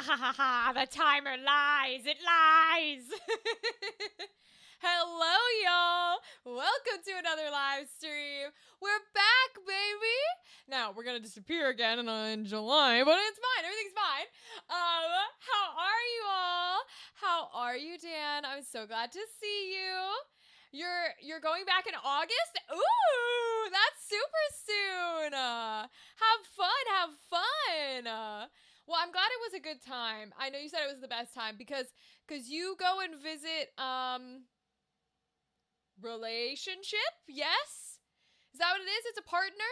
ha ha ha, the timer lies. It lies. Hello, y'all. Welcome to another live stream. We're back, baby. Now, we're going to disappear again in July, but it's fine. Everything's fine. How are you all? How are you, Dan? I'm so glad to see you. You're going back in August? Ooh, that's super soon. Have fun, have fun. Well, I'm glad it was a good time. I know you said it was the best time because you go and visit relationship? Yes? Is that what it is? It's a partner?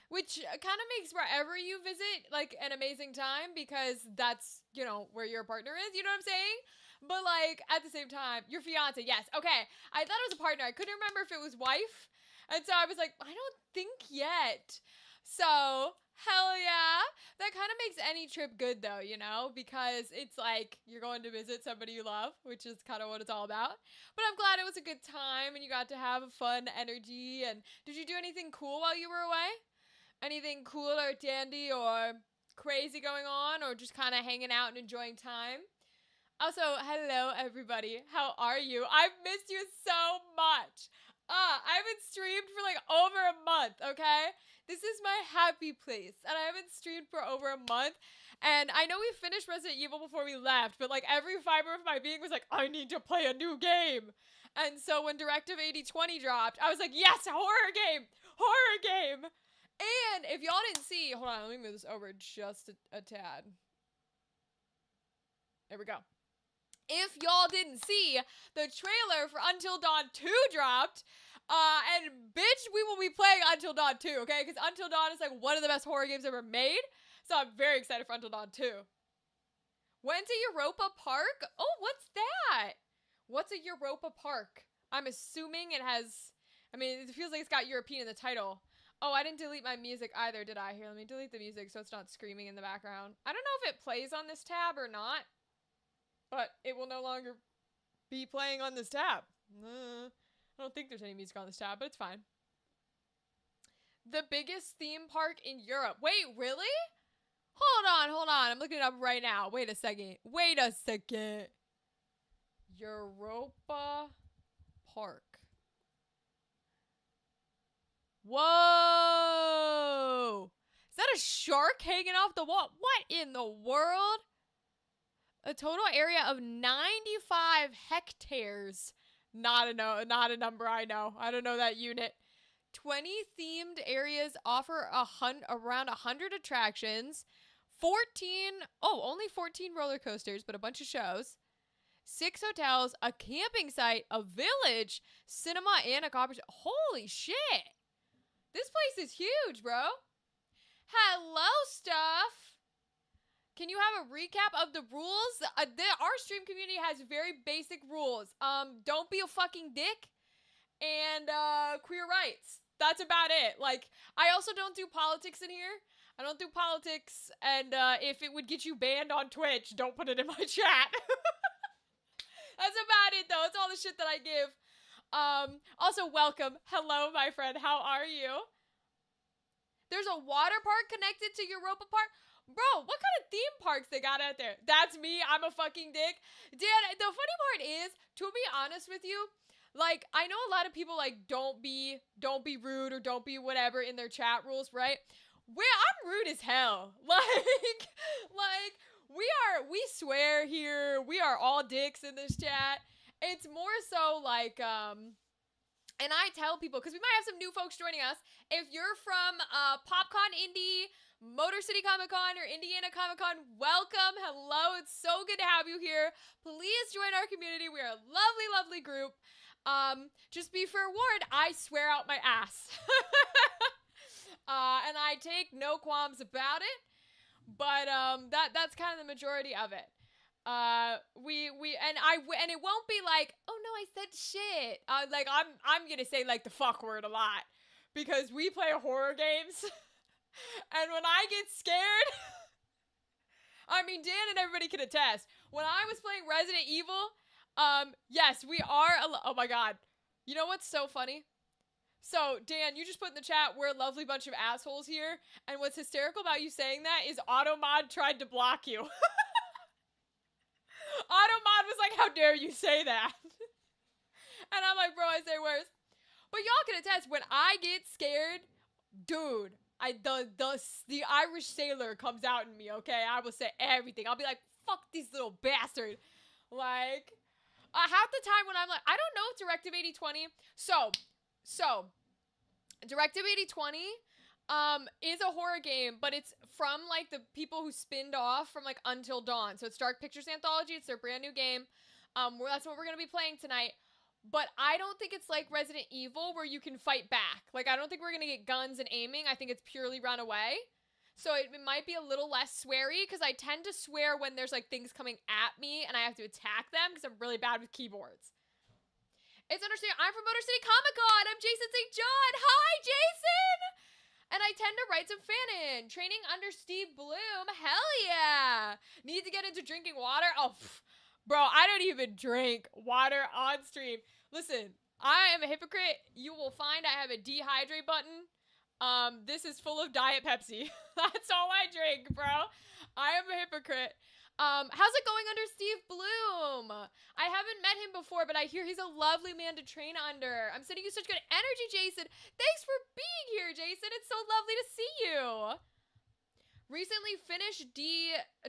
Which kind of makes wherever you visit like an amazing time because that's, where your partner is, you know what I'm saying? But like at the same time, your fiance, yes. Okay. I thought it was a partner. I couldn't remember if it was wife. And so I was like, I don't think yet. So, hell yeah. That kind of makes any trip good though, because it's like you're going to visit somebody you love, which is kind of what it's all about. But I'm glad it was a good time and you got to have a fun energy. And did you do anything cool while you were away? Anything cool or dandy or crazy going on or just kind of hanging out and enjoying time? Also, hello everybody. How are you? I've missed you so much. I haven't streamed for like over a month, okay? This is my happy place, and I haven't streamed for over a month. And I know we finished Resident Evil before we left, but like every fiber of my being was like, I need to play a new game. And so when Directive 8020 dropped, I was like, yes, horror game! Horror game! And if y'all didn't see, hold on, let me move this over just a tad. There we go. If y'all didn't see, the trailer for Until Dawn 2 dropped, and bitch, we will be playing Until Dawn 2, okay? Because Until Dawn is like one of the best horror games ever made, so I'm very excited for Until Dawn 2. Went to Europa Park? Oh, what's that? What's a Europa Park? I'm assuming it has, it feels like it's got European in the title. Oh, I didn't delete my music either, did I? Here, let me delete the music so it's not screaming in the background. I don't know if it plays on this tab or not, but it will no longer be playing on this tab. I don't think there's any music on this tab, but it's fine. The biggest theme park in Europe. Wait, really? Hold on. I'm looking it up right now. Wait a second. Europa Park. Whoa! Is that a shark hanging off the wall? What in the world? A total area of 95 hectares. Not a number I know. I don't know that unit. 20 themed areas offer around 100 attractions. Only 14 roller coasters, but a bunch of shows. 6 hotels, a camping site, a village, cinema, and a coffee shop. Holy shit! This place is huge, bro. Hello, stuff. Can you have a recap of the rules? Our stream community has very basic rules. Don't be a fucking dick. And queer rights. That's about it. Like, I also don't do politics in here. I don't do politics. And if it would get you banned on Twitch, don't put it in my chat. That's about it, though. It's all the shit that I give. Also, welcome. Hello, my friend. How are you? There's a water park connected to Europa Park? Bro, what kind of theme parks they got out there? That's me. I'm a fucking dick. Dan, the funny part is, to be honest with you, like, I know a lot of people, like, don't be rude or don't be whatever in their chat rules, right? I'm rude as hell. Like, we swear here. We are all dicks in this chat. It's more so like, and I tell people, because we might have some new folks joining us, if you're from PopCon Indy, Motor City Comic Con, or Indiana Comic Con, welcome. Hello. It's so good to have you here. Please join our community. We are a lovely, lovely group. Just be forewarned, I swear out my ass. And I take no qualms about it. But that's kind of the majority of it. And it won't be like, oh no, I said shit. Like I'm gonna say like the fuck word a lot because we play horror games, and when I get scared, Dan and everybody can attest. When I was playing Resident Evil, yes, we are. Oh my god, you know what's so funny? So, Dan, you just put in the chat, we're a lovely bunch of assholes here. And what's hysterical about you saying that is Automod tried to block you. Automod was like, how dare you say that? And I'm like, bro, I say worse. But y'all can attest, when I get scared, dude, the Irish sailor comes out in me, okay? I will say everything. I'll be like, fuck this little bastard. Like, half the time when I'm like, I don't know if Directive 8020. So, Directive 8020 is a horror game, but it's from like the people who spinned off from like Until Dawn. So it's Dark Pictures Anthology. It's their brand new game. That's what we're gonna be playing tonight. But I don't think it's like Resident Evil where you can fight back. Like, I don't think we're gonna get guns and aiming. I think it's purely run away. So it might be a little less sweary because I tend to swear when there's like things coming at me and I have to attack them because I'm really bad with keyboards. It's understanding. I'm from Motor City Comic Con. I'm Jason St. John. Hi, Jason! And I tend to write some fanon. Training under Steve Bloom. Hell yeah. Need to get into drinking water. Oh, bro, I don't even drink water on stream. Listen, I am a hypocrite. You will find I have a dehydrate button. This is full of Diet Pepsi. That's all I drink, bro. I am a hypocrite. How's it going under Steve Bloom? I haven't met him before, but I hear he's a lovely man to train under. I'm sending you such good energy, Jason. Thanks for being here, Jason. It's so lovely to see you. Recently finished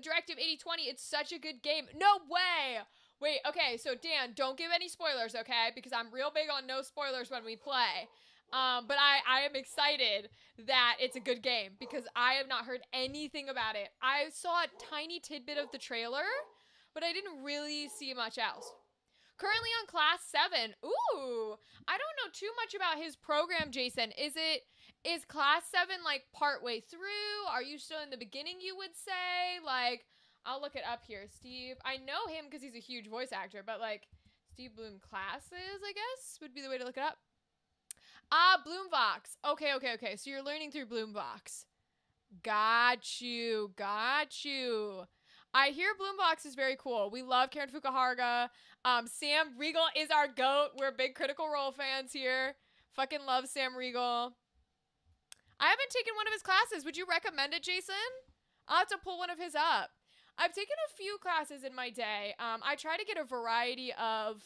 Directive 8020. It's such a good game. No way. Wait, okay, so Dan, don't give any spoilers, okay? Because I'm real big on no spoilers when we play. But I am excited that it's a good game because I have not heard anything about it. I saw a tiny tidbit of the trailer, but I didn't really see much else. Currently on class 7. Ooh, I don't know too much about his program, Jason. Is class 7 like partway through? Are you still in the beginning, you would say? Like, I'll look it up here. Steve, I know him because he's a huge voice actor, but like Steve Bloom classes, I guess, would be the way to look it up. Ah, Bloomvox. Okay. So you're learning through Bloomvox. Got you. I hear Bloomvox is very cool. We love Karen Fukuhara. Sam Riegel is our GOAT. We're big Critical Role fans here. Fucking love Sam Riegel. I haven't taken one of his classes. Would you recommend it, Jason? I'll have to pull one of his up. I've taken a few classes in my day. I try to get a variety of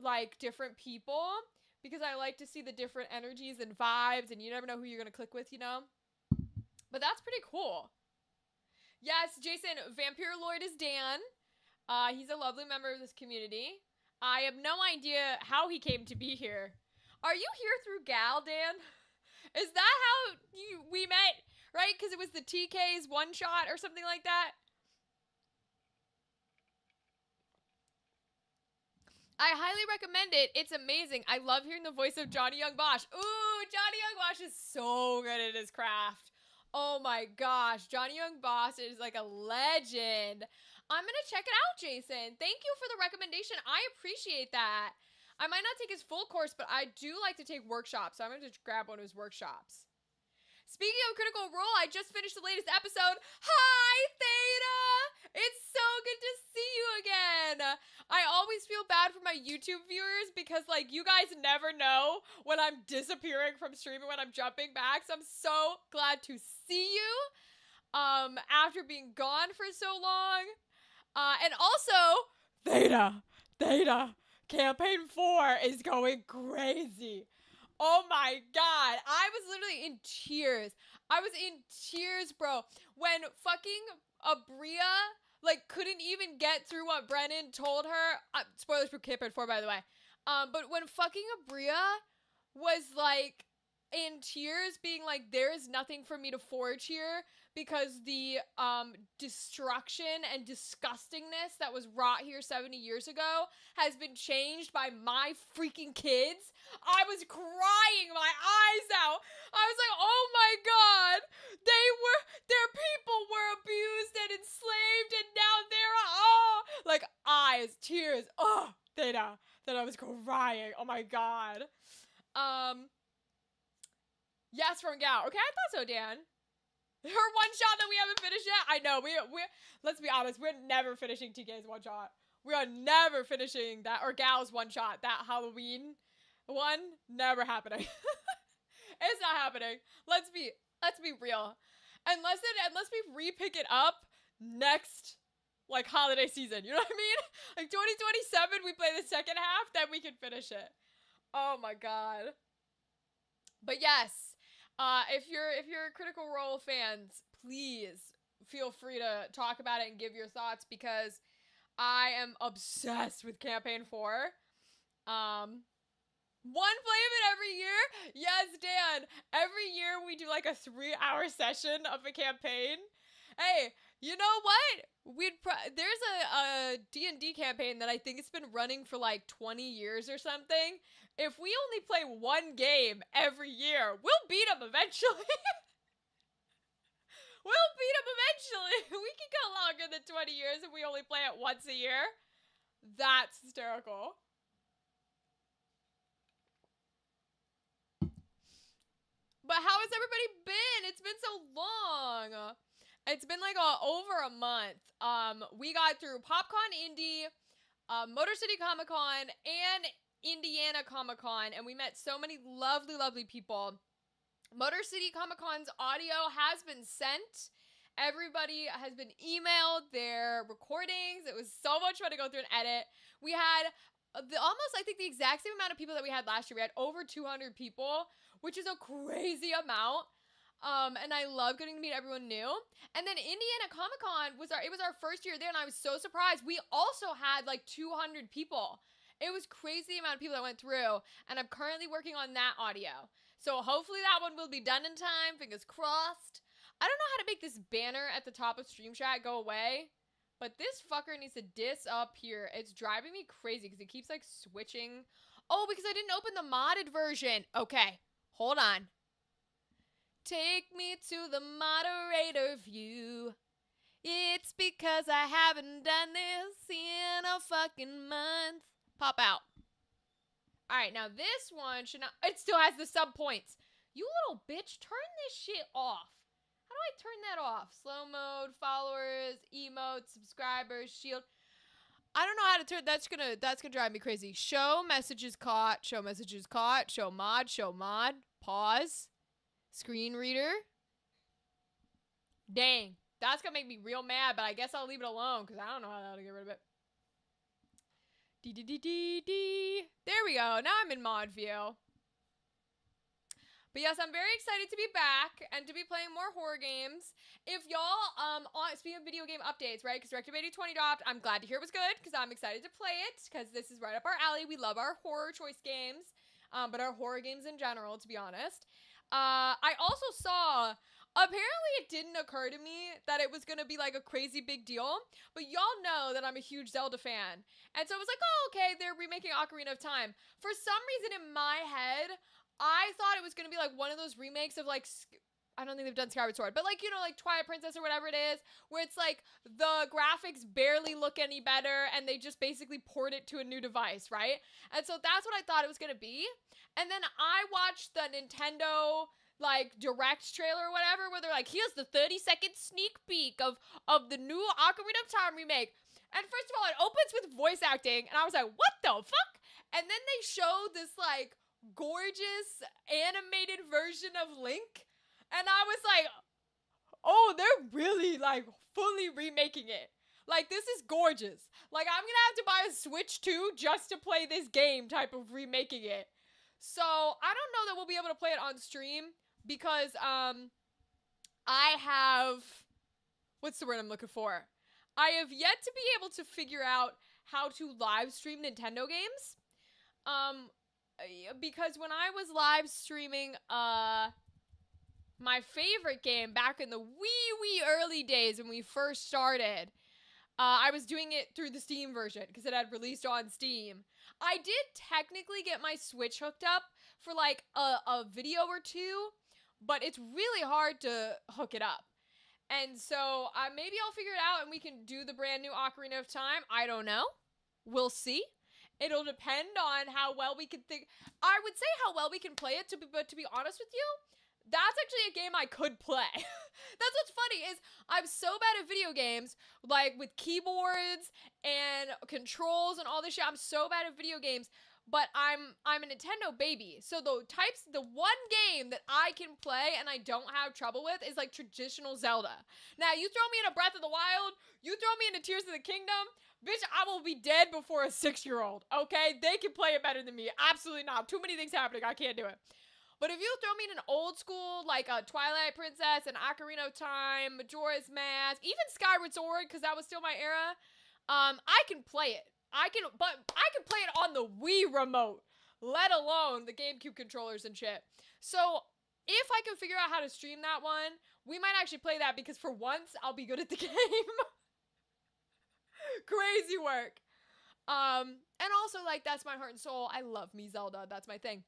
like different people, because I like to see the different energies and vibes, and you never know who you're going to click with, you know? But that's pretty cool. Yes, Jason, Vampire Lord is Dan. He's a lovely member of this community. I have no idea how he came to be here. Are you here through Gal, Dan? Is that how we met, right? Because it was the TK's one-shot or something like that? I highly recommend it. It's amazing. I love hearing the voice of Johnny Young Bosch. Ooh, Johnny Young Bosch is so good at his craft. Oh my gosh. Johnny Young Bosch is like a legend. I'm going to check it out, Jason. Thank you for the recommendation. I appreciate that. I might not take his full course, but I do like to take workshops. So I'm going to grab one of his workshops. Speaking of Critical Role, I just finished the latest episode. Hi, Theta! It's so good to see you again. I always feel bad for my YouTube viewers because, like, you guys never know when I'm disappearing from streaming, when I'm jumping back. So I'm so glad to see you after being gone for so long. And also, Theta, Campaign 4 is going crazy. Oh my god, I was literally in tears. I was in tears, bro. When fucking Abria, like, couldn't even get through what Brennan told her. Spoilers for Campaign 4, by the way. But when fucking Abria was, like, in tears, being like, there is nothing for me to forge here because the destruction and disgustingness that was wrought here 70 years ago has been changed by my freaking kids. I was crying my eyes out. I was like, oh my god, their people were abused and enslaved, and now they're, like, eyes, tears. Oh, Theta, I was crying. Oh my god. Yes, from Gal. Okay, I thought so, Dan. Her one shot that we haven't finished yet. I know. We let's be honest. We're never finishing TK's one shot. We are never finishing that, or Gal's one shot. That Halloween one, never happening. It's not happening. Let's be real. Unless we re-pick it up next like holiday season. You know what I mean? Like 2027, we play the second half, then we can finish it. Oh my god. But yes, if you're Critical Role fans, please feel free to talk about it and give your thoughts because I am obsessed with campaign 4. One play of it every year? Yes, Dan. Every year we do like a 3-hour session of a campaign. Hey, you know what? There's a D&D campaign that I think it's been running for like 20 years or something. If we only play one game every year, we'll beat them eventually. We'll beat them eventually. We can go longer than 20 years if we only play it once a year. That's hysterical. But how has everybody been? It's been so long. It's been like over a month. We got through PopCon Indy, Motor City Comic Con, and Indiana Comic Con, and we met so many lovely, lovely people. Motor City Comic Con's audio has been sent. Everybody has been emailed their recordings. It was so much fun to go through and edit. We had almost, I think, the exact same amount of people that we had last year. We had over 200 people, which is a crazy amount. And I love getting to meet everyone new. And then Indiana Comic Con was our first year there, and I was so surprised. We also had like 200 people. It was crazy the amount of people that went through, and I'm currently working on that audio. So hopefully that one will be done in time. Fingers crossed. I don't know how to make this banner at the top of Stream Chat go away, but this fucker needs to disappear. It's driving me crazy because it keeps like switching. Oh, because I didn't open the modded version. Okay, hold on. Take me to the moderator view. It's because I haven't done this in a fucking month. Pop out. Alright, now this one should not... It still has the sub points. You little bitch, turn this shit off. How do I turn that off? Slow mode, followers, emotes, subscribers, shield. I don't know how to turn... That's gonna drive me crazy. Show messages caught. Show messages caught. Show mod. Show mod. Pause. Screen reader. Dang. That's gonna make me real mad, but I guess I'll leave it alone because I don't know how to get rid of it. There we go. Now I'm in mod view. But yes, I'm very excited to be back and to be playing more horror games. If y'all, speaking of video game updates, right, because Directive 8020 dropped, I'm glad to hear it was good because I'm excited to play it because this is right up our alley. We love our horror choice games, but our horror games in general, to be honest. I also saw... Apparently, it didn't occur to me that it was going to be, like, a crazy big deal. But y'all know that I'm a huge Zelda fan. And so I was like, oh, okay, they're remaking Ocarina of Time. For some reason in my head, I thought it was going to be, like, one of those remakes of, like... I don't think they've done Skyward Sword. But, like, you know, like, Twilight Princess or whatever it is. Where it's, like, the graphics barely look any better. And they just basically port it to a new device, right? And so that's what I thought it was going to be. And then I watched the Nintendo... like direct trailer or whatever where they're like, here's the 30-second sneak peek of the new Ocarina of Time remake. And first of all, it opens with voice acting and I was like, what the fuck? And then they showed this like gorgeous animated version of Link and I was like, oh, they're really like fully remaking it. Like, this is gorgeous. Like, I'm gonna have to buy a Switch 2 just to play this game type of remaking it. So I don't know that we'll be able to play it on stream because I have, what's the word I'm looking for? I have yet to be able to figure out how to live stream Nintendo games. Because when I was live streaming my favorite game back in the wee early days when we first started, I was doing it through the Steam version because it had released on Steam. I did technically get my Switch hooked up for like a video or two, but it's really hard to hook it up. And so maybe I'll figure it out and we can do the brand new Ocarina of Time. I don't know. We'll see. It'll depend on how well we can think. I would say how well we can play it, but to be honest with you, that's actually a game I could play. That's what's funny is I'm so bad at video games, like with keyboards and controls and all this shit. I'm so bad at video games, but I'm a Nintendo baby. So the one game that I can play and I don't have trouble with is like traditional Zelda. Now, you throw me in a Breath of the Wild, you throw me into Tears of the Kingdom, bitch, I will be dead before a 6-year-old, okay? They can play it better than me. Absolutely not. Too many things happening. I can't do it. But if you throw me in an old school, like a Twilight Princess, an Ocarina of Time, Majora's Mask, even Skyward Sword, because that was still my era, I can play it. But I can play it on the Wii remote, let alone the GameCube controllers and shit. So if I can figure out how to stream that one, we might actually play that because for once I'll be good at the game. Crazy work. And also like that's my heart and soul. I love me Zelda. That's my thing.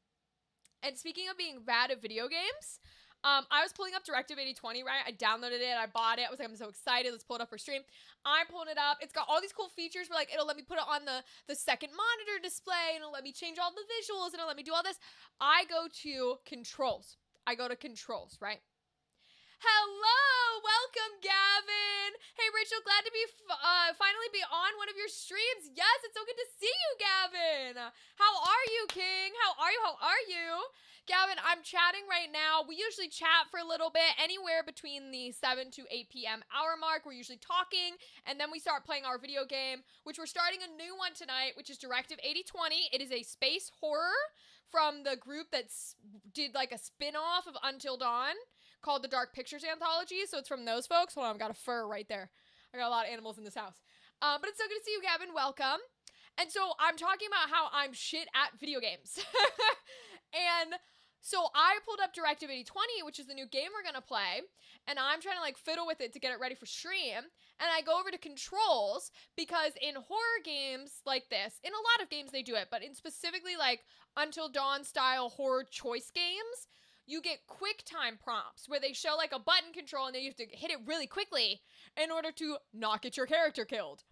And speaking of being bad at video games, I was pulling up Directive 8020, right? I downloaded it, I bought it, I was like, I'm so excited, let's pull it up for stream. I'm pulling it up, it's got all these cool features where like, it'll let me put it on the second monitor display, and it'll let me change all the visuals, and it'll let me do all this. I go to controls, right? Hello, welcome Gavin. Hey Rachel, glad to be finally be on one of your streams. Yes, it's so good to see you, Gavin. How are you, King? How are you? Gavin, I'm chatting right now. We usually chat for a little bit, anywhere between the 7 to 8 p.m. hour mark. We're usually talking, and then we start playing our video game, which we're starting a new one tonight, which is Directive 8020. It is a space horror from the group that did like a spin-off of Until Dawn called the Dark Pictures Anthology. So it's from those folks. Hold on, I've got a fur right there. I got a lot of animals in this house. But it's so good to see you, Gavin. Welcome. And so I'm talking about how I'm shit at video games. And so I pulled up Directive 8020, which is the new game we're going to play. And I'm trying to like fiddle with it to get it ready for stream. And I go over to controls because in horror games like this, in a lot of games they do it, but in specifically like Until Dawn style horror choice games, you get quick time prompts where they show like a button control and then you have to hit it really quickly in order to not get your character killed.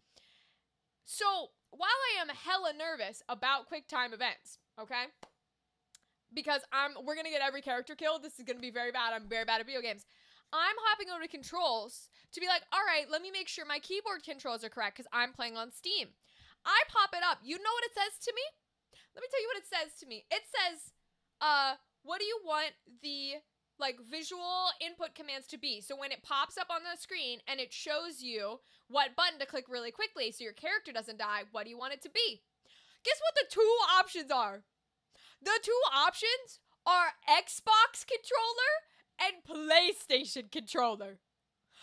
So while I am hella nervous about quick time events, okay, because we're gonna get every character killed, this is gonna be very bad, I'm very bad at video games, I'm hopping over to controls to be like, all right, let me make sure my keyboard controls are correct because I'm playing on Steam. I pop it up. You know what it says to me? Let me tell you what it says to me. It says, what do you want the like visual input commands to be? So when it pops up on the screen and it shows you what button to click really quickly so your character doesn't die, what do you want it to be? Guess what the two options are? The two options are Xbox controller and PlayStation controller,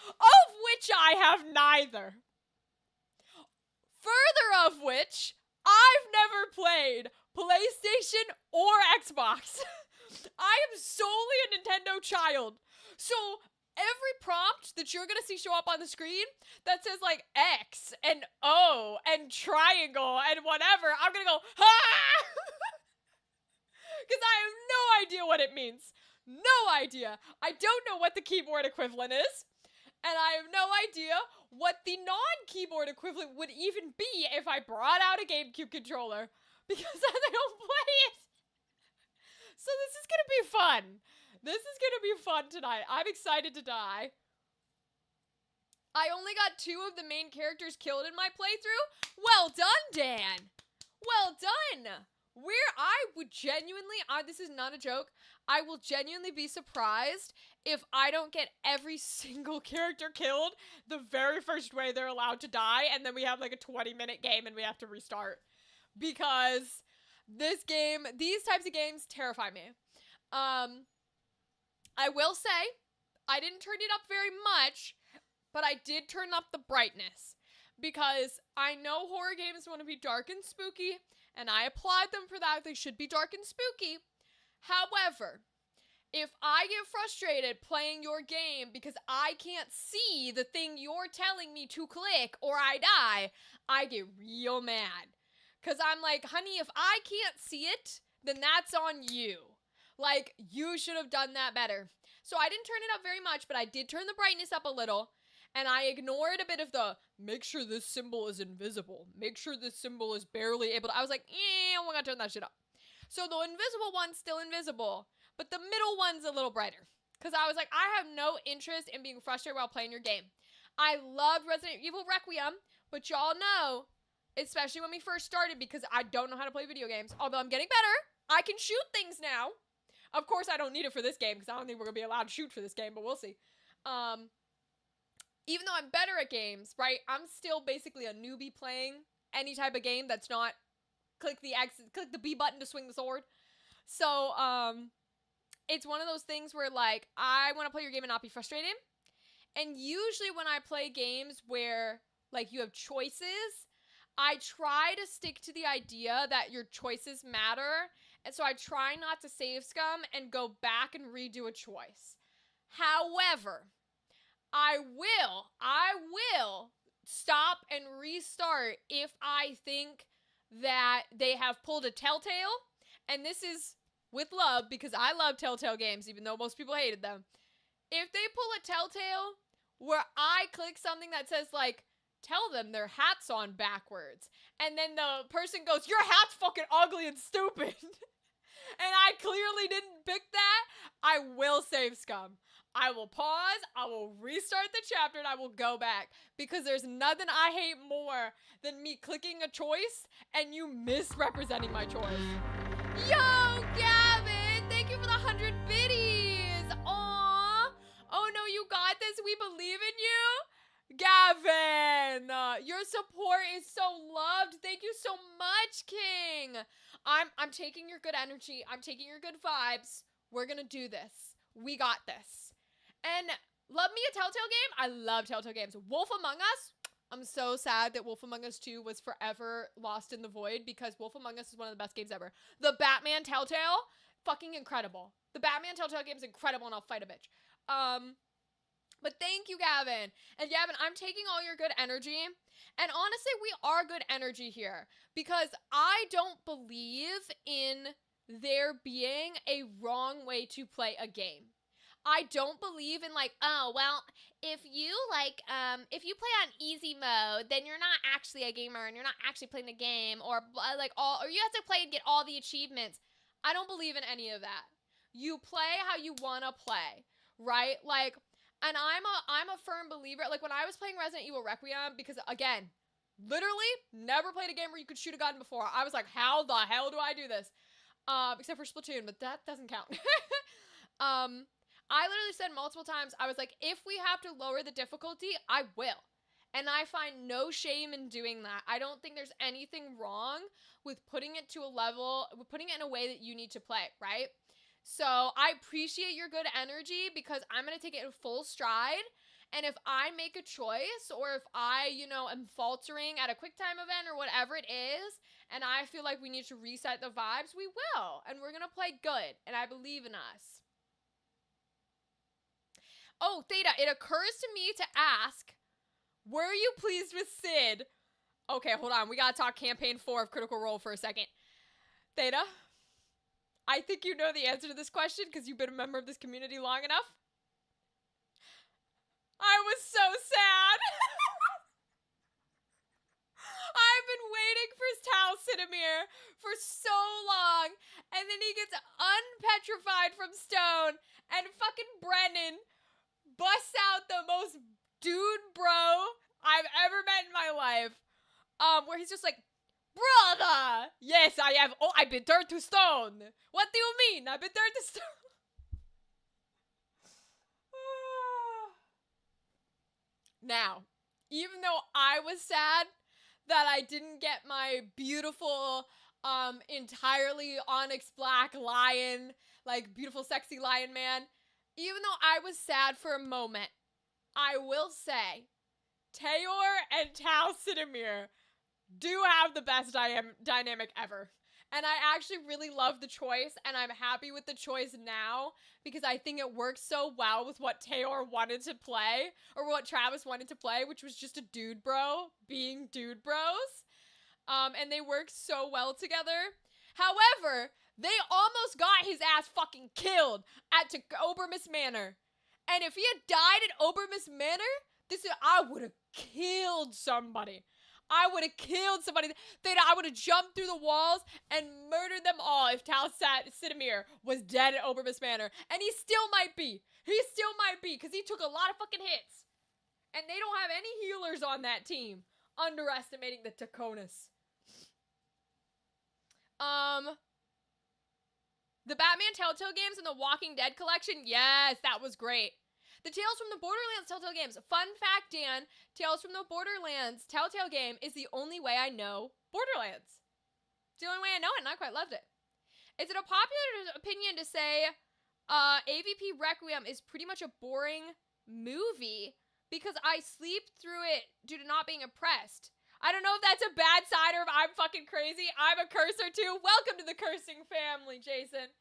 of which I have neither. Further of which, I've never played PlayStation or Xbox. I am solely a Nintendo child. So every prompt that you're going to see show up on the screen that says like X and O and triangle and whatever, I'm going to go, ha! Because I have no idea what it means. No idea. I don't know what the keyboard equivalent is. And I have no idea what the non-keyboard equivalent would even be if I brought out a GameCube controller. Because I don't play it. So this is going to be fun. This is going to be fun tonight. I'm excited to die. I only got 2 of the main characters killed in my playthrough. Well done, Dan. Well done. I would genuinely, this is not a joke, I will genuinely be surprised if I don't get every single character killed the very first way they're allowed to die, and then we have like a 20-minute game and we have to restart. Because this game, these types of games terrify me. I will say, I didn't turn it up very much, but I did turn up the brightness. Because I know horror games want to be dark and spooky, and I applaud them for that. They should be dark and spooky. However, if I get frustrated playing your game because I can't see the thing you're telling me to click or I die, I get real mad. Because I'm like, honey, if I can't see it, then that's on you. Like, you should have done that better. So I didn't turn it up very much, but I did turn the brightness up a little. And I ignored a bit of the, make sure this symbol is invisible. Make sure this symbol is barely able to, I was like, I'm gonna turn that shit up. So the invisible one's still invisible, but the middle one's a little brighter. Because I was like, I have no interest in being frustrated while playing your game. I loved Resident Evil Requiem, but y'all know especially when we first started, because I don't know how to play video games. Although I'm getting better. I can shoot things now. Of course, I don't need it for this game because I don't think we're going to be allowed to shoot for this game, but we'll see. Even though I'm better at games, right, I'm still basically a newbie playing any type of game that's not click the B button to swing the sword. So, it's one of those things where, like, I want to play your game and not be frustrated. And usually when I play games where, like, you have choices, I try to stick to the idea that your choices matter. And so I try not to save scum and go back and redo a choice. However, I will stop and restart if I think that they have pulled a Telltale. And this is with love, because I love Telltale games, even though most people hated them. If they pull a Telltale where I click something that says, like, tell them their hat's on backwards, and then the person goes, your hat's fucking ugly and stupid, and I clearly didn't pick that, I will save scum. I will pause, I will restart the chapter, and I will go back, because there's nothing I hate more than me clicking a choice and you misrepresenting my choice. Yo, Gavin, thank you for the 100 biddies. Aww. Oh no, you got this. We believe in you. Gavin, your support is so loved. Thank you so much, King. I'm taking your good energy. I'm taking your good vibes. We're gonna do this. We got this. And love me a Telltale game. I love Telltale games. Wolf Among Us. I'm so sad that Wolf Among Us 2 was forever lost in the void, because Wolf Among Us is one of the best games ever. The Batman Telltale, fucking incredible. The Batman Telltale game is incredible, and I'll fight a bitch. But thank you, Gavin. And Gavin, I'm taking all your good energy. And honestly, we are good energy here, because I don't believe in there being a wrong way to play a game. I don't believe in, like, oh, well, if you play on easy mode, then you're not actually a gamer and you're not actually playing the game, or or you have to play and get all the achievements. I don't believe in any of that. You play how you want to play, right? Like, and I'm a firm believer, like, when I was playing Resident Evil Requiem, because, again, literally never played a game where you could shoot a gun before. I was like, how the hell do I do this? Except for Splatoon, but that doesn't count. I literally said multiple times, I was like, if we have to lower the difficulty, I will. And I find no shame in doing that. I don't think there's anything wrong with putting it to a level, putting it in a way that you need to play, right? So I appreciate your good energy, because I'm going to take it in full stride. And if I make a choice, or if I, am faltering at a QuickTime event or whatever it is, and I feel like we need to reset the vibes, we will. And we're going to play good. And I believe in us. Oh, Theta, it occurs to me to ask, were you pleased with Sid? Okay, hold on. We gotta talk campaign 4 of Critical Role for a second. Theta, I think you know the answer to this question because you've been a member of this community long enough. I was so sad. I've been waiting for Tal Sidamir for so long, and then he gets unpetrified from stone, and fucking Brennan busts out the most dude bro I've ever met in my life. Where he's just like, brother! Yes, I have. Oh, I've been turned to stone. What do you mean? I've been turned to stone. Now, even though I was sad that I didn't get my beautiful, entirely onyx black lion, like beautiful sexy lion man, even though I was sad for a moment, I will say, Tayor and Tal Sidamir do have the best dynamic ever. And I actually really love the choice, and I'm happy with the choice now, because I think it works so well with what Tayor wanted to play, or what Travis wanted to play, which was just a dude bro being dude bros. And they work so well together. However, they almost got his ass fucking killed at Obermus Manor. And if he had died at Obermus Manor, I would have killed somebody. I would have killed somebody. I would have jumped through the walls and murdered them all if Tal Sidamir was dead at Obermus Manor. And he still might be. He still might be, because he took a lot of fucking hits. And they don't have any healers on that team. underestimating the Taconas. The Batman Telltale games and the Walking Dead collection, yes, that was great. The Tales from the Borderlands Telltale games. Fun fact, Dan, Tales from the Borderlands Telltale game is the only way I know Borderlands. It's the only way I know it, and I quite loved it. Is it a popular opinion to say AVP Requiem is pretty much a boring movie because I sleep through it due to not being impressed? I don't know if that's a bad side or if I'm fucking crazy. I'm a cursor too. Welcome to the cursing family, Jason.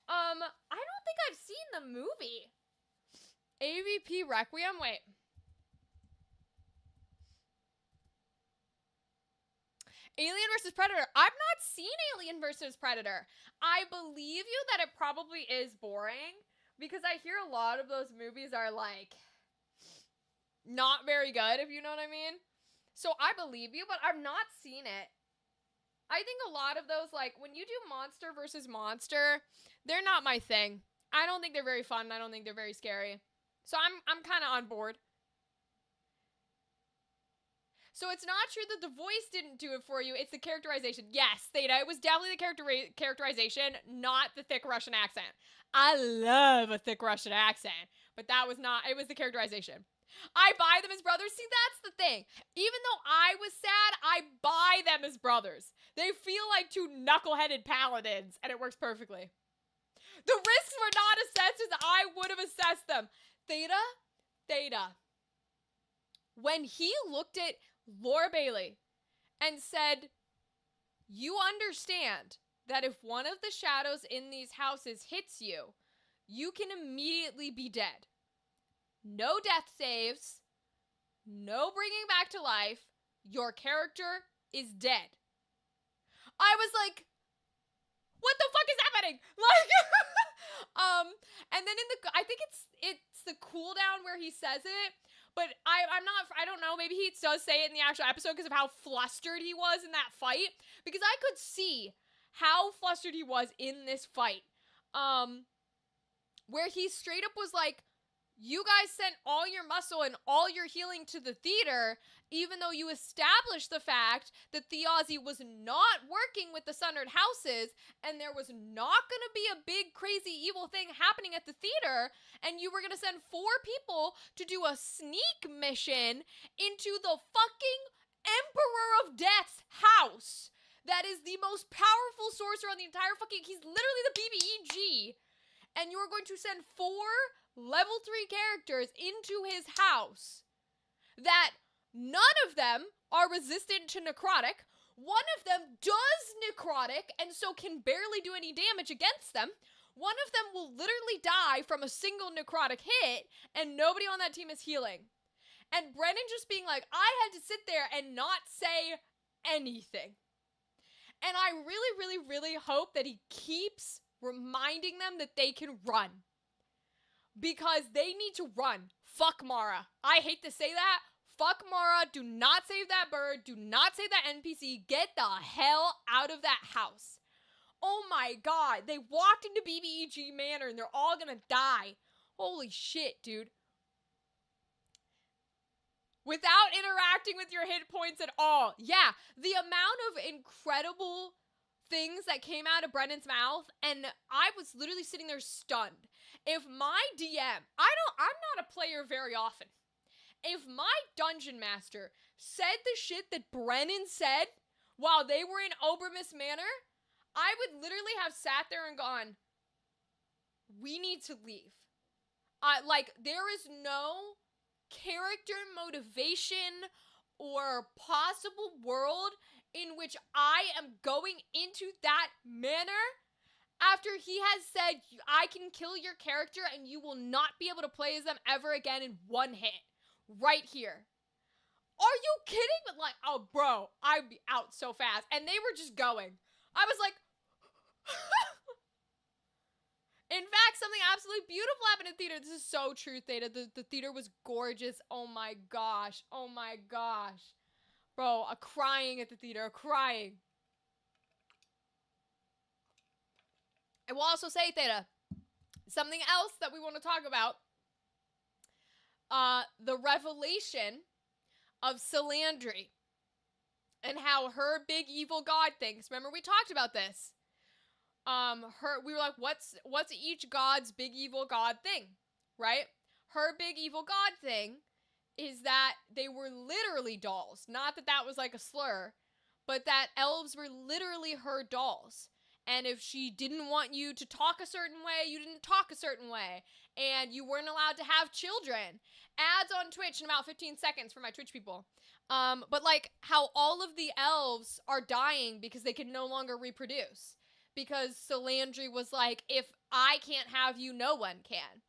I don't think I've seen the movie. AVP Requiem? Wait. Alien vs. Predator. I've not seen Alien vs. Predator. I believe you that it probably is boring because I hear a lot of those movies are like not very good, if you know what I mean. So I believe you, but I've not seen it. I think a lot of those, like, when you do monster versus monster, they're not my thing. I don't think they're very fun. I don't think they're very scary. So I'm kind of on board. So it's not true that the voice didn't do it for you. It's the characterization. Yes, Theta, it was definitely the characterization, not the thick Russian accent. I love a thick Russian accent, but that was not, it was the characterization. I buy them as brothers. See, that's the thing. Even though I was sad, I buy them as brothers. They feel like two knuckleheaded paladins, and it works perfectly. The risks were not assessed as I would have assessed them. Theta. When he looked at Laura Bailey and said, you understand that if one of the shadows in these houses hits you, you can immediately be dead. No death saves, no bringing back to life, your character is dead. I was like, what the fuck is happening? Like, and then I think it's the cooldown where he says it, but I don't know, maybe he does say it in the actual episode because of how flustered he was in that fight, because I could see how flustered he was in this fight, where he straight up was like, you guys sent all your muscle and all your healing to the theater, even though you established the fact that Theozzy was not working with the Sundered Houses, and there was not going to be a big, crazy, evil thing happening at the theater, and you were going to send 4 people to do a sneak mission into the fucking Emperor of Death's house. That is the most powerful sorcerer on the entire fucking, he's literally the BBEG, and you are going to send 4 level 3 characters into his house that none of them are resistant to necrotic. One of them does necrotic and so can barely do any damage against them. One of them will literally die from a single necrotic hit, and nobody on that team is healing. And Brennan just being like, I had to sit there and not say anything. And I really, really, really hope that he keeps reminding them that they can run. Because they need to run. Fuck Mara. I hate to say that. Fuck Mara. Do not save that bird. Do not save that NPC. Get the hell out of that house. Oh my god. They walked into BBEG Manor and they're all gonna die. Holy shit, dude. Without interacting with your hit points at all. Yeah, the amount of incredible things that came out of Brennan's mouth, and I was literally sitting there stunned. If my DM, I'm not a player very often. If my dungeon master said the shit that Brennan said while they were in Obermus Manor, I would literally have sat there and gone, we need to leave. Like, there is no character motivation or possible world in which I am going into that manor after he has said, I can kill your character and you will not be able to play as them ever again in one hit. Right here. Are you kidding? But like, oh bro, I'd be out so fast. And they were just going. I was like, in fact, something absolutely beautiful happened in theater. This is so true, Theta. The theater was gorgeous. Oh my gosh. Oh my gosh. Bro, crying at the theater. Crying. I will also say, Theta, something else that we want to talk about. The revelation of Salandry. and how her big evil god thinks. Remember, we talked about this. We were like, what's each god's big evil god thing, right? Her big evil god thing is that they were literally dolls. Not that that was like a slur, but that elves were literally her dolls. And if she didn't want you to talk a certain way, you didn't talk a certain way. And you weren't allowed to have children. Ads on Twitch in about 15 seconds for my Twitch people. But like how all of the elves are dying because they can no longer reproduce. Because Salandri was like, if I can't have you, no one can.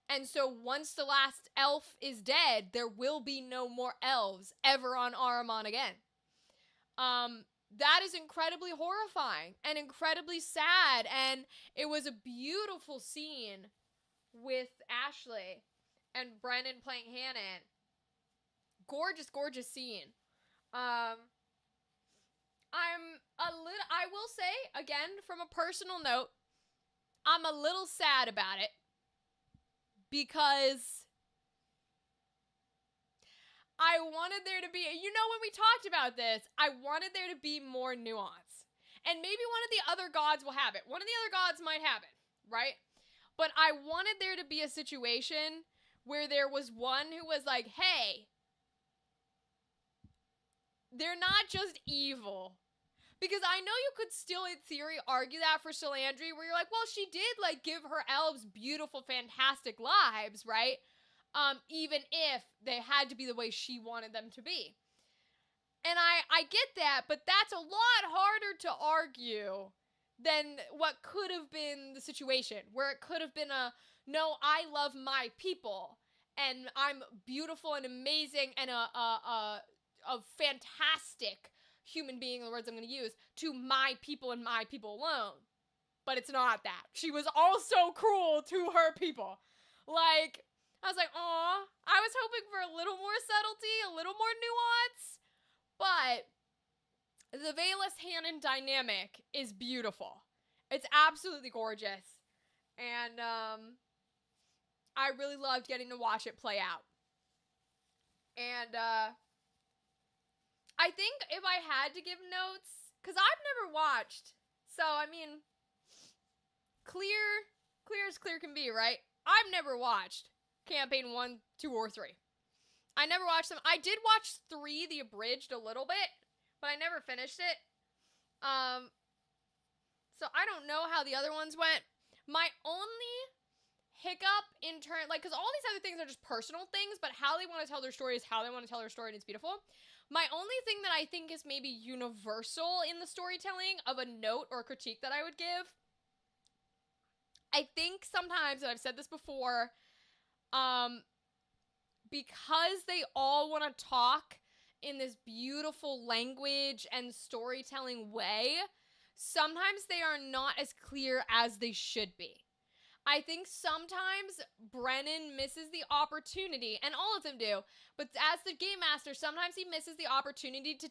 And so once the last elf is dead, there will be no more elves ever on Ahriman again. That is incredibly horrifying and incredibly sad. And it was a beautiful scene with Ashley and Brennan playing Hannon. Gorgeous, gorgeous scene. I will say, again, from a personal note, I'm a little sad about it. Because I wanted there to be, when we talked about this, I wanted there to be more nuance. And maybe one of the other gods will have it. One of the other gods might have it, right? But I wanted there to be a situation where there was one who was like, hey, they're not just evil. Because I know you could still, in theory, argue that for Salandri, where you're like, well, she did, like, give her elves beautiful, fantastic lives, right? Even if they had to be the way she wanted them to be. And I get that, but that's a lot harder to argue than what could have been the situation, where it could have been no, I love my people, and I'm beautiful and amazing, and a fantastic human being, the words I'm going to use, to my people and my people alone. But it's not that. She was also cruel to her people. Like, I was like, aw, I was hoping for a little more subtlety, a little more nuance. But the Valus Hannon dynamic is beautiful. It's absolutely gorgeous. And I really loved getting to watch it play out. And I think if I had to give notes, because I've never watched, so I mean, clear as clear can be, right? I've never watched campaign 1, 2, or 3. I never watched them. I did watch 3, the abridged, a little bit, but I never finished it. So I don't know how the other ones went. My only hiccup in turn, like, because all these other things are just personal things, but how they want to tell their story is how they want to tell their story, and it's beautiful. My only thing that I think is maybe universal in the storytelling of a note or critique that I would give, I think sometimes, and I've said this before, because they all want to talk in this beautiful language and storytelling way, sometimes they are not as clear as they should be. I think sometimes Brennan misses the opportunity, and all of them do, but as the game master, sometimes he misses the opportunity to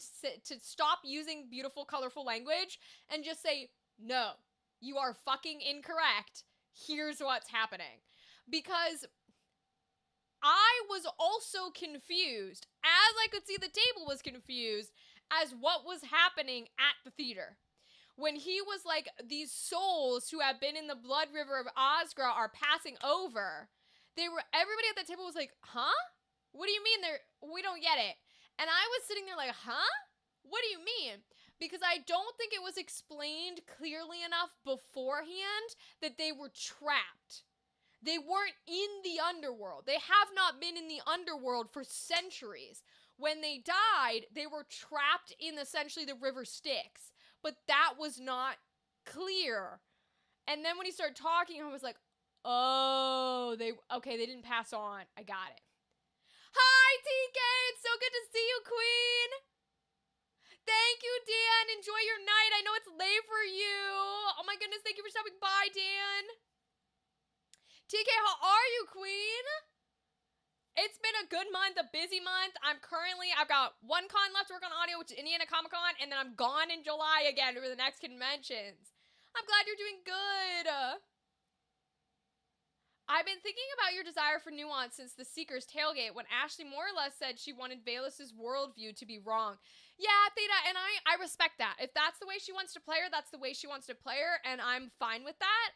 stop using beautiful, colorful language and just say, no, you are fucking incorrect. Here's what's happening. Because I was also confused, as I could see the table was confused, as what was happening at the theater. When he was like, these souls who have been in the blood river of Osgra are passing over, everybody at that table was like, huh? What do you mean we don't get it? And I was sitting there like, huh? What do you mean? Because I don't think it was explained clearly enough beforehand that they were trapped. They weren't in the underworld. They have not been in the underworld for centuries. When they died, they were trapped in essentially the river Styx. But that was not clear. And then when he started talking, I was like, oh, they didn't pass on. I got it. Hi, TK. It's so good to see you, Queen. Thank you, Dan. Enjoy your night. I know it's late for you. Oh my goodness, thank you for stopping by, Dan. TK, how are you, Queen? It's been a good month, a busy month. I've got one con left to work on audio, which is Indiana Comic Con, and then I'm gone in July again for the next conventions. I'm glad you're doing good. I've been thinking about your desire for nuance since the Seeker's tailgate when Ashley more or less said she wanted Bayless's worldview to be wrong. Yeah, Theta, and I respect that. If that's the way she wants to play her, that's the way she wants to play her, and I'm fine with that.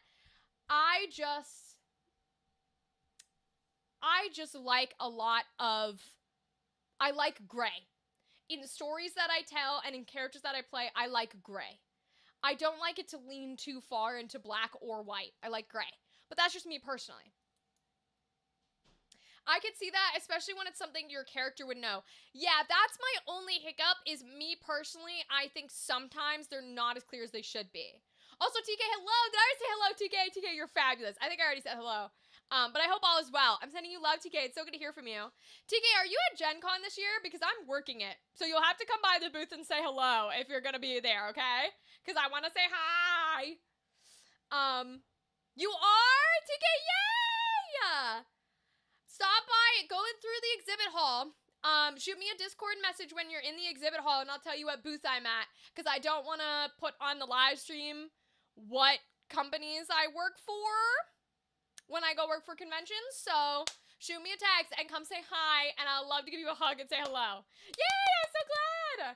I just like a lot of, I like gray. In the stories that I tell and in characters that I play, I like gray. I don't like it to lean too far into black or white. I like gray. But that's just me personally. I could see that, especially when it's something your character would know. Yeah, that's my only hiccup is me personally. I think sometimes they're not as clear as they should be. Also, TK, hello. Did I already say hello, TK? TK, you're fabulous. I think I already said hello. But I hope all is well. I'm sending you love, TK. It's so good to hear from you. TK, are you at Gen Con this year? Because I'm working it. So you'll have to come by the booth and say hello if you're going to be there, okay? Because I want to say hi. You are? TK, yay! Stop by, going through the exhibit hall. Shoot me a Discord message when you're in the exhibit hall and I'll tell you what booth I'm at. Because I don't want to put on the live stream what companies I work for when I go work for conventions. So shoot me a text and come say hi and I'll love to give you a hug and say hello. Yay, I'm so glad.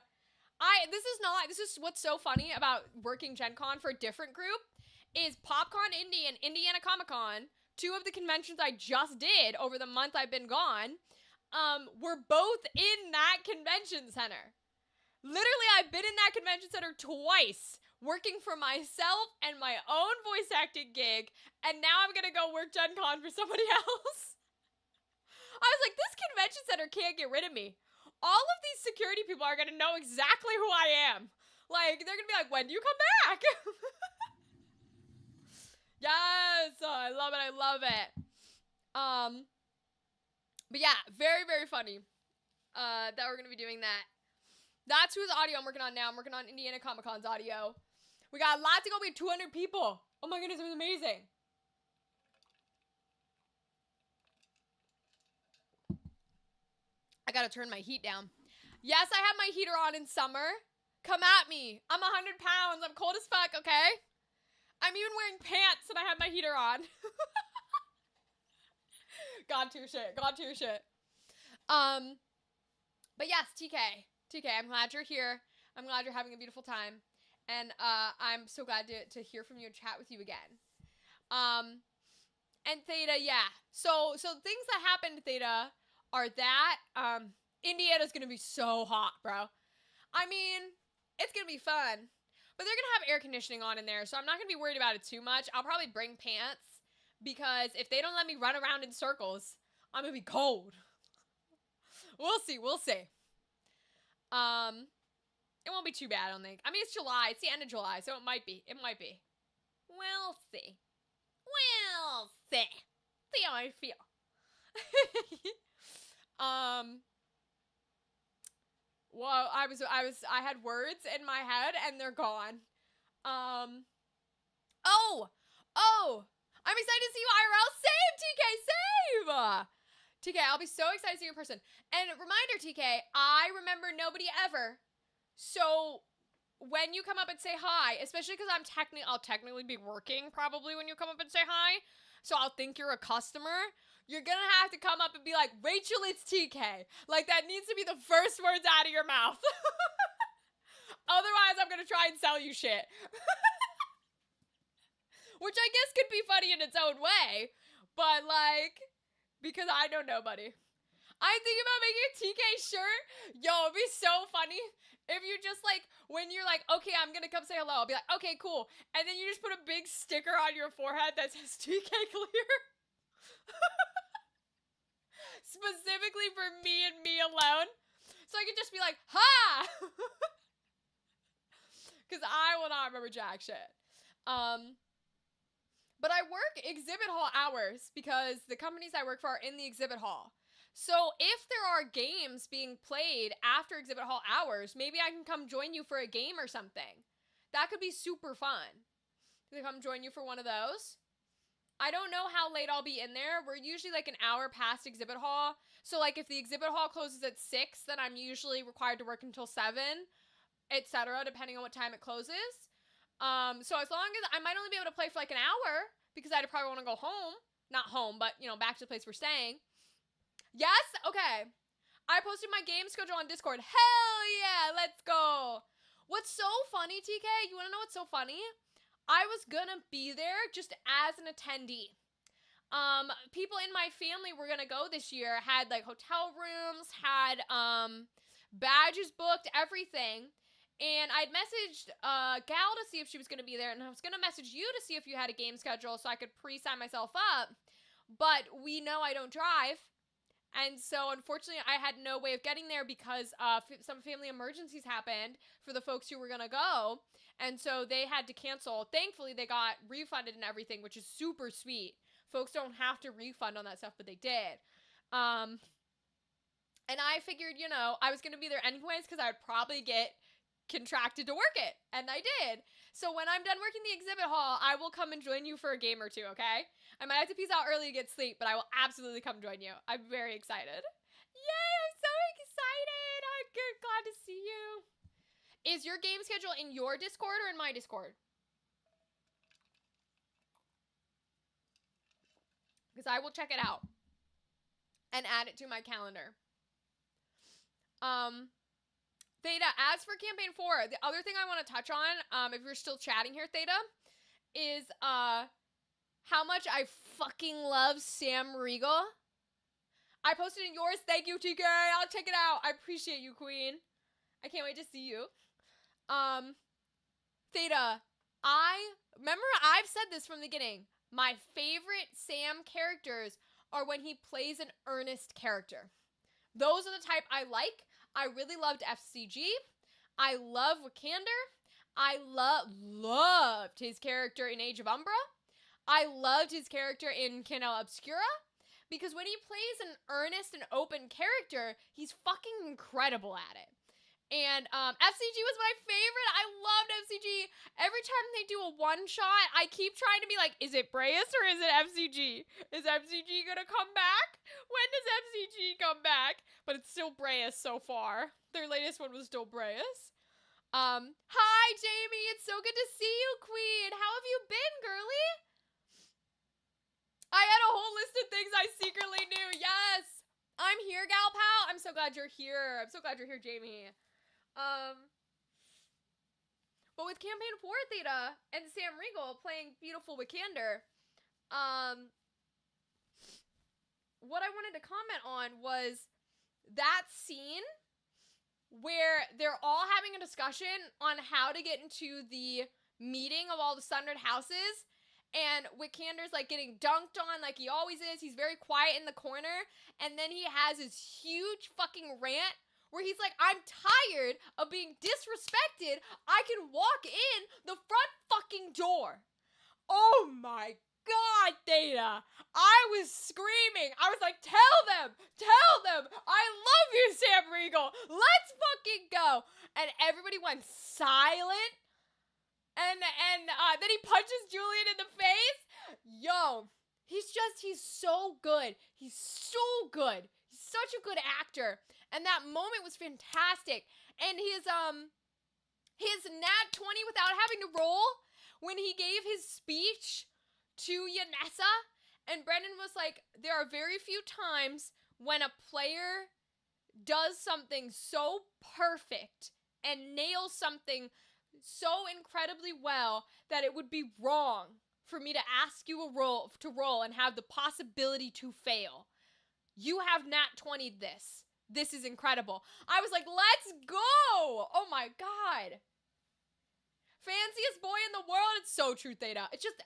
This is what's so funny about working Gen Con for a different group is PopCon Indy and Indiana Comic Con, two of the conventions I just did over the month I've been gone, were both in that convention center. Literally, I've been in that convention center twice, working for myself and my own voice acting gig, and now I'm gonna go work Gen Con for somebody else. I was like, this convention center can't get rid of me. All of these security people are gonna know exactly who I am. Like, they're gonna be like, when do you come back? Yes, oh, I love it, I love it. But yeah, very, very funny that we're gonna be doing that. That's whose audio I'm working on now. I'm working on Indiana Comic Con's audio. We got a lot to go. We have 200 people. Oh my goodness, it was amazing. I gotta turn my heat down. Yes, I have my heater on in summer. Come at me. I'm 100 pounds. I'm cold as fuck, okay? I'm even wearing pants and I have my heater on. God tier shit. God tier shit. But yes, TK, I'm glad you're here. I'm glad you're having a beautiful time. And I'm so glad to hear from you and chat with you again. And Theta, yeah. So things that happened, Theta, are that Indiana's gonna be so hot, bro. I mean, it's gonna be fun. But they're gonna have air conditioning on in there, so I'm not gonna be worried about it too much. I'll probably bring pants, because if they don't let me run around in circles, I'm gonna be cold. We'll see. It won't be too bad, I don't think. I mean, it's July. It's the end of July, so it might be. We'll see. See how I feel. Well, I had words in my head and they're gone. Oh, I'm excited to see you IRL. Save, TK, save! TK, I'll be so excited to see you in person. And reminder, TK, I remember nobody ever. So when you come up and say hi, especially because I'll technically be working probably when you come up and say hi, so I'll think you're a customer. You're gonna have to come up and be like, Rachel, it's TK. Like, that needs to be the first words out of your mouth. Otherwise, I'm gonna try and sell you shit. Which I guess could be funny in its own way. But, like, because I know nobody. I'm thinking about making a TK shirt. Yo, it'd be so funny if you just, like, when you're like, okay, I'm gonna come say hello, I'll be like, okay, cool. And then you just put a big sticker on your forehead that says TK clear. Specifically for me and me alone. So I can just be like, ha! Because I will not remember jack shit. But I work exhibit hall hours because the companies I work for are in the exhibit hall. So if there are games being played after exhibit hall hours, maybe I can come join you for a game or something. That could be super fun. To come join you for one of those. I don't know how late I'll be in there. We're usually like an hour past exhibit hall. So like if the exhibit hall closes at 6, then I'm usually required to work until 7, etc., depending on what time it closes. So as long as I might only be able to play for like an hour because I'd probably want to go home. not home, but, you know, back to the place we're staying. Yes? Okay. I posted my game schedule on Discord. Hell yeah, let's go. What's so funny, TK? You want to know what's so funny? I was gonna be there just as an attendee. People in my family were gonna go this year, had like hotel rooms, had badges booked, everything. And I'd messaged Gal to see if she was gonna be there, and I was gonna message you to see if you had a game schedule so I could pre-sign myself up. But we know I don't drive. And so, unfortunately, I had no way of getting there because some family emergencies happened for the folks who were going to go. And so they had to cancel. Thankfully, they got refunded and everything, which is super sweet. Folks don't have to refund on that stuff, but they did. And I figured, you know, I was going to be there anyways because I would probably get contracted to work it. And I did. So when I'm done working the exhibit hall, I will come and join you for a game or two, okay? I might have to peace out early to get sleep, but I will absolutely come join you. I'm very excited. Yay, I'm so excited. I'm glad to see you. Is your game schedule in your Discord or in my Discord? Because I will check it out and add it to my calendar. Theta, as for campaign 4, the other thing I want to touch on, if you're still chatting here, Theta, is how much I fucking love Sam Riegel. I posted in yours. Thank you, TK. I'll check it out. I appreciate you, Queen. I can't wait to see you. Theta, remember I've said this from the beginning. My favorite Sam characters are when he plays an earnest character. Those are the type I like. I really loved FCG. I love Wikander. I loved his character in Age of Umbra. I loved his character in Canal Obscura. Because when he plays an earnest and open character, he's fucking incredible at it. And FCG was my favorite. I loved FCG. Every time they do a one-shot, I keep trying to be like, is it Breas or is it FCG? Is FCG gonna come back? When does FCG come back? But it's still Breas so far. Their latest one was still Breas. Hi, Jamie. It's so good to see you, Queen. How have you been, girly? I had a whole list of things I secretly knew. Yes. I'm here, Gal Pal. I'm so glad you're here. I'm so glad you're here, Jamie. But with campaign 4 Theta and Sam Riegel playing beautiful Wikander, what I wanted to comment on was that scene where they're all having a discussion on how to get into the meeting of all the Sundered Houses, and Wikander's like getting dunked on like he always is. He's very quiet in the corner, and then he has his huge fucking rant where he's like, I'm tired of being disrespected. I can walk in the front fucking door. Oh my God, Theta. I was screaming. I was like, tell them, I love you, Sam Riegel. Let's fucking go. And everybody went silent. And then he punches Julian in the face. Yo, he's so good. He's so good. He's such a good actor. And that moment was fantastic. And his nat 20 without having to roll when he gave his speech to Yanessa, and Brendan was like, there are very few times when a player does something so perfect and nails something so incredibly well that it would be wrong for me to ask you to roll and have the possibility to fail. You have nat 20'd this. This is incredible. I was like, let's go! Oh my God. Fanciest boy in the world. It's so true, Theta. It's just,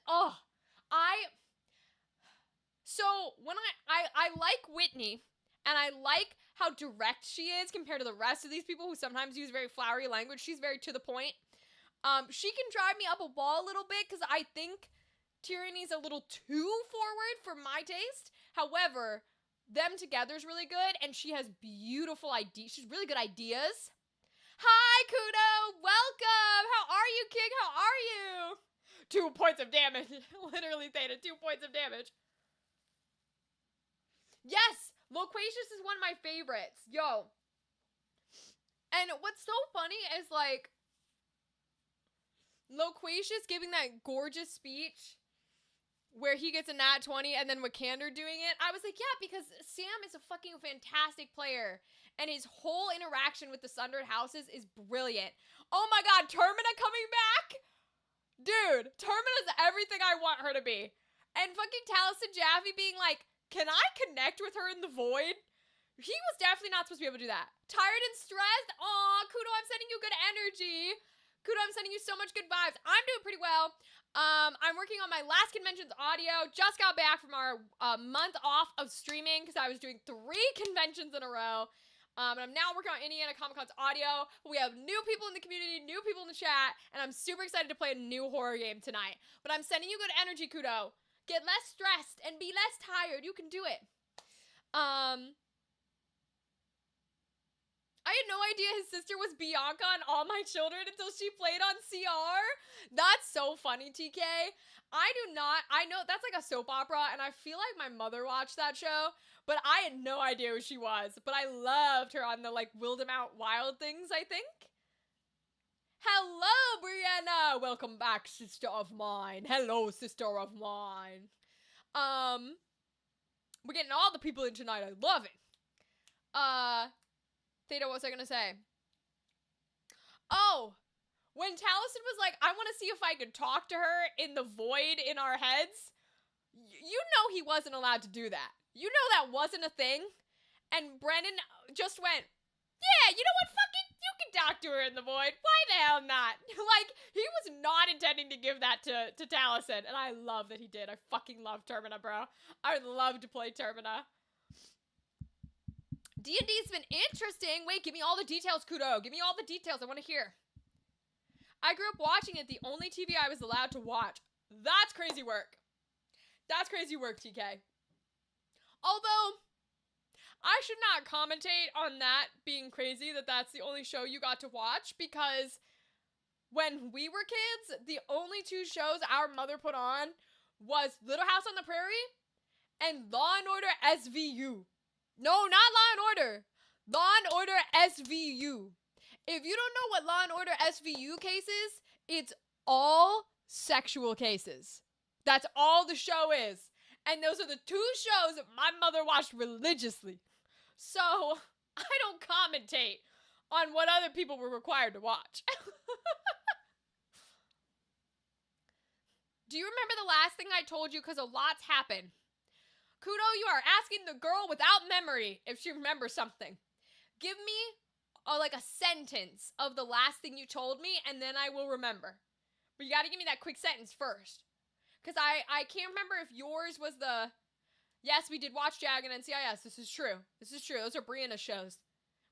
when I like Whitney, and I like how direct she is compared to the rest of these people who sometimes use very flowery language. She's very to the point. She can drive me up a wall a little bit because I think Tyranny's a little too forward for my taste. However, them together is really good, and she has beautiful ideas. She's really good ideas. Hi, Kudo! Welcome! How are you, King? How are you? 2 points of damage. Literally, Theta, 2 points of damage. Yes! Loquacious is one of my favorites. Yo. And what's so funny is, like, Loquacious giving that gorgeous speech where he gets a nat 20 and then Wikander doing it. I was like, yeah, because Sam is a fucking fantastic player. And his whole interaction with the Sundered Houses is brilliant. Oh my god, Termina coming back? Dude, Termina's everything I want her to be. And fucking Taliesin Jaffe being like, can I connect with her in the void? He was definitely not supposed to be able to do that. Tired and stressed? Aw, Kudo, I'm sending you good energy. Kudo, I'm sending you so much good vibes. I'm doing pretty well. I'm working on my last convention's audio. Just got back from our month off of streaming because I was doing 3 conventions in a row. And I'm now working on Indiana Comic Con's audio. We have new people in the community, new people in the chat, and I'm super excited to play a new horror game tonight. But I'm sending you good energy, Kudo. Get less stressed and be less tired. You can do it. I had no idea his sister was Bianca on All My Children until she played on CR. That's so funny, TK. I know that's like a soap opera, and I feel like my mother watched that show, but I had no idea who she was. But I loved her on the, like, Wildemount Wild Things, I think. Hello, Brianna! Welcome back, sister of mine. Hello, sister of mine. We're getting all the people in tonight. I love it. Theta, what was I gonna say? Oh, when Taliesin was like, I want to see if I could talk to her in the void in our heads, you know he wasn't allowed to do that. You know that wasn't a thing. And Brennan just went, yeah, you know what, fuck it, you can talk to her in the void. Why the hell not? Like, he was not intending to give that to Taliesin, and I love that he did. I fucking love Termina, bro. I would love to play Termina. D&D's been interesting. Wait, give me all the details, Kudo. Give me all the details. I want to hear. I grew up watching it. The only TV I was allowed to watch. That's crazy work. That's crazy work, TK. Although, I should not commentate on that being crazy, that that's the only show you got to watch, because when we were kids, the only 2 shows our mother put on was Little House on the Prairie and Law and Order SVU. No, not Law and Order. Law and Order SVU. If you don't know what Law and Order SVU case is, it's all sexual cases. That's all the show is. And those are the 2 shows that my mother watched religiously. So, I don't commentate on what other people were required to watch. Do you remember the last thing I told you? Because a lot's happened. Kudo, you are asking the girl without memory if she remembers something. Give me a sentence of the last thing you told me, and then I will remember. But you gotta give me that quick sentence first. Because I can't remember if yours was the... Yes, we did watch Jag and NCIS. This is true. This is true. Those are Brianna's shows.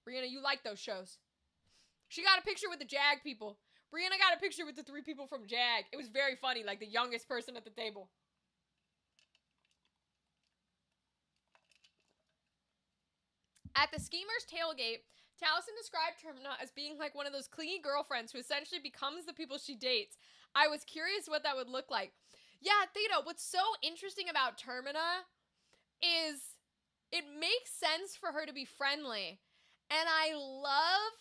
Brianna, you like those shows. She got a picture with the Jag people. Brianna got a picture with the 3 people from Jag. It was very funny, like the youngest person at the table. At the Schemer's tailgate, Taliesin described Termina as being like one of those clingy girlfriends who essentially becomes the people she dates. I was curious what that would look like. Yeah, Theta, what's so interesting about Termina is it makes sense for her to be friendly. And I love...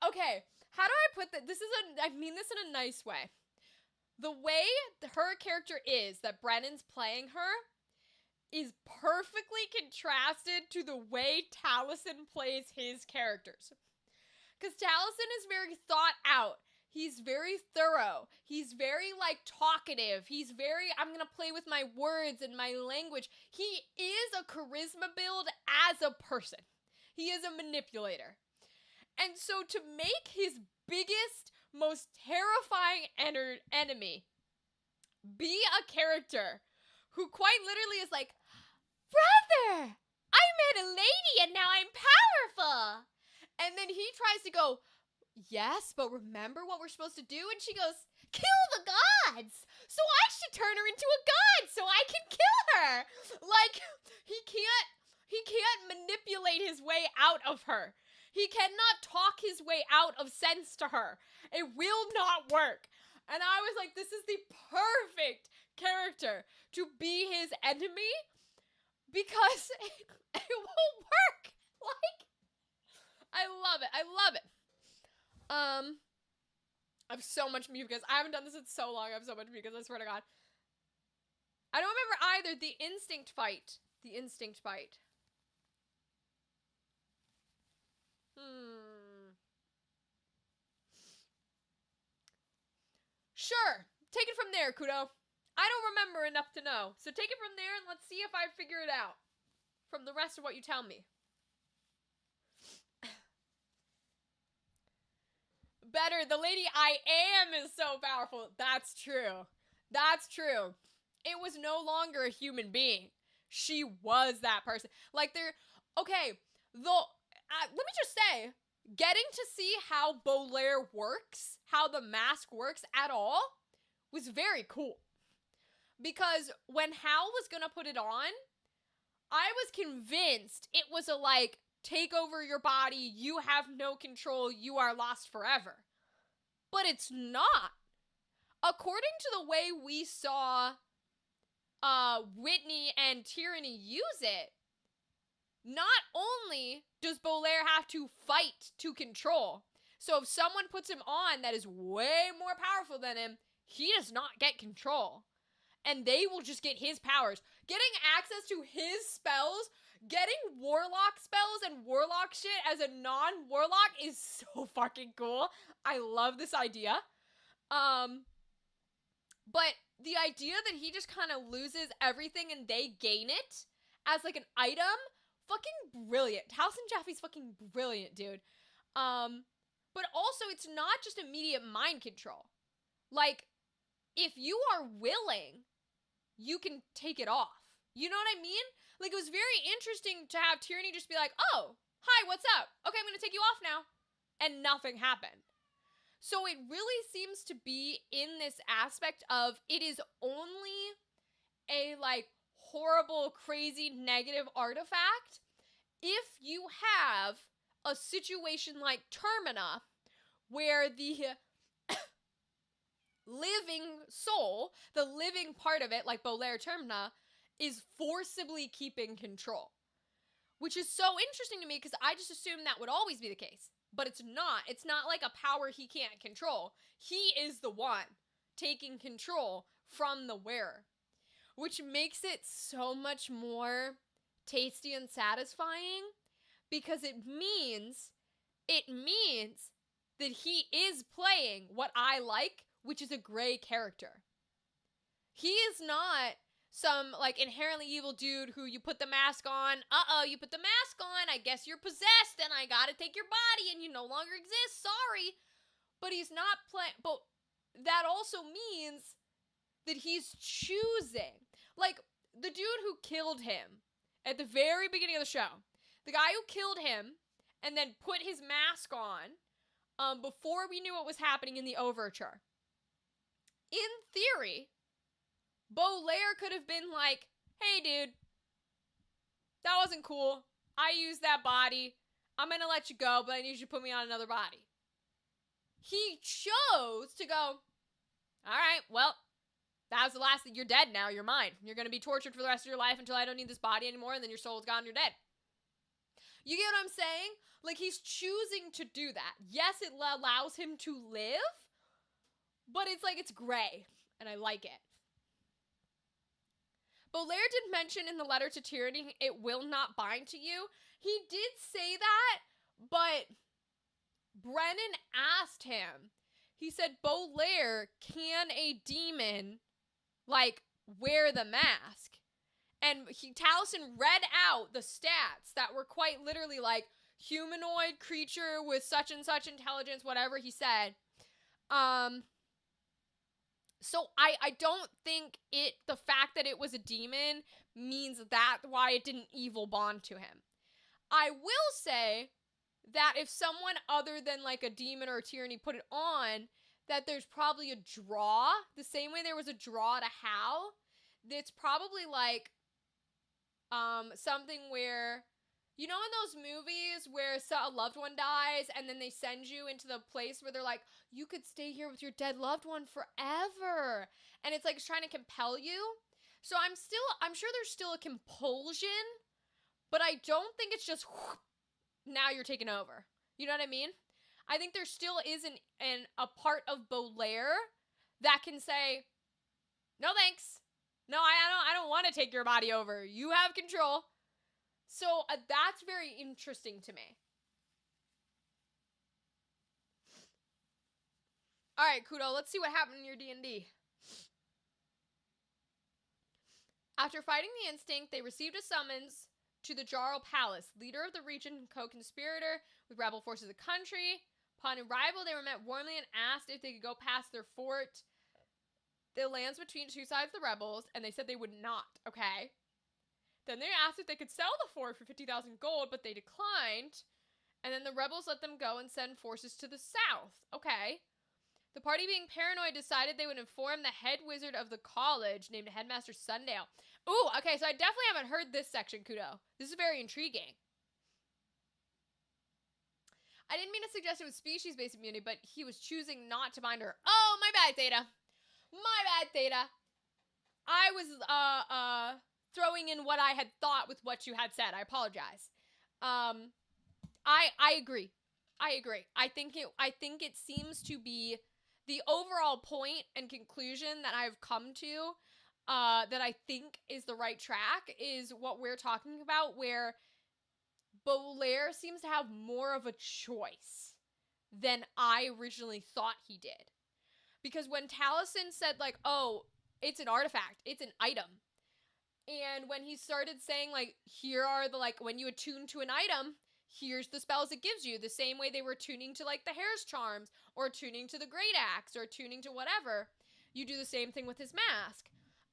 Okay, how do I put that? I mean this in a nice way. The way her character is, that Brennan's playing her, is perfectly contrasted to the way Taliesin plays his characters. Because Taliesin is very thought out. He's very thorough. He's very, talkative. He's very, I'm gonna play with my words and my language. He is a charisma build as a person. He is a manipulator. And so to make his biggest, most terrifying enemy be a character who quite literally is like, brother, I met a lady and now I'm powerful. And then he tries to go, yes, but remember what we're supposed to do? And she goes, kill the gods. So I should turn her into a god so I can kill her. He can't manipulate his way out of her. He cannot talk his way out of sense to her. It will not work. And I was like, this is the perfect character to be his enemy, because it will work. I love it. I love it. I have so much mucus. I haven't done this in so long. I have so much mucus. I swear to God. I don't remember either. The instinct fight. The instinct fight. Sure. Take it from there, Kudo. I don't remember enough to know. So take it from there and let's see if I figure it out from the rest of what you tell me. Better. The lady I am is so powerful. That's true. That's true. It was no longer a human being. She was that person. Like, okay, let me just say, getting to see how Bolaire works, how the mask works at all, was very cool. Because when Hal was gonna put it on, I was convinced it was a, like, take over your body, you have no control, you are lost forever. But it's not. According to the way we saw Whitney and Tyranny use it, not only does Bolaire have to fight to control, so if someone puts him on that is way more powerful than him, he does not get control. And they will just get his powers. Getting access to his spells, getting warlock spells and warlock shit as a non-warlock is so fucking cool. I love this idea. But the idea that he just kind of loses everything and they gain it as like an item, fucking brilliant. House and Jaffe's fucking brilliant, dude. But also it's not just immediate mind control. Like, if you are willing, you can take it off. You know what I mean? Like, it was very interesting to have Tyranny just be like, oh, hi, what's up? Okay, I'm gonna take you off now. And nothing happened. So it really seems to be in this aspect of it is only a, like, horrible, crazy, negative artifact if you have a situation like Termina where the living soul, the living part of it, like Bolaire Termina, is forcibly keeping control. Which is so interesting to me because I just assumed that would always be the case. But it's not. It's not like a power he can't control. He is the one taking control from the wearer. Which makes it so much more tasty and satisfying because it means that he is playing what I like, which is a gray character. He is not some, like, inherently evil dude who you put the mask on. You put the mask on. I guess you're possessed and I gotta take your body and you no longer exist. Sorry. But he's not playing. But that also means that he's choosing. Like, the dude who killed him at the very beginning of the show, the guy who killed him and then put his mask on before we knew what was happening in the overture. In theory, Bolaire could have been like, hey, dude, that wasn't cool. I used that body. I'm going to let you go, but I need you to put me on another body. He chose to go, all right, well, that was the last thing. You're dead now. You're mine. You're going to be tortured for the rest of your life until I don't need this body anymore, and then your soul's gone, you're dead. You get what I'm saying? Like, he's choosing to do that. Yes, it allows him to live, but it's like it's gray, and I like it. Bolaire did mention in the letter to Tyranny, it will not bind to you. He did say that, but Brennan asked him. He said, Bolaire, can a demon, like, wear the mask? And Taliesin read out the stats that were quite literally like, humanoid creature with such and such intelligence, whatever he said. So I don't think the fact that it was a demon means that why it didn't evil bond to him. I will say that if someone other than like a demon or a Tyranny put it on, that there's probably a draw, the same way there was a draw to Hal. It's probably like something where, you know, in those movies where a loved one dies and then they send you into the place where they're like, you could stay here with your dead loved one forever. And it's like it's trying to compel you. So I'm sure there's still a compulsion, but I don't think it's just whoop, now you're taking over. You know what I mean? I think there still is a part of Bolaire that can say, no thanks. No, I don't want to take your body over. You have control. So that's very interesting to me. All right, Kudo, let's see what happened in your D&D. After fighting the instinct, they received a summons to the Jarl Palace, leader of the region, co-conspirator with rebel forces of the country. Upon arrival, they were met warmly and asked if they could go past their fort. The lands between two sides of the rebels, and they said they would not, okay? Then they asked if they could sell the fort for 50,000 gold, but they declined. And then the rebels let them go and send forces to the south, okay? The party, being paranoid, decided they would inform the head wizard of the college, named Headmaster Sundale. Ooh, okay, so I definitely haven't heard this section, Kudo. This is very intriguing. I didn't mean to suggest it was species-based immunity, but he was choosing not to bind her. Oh, my bad, Theta. My bad, Theta. I was, throwing in what I had thought with what you had said. I apologize. I agree. I agree. I think it seems to be the overall point and conclusion that I've come to, that I think is the right track, is what we're talking about, where Bolaire seems to have more of a choice than I originally thought he did. Because when Taliesin said, like, oh, it's an artifact, it's an item, and when he started saying, like, here are the, like, when you attune to an item, here's the spells it gives you, the same way they were tuning to, like, the Hair's Charms, or tuning to the Great Axe, or tuning to whatever. You do the same thing with his mask.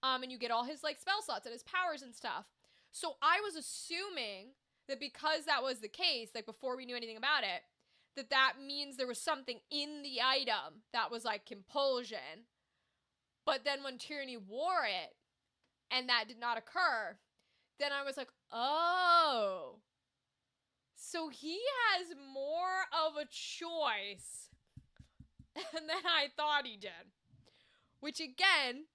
And you get all his, like, spell slots and his powers and stuff. So I was assuming that because that was the case, like, before we knew anything about it, that means there was something in the item that was, like, compulsion. But then when Tyranny wore it, and that did not occur, then I was like, oh, so he has more of a choice than I thought he did. Which, again,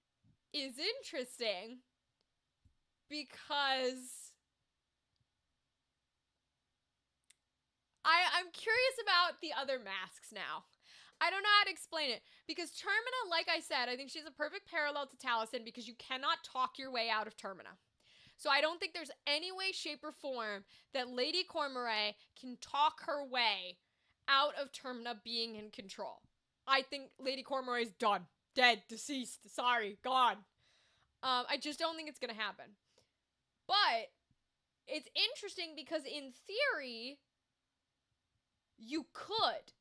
is interesting because I'm curious about the other masks now. I don't know how to explain it, because Termina, like I said, I think she's a perfect parallel to Taliesin, because you cannot talk your way out of Termina. So I don't think there's any way, shape, or form that Lady Cormorant can talk her way out of Termina being in control. I think Lady Cormorant is done. Dead. Deceased. Sorry. Gone. I just don't think it's going to happen. But it's interesting because in theory, you could.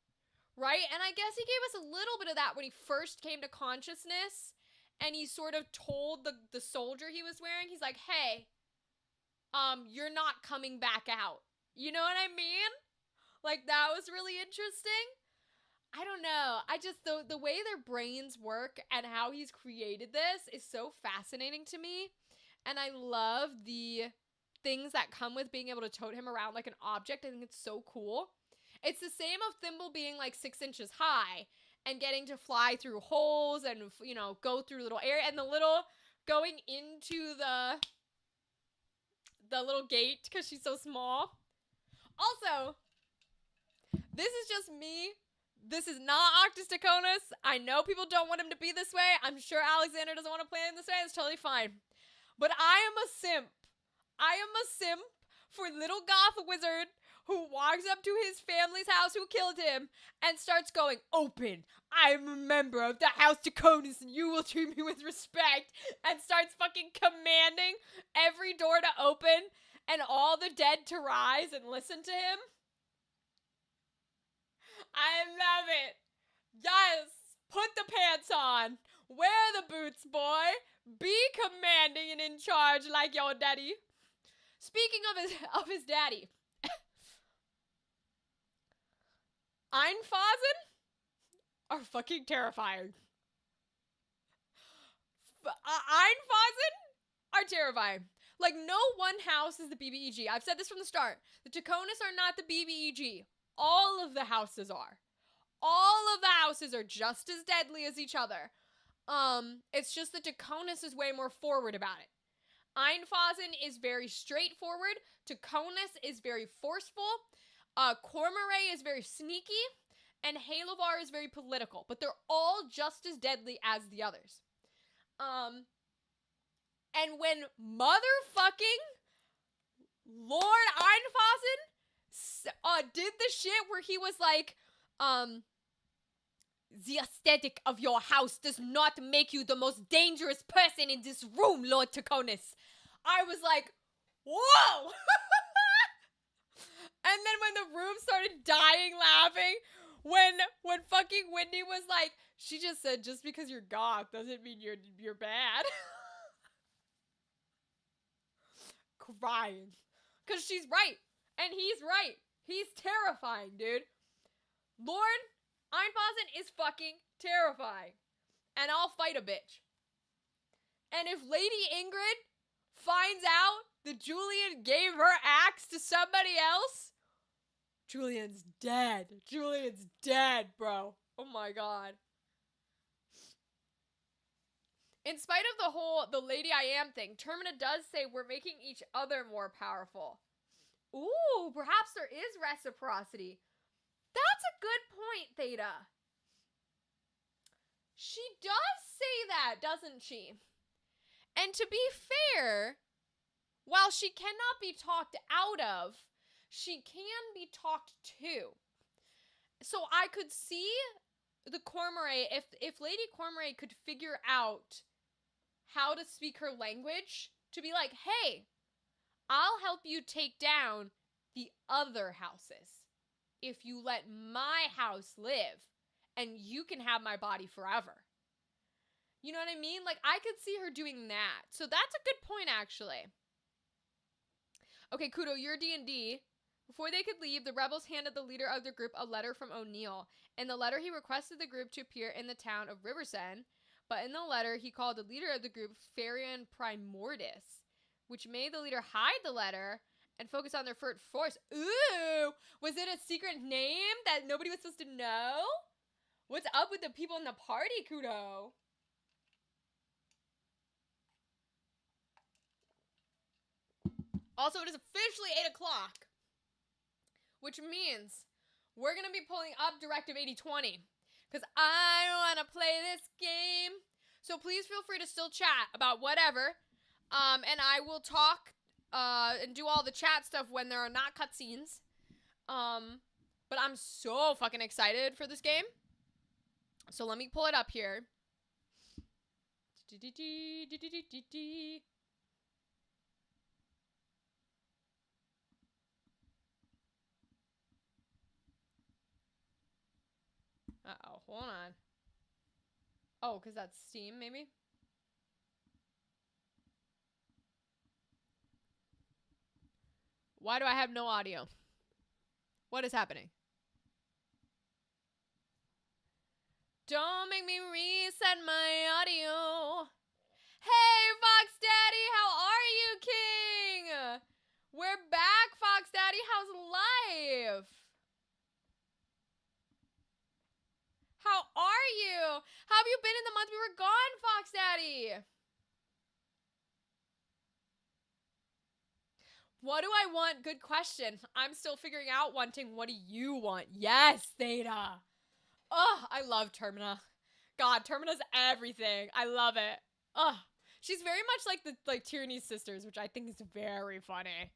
Right? And I guess he gave us a little bit of that when he first came to consciousness, and he sort of told the soldier he was wearing, he's like, hey, you're not coming back out. You know what I mean? Like, that was really interesting. I don't know. I just, the way their brains work and how he's created this is so fascinating to me. And I love the things that come with being able to tote him around like an object. I think it's so cool. It's the same of Thimble being like 6 inches high and getting to fly through holes and, you know, go through little area, and the little going into the little gate because she's so small. Also, this is just me. This is not Octus Taconis. I know people don't want him to be this way. I'm sure Alexander doesn't want to play him this way. It's totally fine. But I am a simp. I am a simp for little goth wizard who walks up to his family's house who killed him and starts going, open, I am a member of the House Taconis and you will treat me with respect, and starts fucking commanding every door to open and all the dead to rise and listen to him. I love it. Yes, put the pants on, wear the boots, boy, be commanding and in charge like your daddy. Speaking of his daddy, Einfasen are fucking terrifying. Einfasen are terrifying. Like, no one house is the BBEG. I've said this from the start. The Taconis are not the BBEG. All of the houses are. All of the houses are just as deadly as each other. It's just that Taconis is way more forward about it. Einfasen is very straightforward. Taconis is very forceful. Cormorant is very sneaky. And Halovar is very political. But they're all just as deadly as the others. And when motherfucking Lord Einfossen did the shit where he was like, the aesthetic of your house does not make you the most dangerous person in this room, Lord Taconis. I was like, whoa! And then when the room started dying laughing, when fucking Whitney was like, she just said, just because you're goth doesn't mean you're bad. Crying. Because she's right. And he's right. He's terrifying, dude. Lord Einfossen is fucking terrifying. And I'll fight a bitch. And if Lady Ingrid finds out that Julian gave her axe to somebody else, Julian's dead. Julian's dead, bro. Oh my god. In spite of the Lady I Am thing, Termina does say we're making each other more powerful. Ooh, perhaps there is reciprocity. That's a good point, Theta. She does say that, doesn't she? And to be fair, while she cannot be talked out of, she can be talked to. So I could see the Cormorant, if Lady Cormorant could figure out how to speak her language, to be like, hey, I'll help you take down the other houses if you let my house live, and you can have my body forever. You know what I mean? Like, I could see her doing that. So that's a good point, actually. Okay, Kudo, you're D&D. Before they could leave, the rebels handed the leader of the group a letter from O'Neill. In the letter, he requested the group to appear in the town of Riversend, but in the letter, he called the leader of the group Farian Primordis, which made the leader hide the letter and focus on their force. Ooh! Was it a secret name that nobody was supposed to know? What's up with the people in the party, Kudo? Also, it is officially 8 o'clock, which means we're going to be pulling up Directive 8020 because I want to play this game. So please feel free to still chat about whatever, and I will talk and do all the chat stuff when there are not cutscenes. But I'm so fucking excited for this game. So let me pull it up here. Uh-oh, hold on. Oh, because that's Steam, maybe? Why do I have no audio? What is happening? Don't make me reset my audio. Hey, Fox Daddy, how are you, King? We're back, Fox Daddy. How's life? How are you? How have you been in the month we were gone, Fox Daddy? What do I want? Good question. I'm still figuring out wanting. What do you want? Yes, Theta. Oh, I love Termina. God, Termina's everything. I love it. Oh, she's very much like the Tyranny's sisters, which I think is very funny.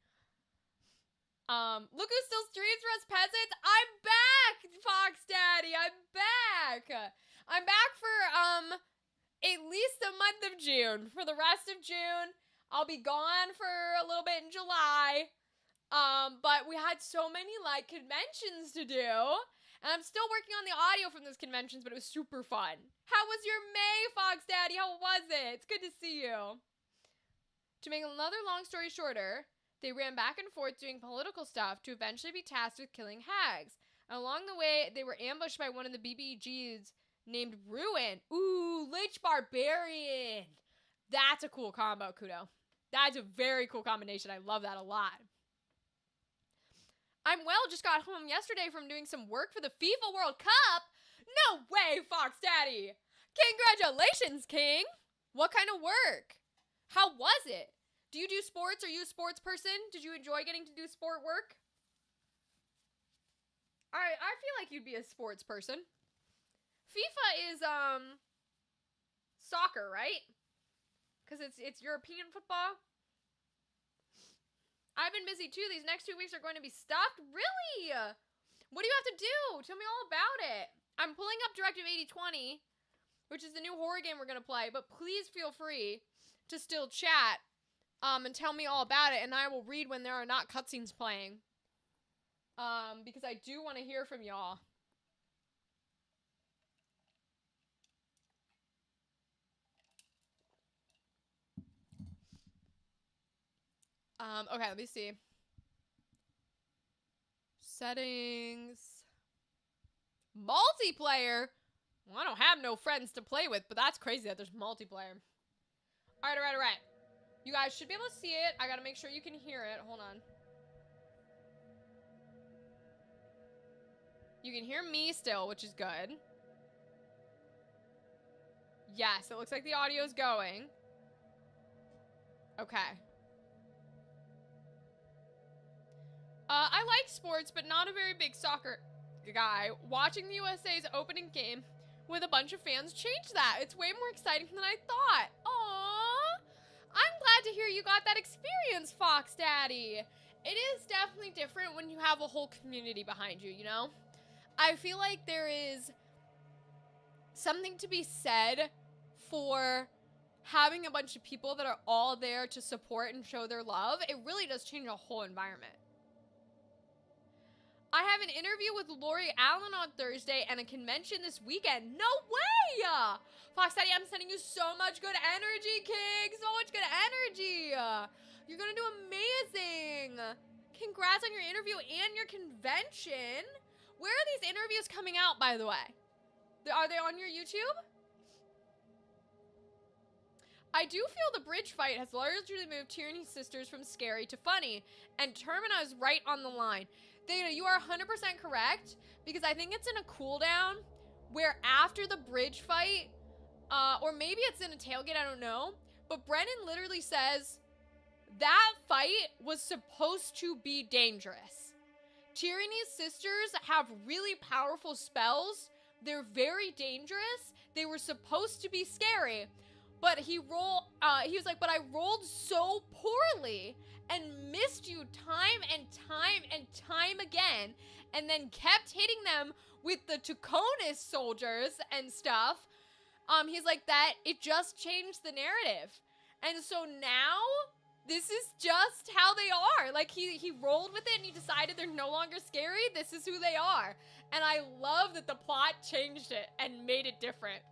Look who still streams for us peasants. I'm back, Fox Daddy. I'm back. I'm back for at least the month of June. For the rest of June, I'll be gone for a little bit in July. But we had so many like conventions to do. And I'm still working on the audio from those conventions, but it was super fun. How was your May, Fox Daddy? How was it? It's good to see you. To make another long story shorter, they ran back and forth doing political stuff to eventually be tasked with killing hags. And along the way, they were ambushed by one of the BBGs named Ruin. Ooh, Lich Barbarian. That's a cool combo, Kudo. That's a very cool combination. I love that a lot. I'm just got home yesterday from doing some work for the FIFA World Cup. No way, Fox Daddy. Congratulations, King. What kind of work? How was it? Do you do sports? Are you a sports person? Did you enjoy getting to do sport work? I feel like you'd be a sports person. FIFA is, soccer, right? Because it's European football. I've been busy too. These next 2 weeks are going to be stuffed. Really? What do you have to do? Tell me all about it. I'm pulling up Directive 8020, which is the new horror game we're going to play. But please feel free to still chat and tell me all about it. And I will read when there are not cutscenes playing. Because I do want to hear from y'all. Okay, let me see. Settings. Multiplayer? Well, I don't have no friends to play with, but that's crazy that there's multiplayer. Alright. You guys should be able to see it. I gotta make sure you can hear it. Hold on. You can hear me still, which is good. Yes, it looks like the audio's going. Okay. I like sports, but not a very big soccer guy. Watching the USA's opening game with a bunch of fans changed that. It's way more exciting than I thought. Aww. I'm glad to hear you got that experience, Fox Daddy. It is definitely different when you have a whole community behind you, you know? I feel like there is something to be said for having a bunch of people that are all there to support and show their love. It really does change a whole environment. I have an interview with Lori Allen on Thursday and a convention this weekend. No way! Fox Daddy, I'm sending you so much good energy, King. So much good energy. You're gonna do amazing. Congrats on your interview and your convention. Where are these interviews coming out, by the way? Are they on your YouTube? I do feel the bridge fight has largely moved Tyranny's sisters from scary to funny, and Termina is right on the line. Theta, you are 100% correct, because I think it's in a cooldown where after the bridge fight, or maybe it's in a tailgate, I don't know, but Brennan literally says that fight was supposed to be dangerous. Tyranny's sisters have really powerful spells. They're very dangerous. They were supposed to be scary. But he was like, but I rolled so poorly and missed you time and time again, and then kept hitting them with the Tuconis soldiers and stuff. He's like, that it just changed the narrative. And so now this is just how they are. Like he rolled with it and he decided they're no longer scary. This is who they are. And I love that the plot changed it and made it different.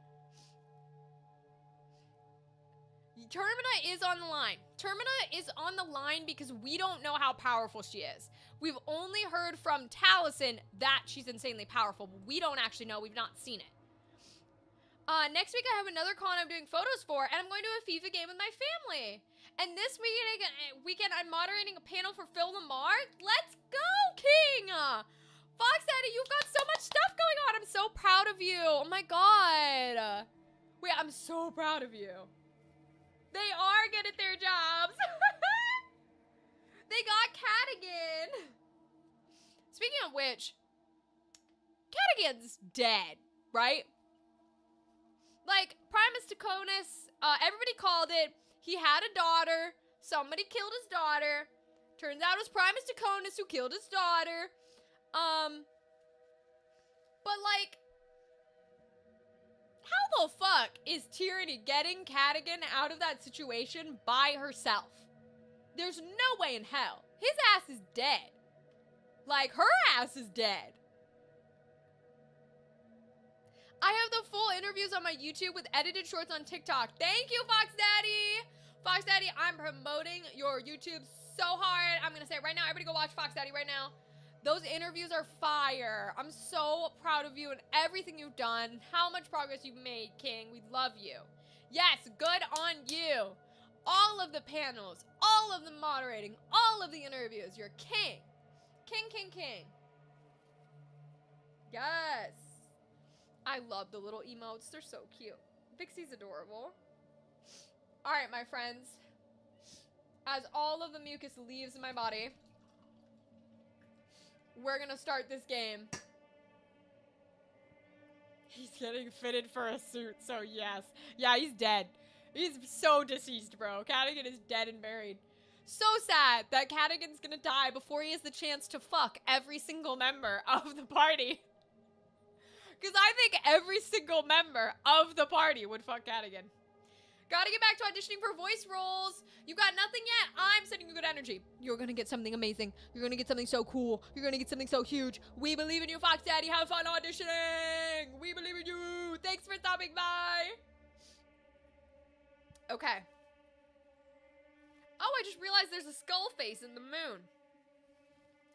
Termina is on the line. Termina is on the line because we don't know how powerful she is. We've only heard from Taliesin that she's insanely powerful, but we don't actually know. We've not seen it. Next week I have another con I'm doing photos for, and I'm going to a FIFA game with my family. And this weekend I'm moderating a panel for Phil Lamar. Let's go, King! Fox Daddy, you've got so much stuff going on. I'm so proud of you. Oh my god. Wait, I'm so proud of you. They are good at their jobs. They got Cadigan. Speaking of which, Cadigan's dead, right? Like, Primus Tuconis, everybody called it. He had a daughter. Somebody killed his daughter. Turns out it was Primus Tuconis who killed his daughter. But like, how the fuck is Tyranny getting Cadigan out of that situation by herself? There's no way in hell. His ass is dead. Like, her ass is dead. I have the full interviews on my YouTube with edited shorts on TikTok. Thank you, Fox Daddy. Fox Daddy, I'm promoting your YouTube so hard. I'm going to say it right now. Everybody go watch Fox Daddy right now. Those interviews are fire. I'm so proud of you and everything you've done. How much progress you've made, King. We love you. Yes, good on you. All of the panels, all of the moderating, all of the interviews. You're king. King, king, king. Yes. I love the little emotes. They're so cute. Vixie's adorable. All right, my friends. As all of the mucus leaves my body, we're gonna start this game. He's getting fitted for a suit, so yes. Yeah, he's dead. He's so deceased, bro. Cadigan is dead and buried. So sad that Cadigan's gonna die before he has the chance to fuck every single member of the party. Because I think every single member of the party would fuck Cadigan. Gotta get back to auditioning for voice roles. You got nothing yet? I'm sending you good energy. You're gonna get something amazing. You're gonna get something so cool. You're gonna get something so huge. We believe in you, Fox Daddy. Have fun auditioning. We believe in you. Thanks for stopping by. Okay. Oh, I just realized there's a skull face in the moon.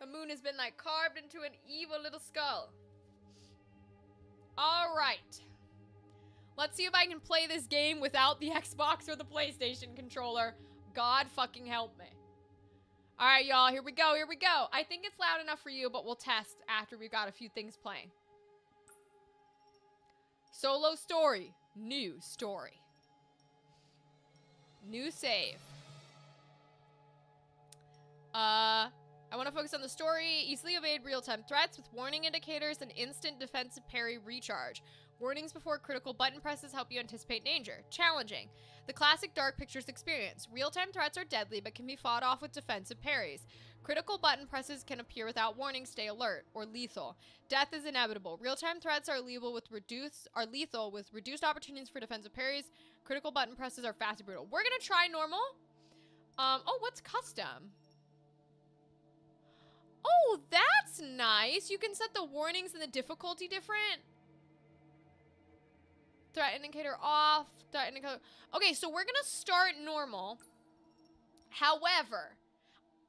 The moon has been like carved into an evil little skull. All right. Let's see if I can play this game without the Xbox or the PlayStation controller. God fucking help me. All right, y'all, here we go, here we go. I think it's loud enough for you, but we'll test after we've got a few things playing. Solo story, new story. New save. I want to focus on the story. Easily evade real-time threats with warning indicators and instant defensive parry recharge. Warnings before critical button presses help you anticipate danger. Challenging. The classic Dark Pictures experience. Real-time threats are deadly but can be fought off with defensive parries. Critical button presses can appear without warning. Stay alert. Or lethal. Death is inevitable. Real-time threats are lethal with reduced opportunities for defensive parries. Critical button presses are fast and brutal. We're gonna try normal. Oh, what's custom? Oh, that's nice. You can set the warnings and the difficulty different. Threat indicator off. Threat indicator. Okay, so we're gonna start normal. However,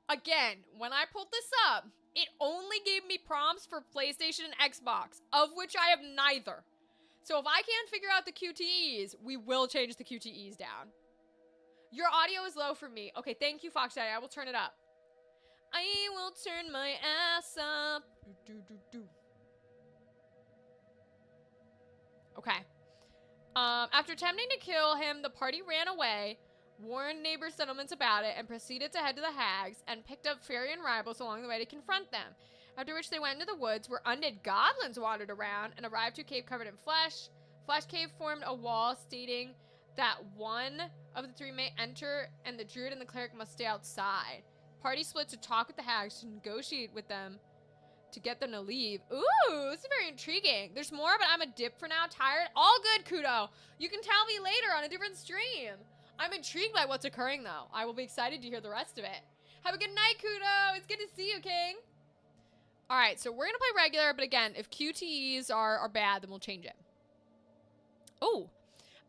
again, when I pulled this up, it only gave me prompts for PlayStation and Xbox, of which I have neither. So if I can't figure out the QTEs, we will change the QTEs down. Your audio is low for me. Okay, thank you, Fox Daddy. I will turn it up. I will turn my ass up. Okay. After attempting to kill him, the party ran away, warned neighbor settlements about it, and proceeded to head to the hags and picked up fairy and rivals along the way to confront them. After which they went into the woods where undead goblins wandered around and arrived to a cave covered in flesh. Flesh Cave formed a wall stating that one of the three may enter and the druid and the cleric must stay outside. Party split to talk with the hags to negotiate with them to get them to leave. Ooh, this is very intriguing. There's more, but I'm a dip for now. Tired? All good, Kudo. You can tell me later on a different stream. I'm intrigued by what's occurring, though. I will be excited to hear the rest of it. Have a good night, Kudo. It's good to see you, King. All right, so we're going to play regular, but again, if QTEs are bad, then we'll change it. Oh.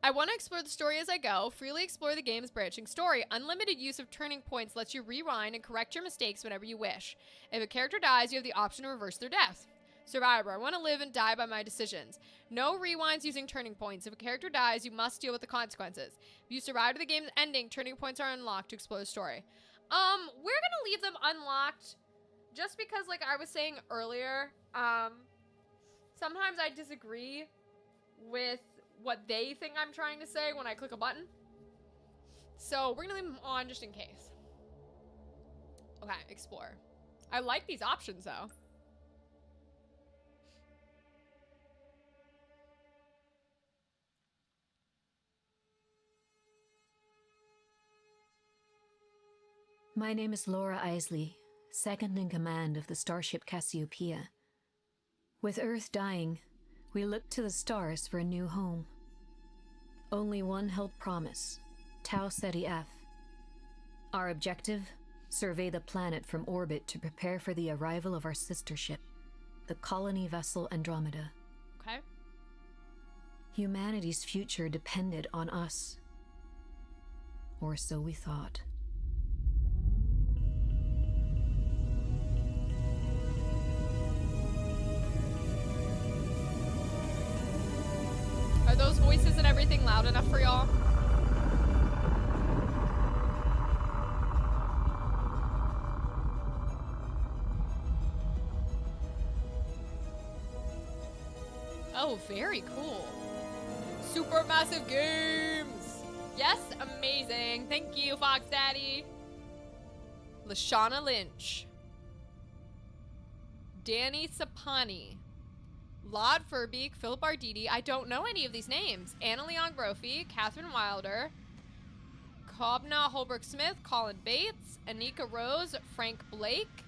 I want to explore the story as I go. Freely explore the game's branching story. Unlimited use of turning points lets you rewind and correct your mistakes whenever you wish. If a character dies, you have the option to reverse their death. Survivor. I want to live and die by my decisions. No rewinds using turning points. If a character dies, you must deal with the consequences. If you survive to the game's ending, turning points are unlocked to explore the story. We're going to leave them unlocked just because, like I was saying earlier, sometimes I disagree with what they think I'm trying to say when I click a button. So we're gonna leave them on just in case. Okay, explore. I like these options though. My name is Laura Isley, second in command of the starship Cassiopeia. With Earth dying, we looked to the stars for a new home. Only one held promise, Tau Ceti F. Our objective? Survey the planet from orbit to prepare for the arrival of our sister ship, the colony vessel Andromeda. Okay. Humanity's future depended on us. Or so we thought. Are those voices and everything loud enough for y'all? Oh, very cool. Supermassive games. Yes, amazing. Thank you, Fox Daddy. Lashana Lynch. Danny Sapani. Laud Furbeek, Philip Arditi. I don't know any of these names. Anna Leon Brophy, Catherine Wilder, Kobna, Holbrook Smith, Colin Bates, Anika Rose, Frank Blake.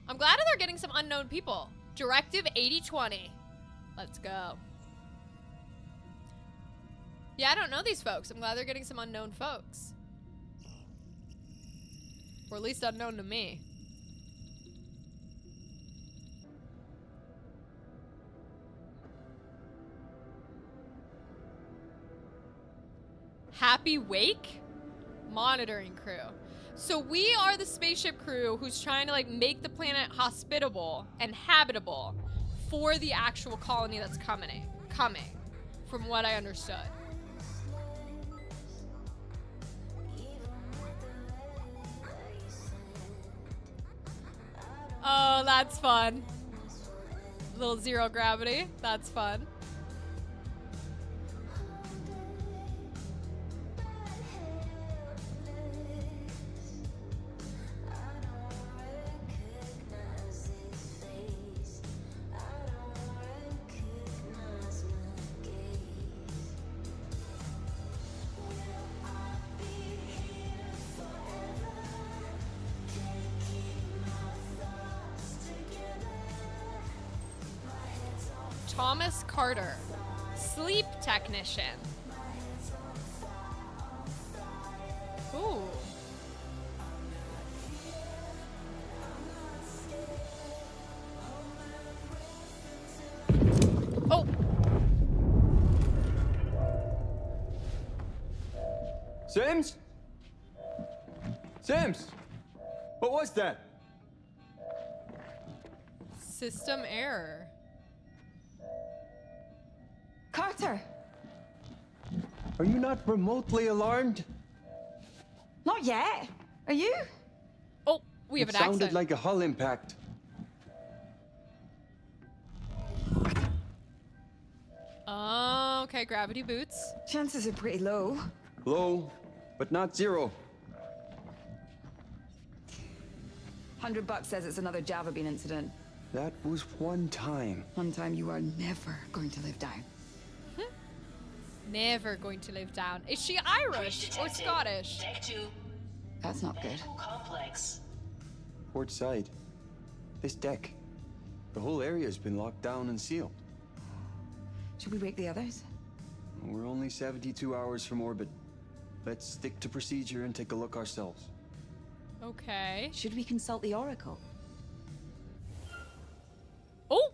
I'm glad that they're getting some unknown people. Directive 8020. Let's go. Yeah, I don't know these folks. I'm glad they're getting some unknown folks. Or at least unknown to me. Happy Wake? Monitoring crew. So we are the spaceship crew who's trying to like make the planet hospitable and habitable for the actual colony that's coming, from what I understood. Oh, that's fun. Little zero gravity. That's fun. Thomas Carter, sleep technician. Ooh. Oh. Sims? Sims? What was that? System error. Carter! Are you not remotely alarmed? Not yet. Are you? Oh, we have It an sounded accent. like a hull impact. Oh, okay, gravity boots. Chances are pretty low. Low, but not zero. $100 says it's another Java Bean incident. That was one time. One time you are never going to live down. Never going to live down. Is she Irish or Scottish? Deck 2. That's not good. Medical complex. Port side. This deck. The whole area has been locked down and sealed. Should we wake the others? We're only 72 hours from orbit. Let's stick to procedure and take a look ourselves. Okay. Should we consult the Oracle? Oh!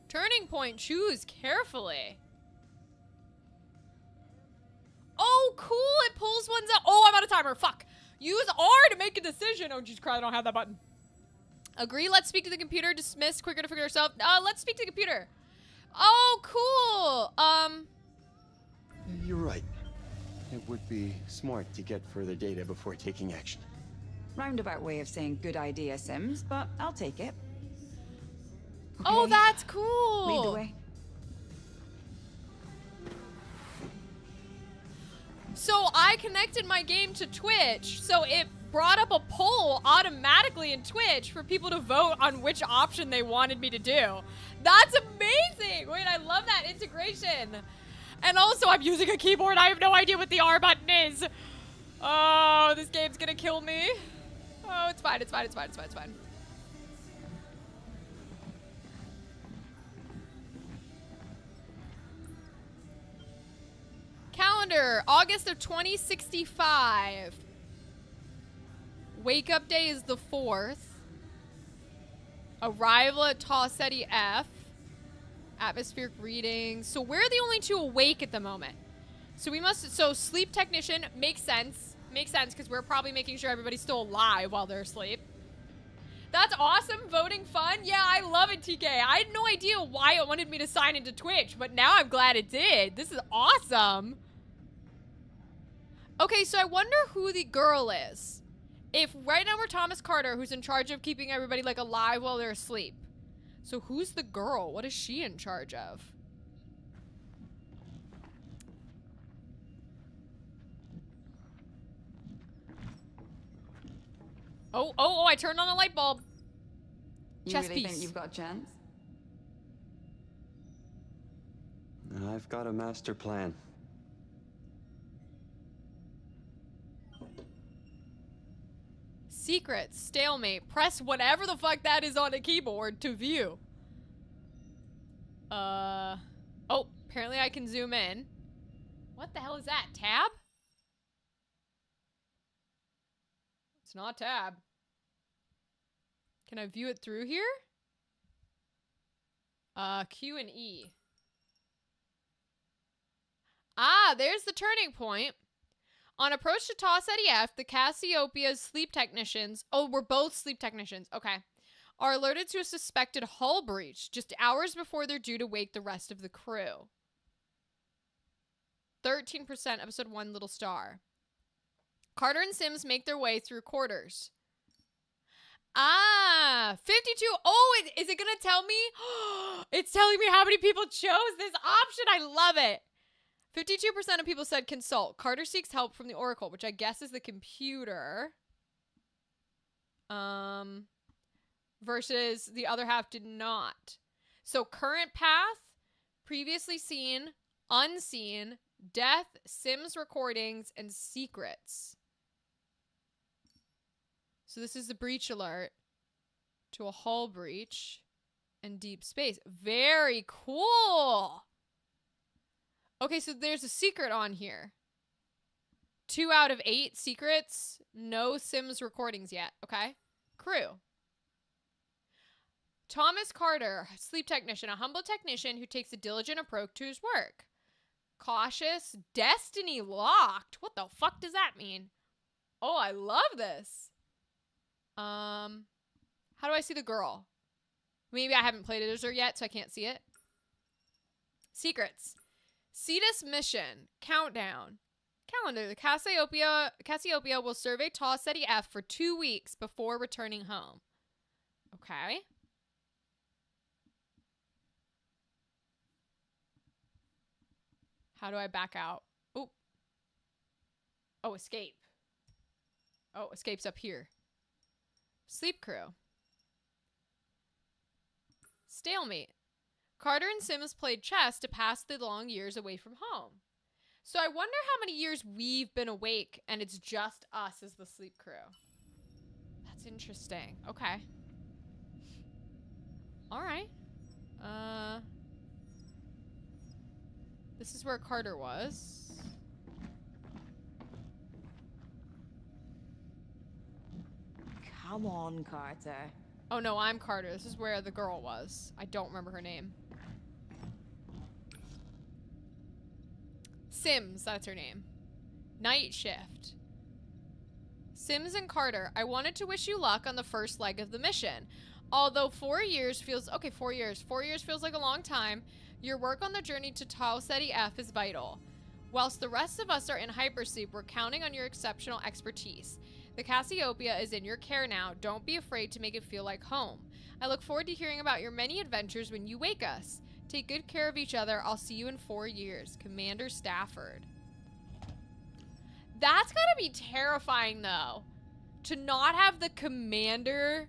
Turning point. Choose carefully. Oh, cool. It pulls ones out. Oh, I'm out of timer. Fuck. Use R to make a decision. Oh, Jesus Christ. I don't have that button. Agree. Let's speak to the computer. Dismiss. Quicker to figure yourself. Let's speak to the computer. Oh, cool. You're right. It would be smart to get further data before taking action. Roundabout way of saying good idea, Sims, but I'll take it. Oh, Okay. that's cool. Lead the way. So I connected my game to Twitch, so it brought up a poll automatically in Twitch for people to vote on which option they wanted me to do. That's amazing! Wait, I love that integration. And also, I'm using a keyboard. I have no idea what the R button is. Oh, this game's gonna kill me. Oh, it's fine, it's fine, it's fine, it's fine, it's fine. Calendar, August of 2065. Wake up day is the 4th. Arrival at Tawseti F. Atmospheric readings. So we're the only two awake at the moment. So sleep technician makes sense. Makes sense because we're probably making sure everybody's still alive while they're asleep. That's awesome. Voting fun. Yeah, I love it, TK. I had no idea why it wanted me to sign into Twitch, but now I'm glad it did. This is awesome. Okay, so I wonder who the girl is. If right now we're Thomas Carter, who's in charge of keeping everybody like alive while they're asleep. So who's the girl? What is she in charge of? Oh, I turned on a light bulb. You Chess really piece. think you've got a chance? I've got a master plan. Secrets. Stalemate. Press whatever the fuck that is on a keyboard to view. Oh, apparently I can zoom in. What the hell is that? Tab? It's not tab. Can I view it through here? Q and E. Ah, there's the turning point. On approach to Tau Ceti F, the Cassiopeia's sleep technicians, oh, we're both sleep technicians, okay, are alerted to a suspected hull breach just hours before they're due to wake the rest of the crew. 13%, episode 1, little star. Carter and Sims make their way through quarters. Ah, 52. Oh, is it gonna tell me? It's telling me how many people chose this option. I love it. 52% of people said consult. Carter seeks help from the Oracle, which I guess is the computer. Versus the other half did not. So current path, previously seen, unseen, death, Sims recordings, and secrets. So this is the breach alert to a hull breach and deep space. Very cool. Okay, so there's a secret on here. 2 out of 8 secrets. No Sims recordings yet. Okay. Crew. Thomas Carter, sleep technician, a humble technician who takes a diligent approach to his work. Cautious, destiny locked. What the fuck does that mean? Oh, I love this. How do I see the girl? Maybe I haven't played it as her yet, so I can't see it. Secrets. Cetus mission. Countdown. Calendar. The Cassiopeia will survey Tau Ceti F for 2 weeks before returning home. Okay. How do I back out? Oh. Oh, escape. Oh, escape's up here. Sleep crew. Stalemate. Carter and Sims played chess to pass the long years away from home. So I wonder how many years we've been awake and it's just us as the sleep crew. That's interesting. Okay. All right. This is where Carter was. Come on, Carter. Oh no, I'm Carter. This is where the girl was. I don't remember her name. Sims, that's her name. Night shift. Sims and Carter, I wanted to wish you luck on the first leg of the mission. Although 4 years feels... Okay, 4 years. 4 years feels like a long time. Your work on the journey to Tau Ceti F is vital. Whilst the rest of us are in hypersleep, we're counting on your exceptional expertise. The Cassiopeia is in your care now. Don't be afraid to make it feel like home. I look forward to hearing about your many adventures when you wake us. Take good care of each other. I'll see you in 4 years. Commander Stafford. That's gotta be terrifying, though. To not have the commander,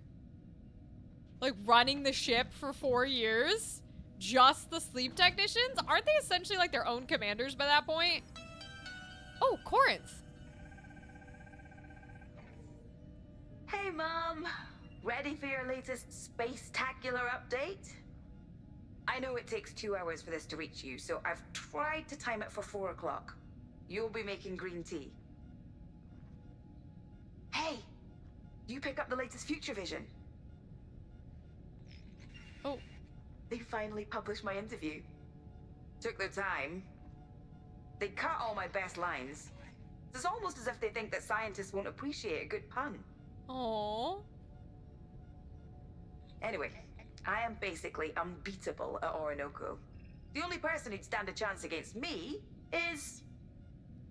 like, running the ship for 4 years. Just the sleep technicians? Aren't they essentially like their own commanders by that point? Oh, Corinth. Hey, Mom. Ready for your latest space-tacular update? I know it takes 2 hours for this to reach you, so I've tried to time it for 4 o'clock. You'll be making green tea. Hey, you pick up the latest Future Vision? Oh. They finally published my interview. Took their time. They cut all my best lines. It's almost as if they think that scientists won't appreciate a good pun. Aww. Anyway, I am basically unbeatable at Orinoco. The only person who'd stand a chance against me is...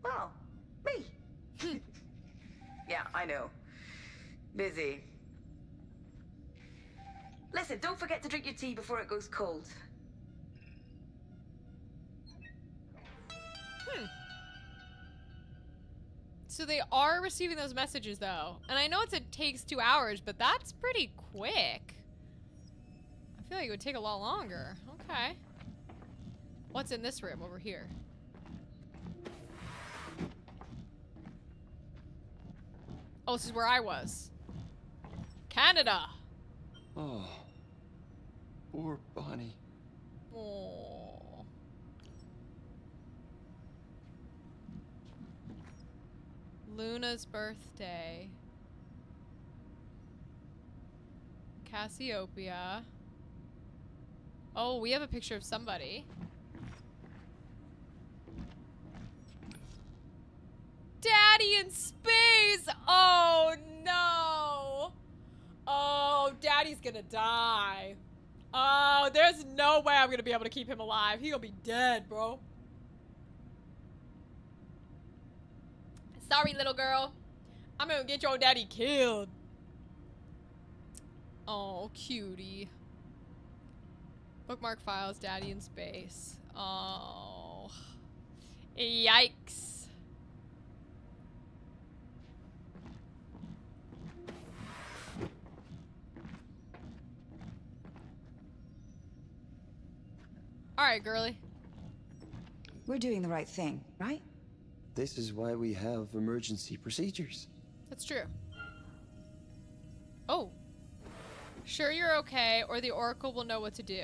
well, me. Yeah, I know. Busy. Listen, don't forget to drink your tea before it goes cold. So they are receiving those messages, though. And I know it takes 2 hours, but that's pretty quick. I feel like it would take a lot longer. Okay. What's in this room over here? Oh, this is where I was. Canada. Oh, poor Bonnie. Oh. Luna's birthday. Cassiopeia. Oh, we have a picture of somebody. Daddy in space! Oh no! Oh, Daddy's gonna die. Oh, there's no way I'm gonna be able to keep him alive. He gonna be dead, bro. Sorry, little girl. I'm gonna get your daddy killed. Oh, cutie. Bookmark files, Daddy in space. Oh. Yikes. Alright, girly. We're doing the right thing, right? This is why we have emergency procedures. That's true. Oh. Sure you're okay, or the Oracle will know what to do.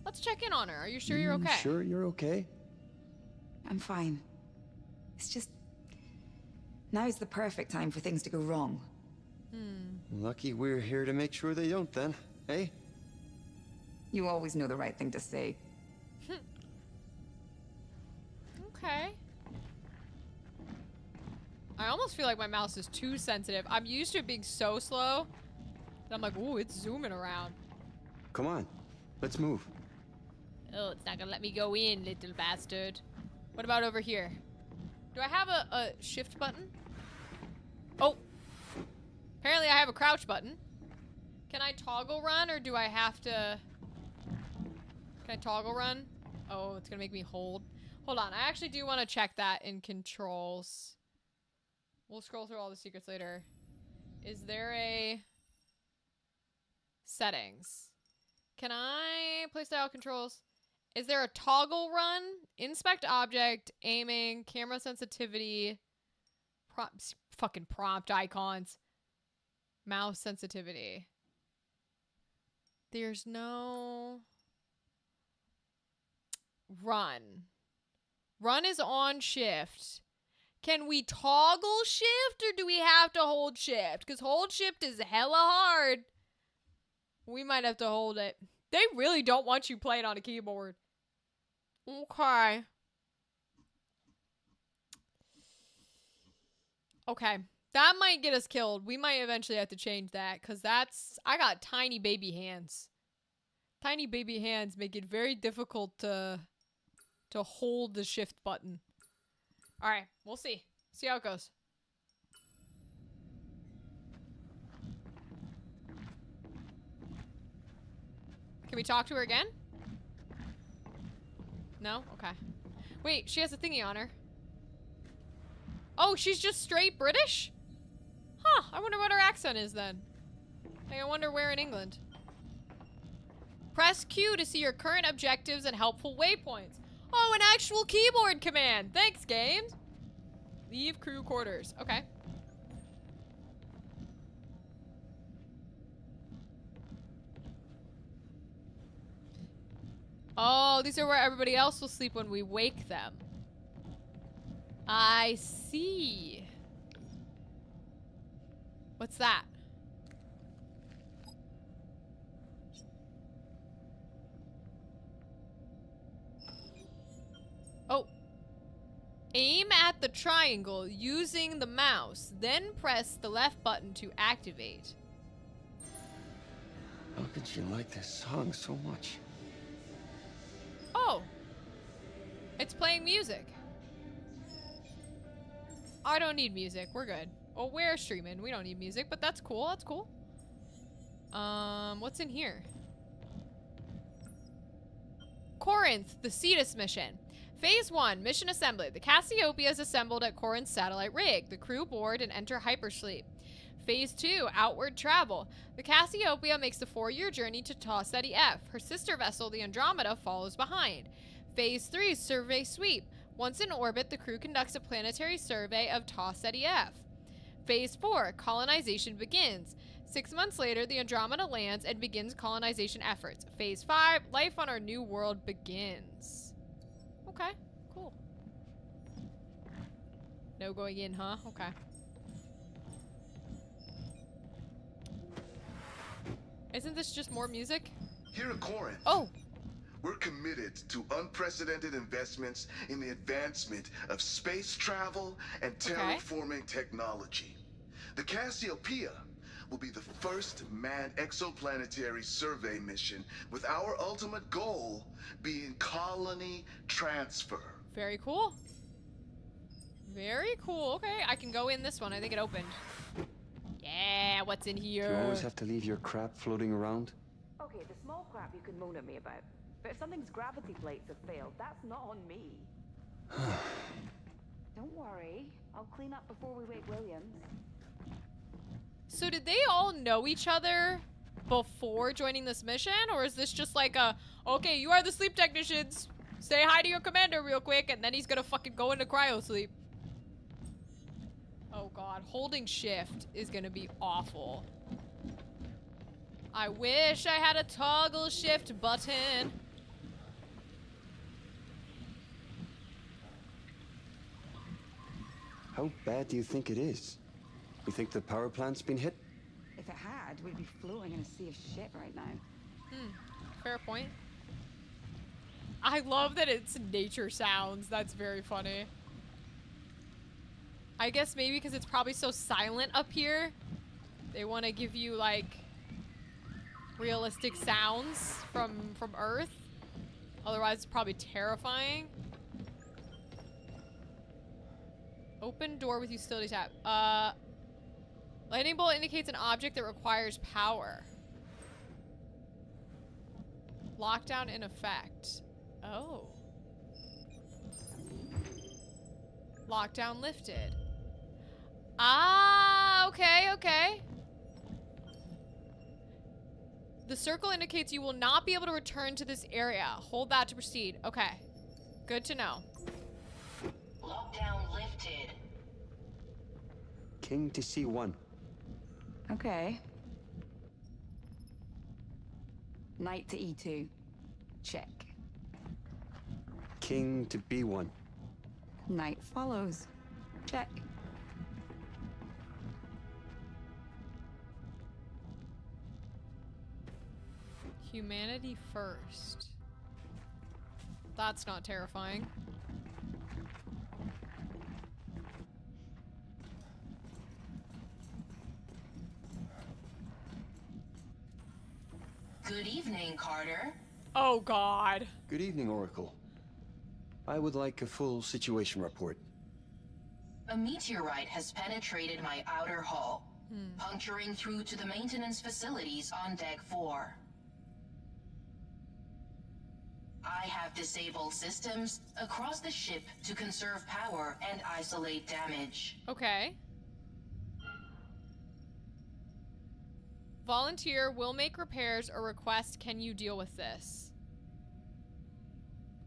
Let's check in on her. Are you sure you're okay? Sure you're okay? I'm fine. It's just... now is the perfect time for things to go wrong. Lucky we're here to make sure they don't then, eh? You always know the right thing to say. Okay. I almost feel like my mouse is too sensitive. I'm used to it being so slow that I'm like, ooh, it's zooming around. Come on, let's move. Oh, it's not gonna let me go in, little bastard. What about over here? Do I have a shift button? Oh. Apparently I have a crouch button. Can I toggle run, or do I have to... Can I toggle run? Oh, it's gonna make me hold. Hold on, I actually do want to check that in controls. We'll scroll through all the secrets later. Is there a... settings? Can I... playstyle controls? Is there a toggle run? Inspect object, aiming, camera sensitivity, fucking prompt icons, mouse sensitivity. There's no... run. Run is on shift. Can we toggle shift, or do we have to hold shift? Because hold shift is hella hard. We might have to hold it. They really don't want you playing on a keyboard. Okay. Okay. That might get us killed. We might eventually have to change that, because that's... I got tiny baby hands. Tiny baby hands make it very difficult to hold the shift button. Alright, we'll see. See how it goes. Can we talk to her again? No? Okay. Wait, she has a thingy on her. Oh, she's just straight British? Huh, I wonder what her accent is then. Like, I wonder where in England. Press Q to see your current objectives and helpful waypoints. Oh, an actual keyboard command. Thanks, games. Leave crew quarters. Okay. Oh, these are where everybody else will sleep when we wake them. I see. What's that? Oh. Aim at the triangle using the mouse, then press the left button to activate. How could you like this song so much? Oh. It's playing music. I don't need music. We're good. Oh, we're streaming. We don't need music, but that's cool. That's cool. What's in here? Corinth, the Cetus mission. Phase 1, mission assembly. The Cassiopeia is assembled at Corinth's satellite rig. The crew board and enter hypersleep. Phase 2, outward travel. The Cassiopeia makes the 4-year journey to Taw Ceti F. Her sister vessel, the Andromeda, follows behind. Phase 3, survey sweep. Once in orbit, the crew conducts a planetary survey of Taw Ceti F. Phase 4, colonization begins. 6 months later, the Andromeda lands and begins colonization efforts. Phase 5, life on our new world begins. Okay, cool. No going in, huh? Okay. Isn't this just more music? Here at Corinth, Oh, we're committed to unprecedented investments in the advancement of space travel and terraforming technology. The Cassiopeia will be the first manned exoplanetary survey mission, with our ultimate goal being colony transfer. very cool. Very cool. Okay, I can go in this one. I think it opened. Yeah, what's in Do here? you always have to leave your crap floating around? Okay, the small crap you can moan at me about. But if something's gravity plates have failed, that's not on me. Don't worry. I'll clean up before we wake Williams. So did they all know each other before joining this mission? Or is this just like a, okay, you are the sleep technicians. Say hi to your commander real quick, and then he's gonna fucking go into cryo sleep. Oh god, holding shift is gonna be awful. I wish I had a toggle shift button. How bad do you think it is? You think the power plant's been hit? If it had, we'd be floating in a sea of shit right now. Fair point. I love that it's nature sounds. That's very funny. I guess maybe because it's probably so silent up here, they want to give you like realistic sounds from Earth. Otherwise, it's probably terrifying. Open door with utility tab. Lightning bolt indicates an object that requires power. Lockdown in effect. Oh. Lockdown lifted. Ah, okay, okay. The circle indicates you will not be able to return to this area. Hold that to proceed. Okay. Good to know. Lockdown lifted. King to C1. Okay. Knight to E2. Check. King to B1. Knight follows. Check. Humanity first. That's not terrifying. Good evening, Carter. Oh god. Good evening, Oracle. I would like a full situation report. A meteorite has penetrated my outer hull, puncturing through to the maintenance facilities on Deck 4. I have disabled systems across the ship to conserve power and isolate damage. Okay. Volunteer will make repairs or request, can you deal with this?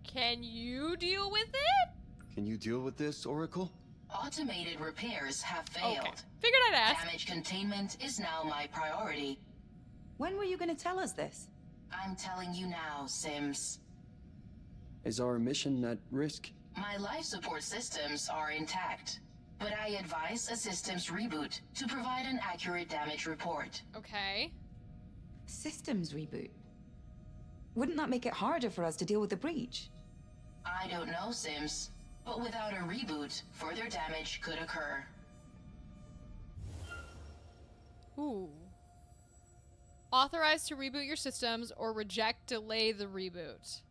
Can you deal with it? Can you deal with this, Oracle? Automated repairs have failed. Okay. Figured I'd ask. Damage containment is now my priority. When were you going to tell us this? I'm telling you now, Sims. Is our mission at risk? My life support systems are intact, but I advise a systems reboot to provide an accurate damage report. Okay. Systems reboot. Wouldn't that make it harder for us to deal with the breach? I don't know, Sims, but without a reboot, further damage could occur. Ooh. Authorized to reboot your systems or reject, delay the reboot.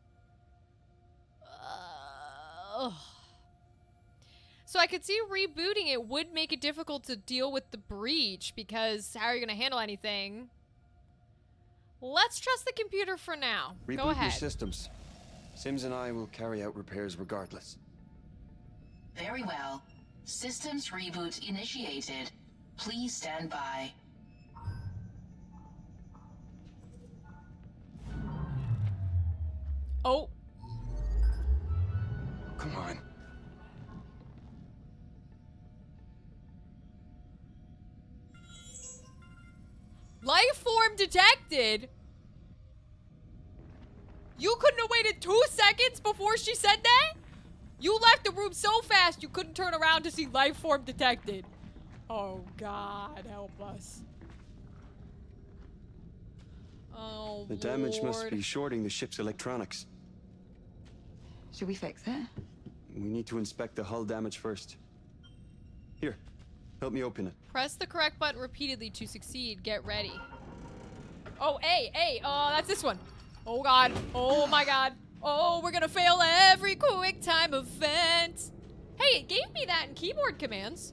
So I could see rebooting it would make it difficult to deal with the breach because how are you going to handle anything? Let's trust the computer for now. Reboot Go ahead. your systems. Sims and I will carry out repairs regardless. Very well. Systems reboot initiated. Please stand by. Oh. Come on. detected? You couldn't have waited 2 seconds before she said that? You left the room so fast you couldn't turn around to see life form detected. Oh God, help us. Oh, The damage must Lord. be shorting the ship's electronics. Should we fix it? We need to inspect the hull damage first. Here, help me open it. Press the correct button repeatedly to succeed. Get ready. Oh, A. Oh, that's this one. Oh, God. Oh, my God. Oh, we're gonna fail every quick time event. Hey, it gave me that in keyboard commands.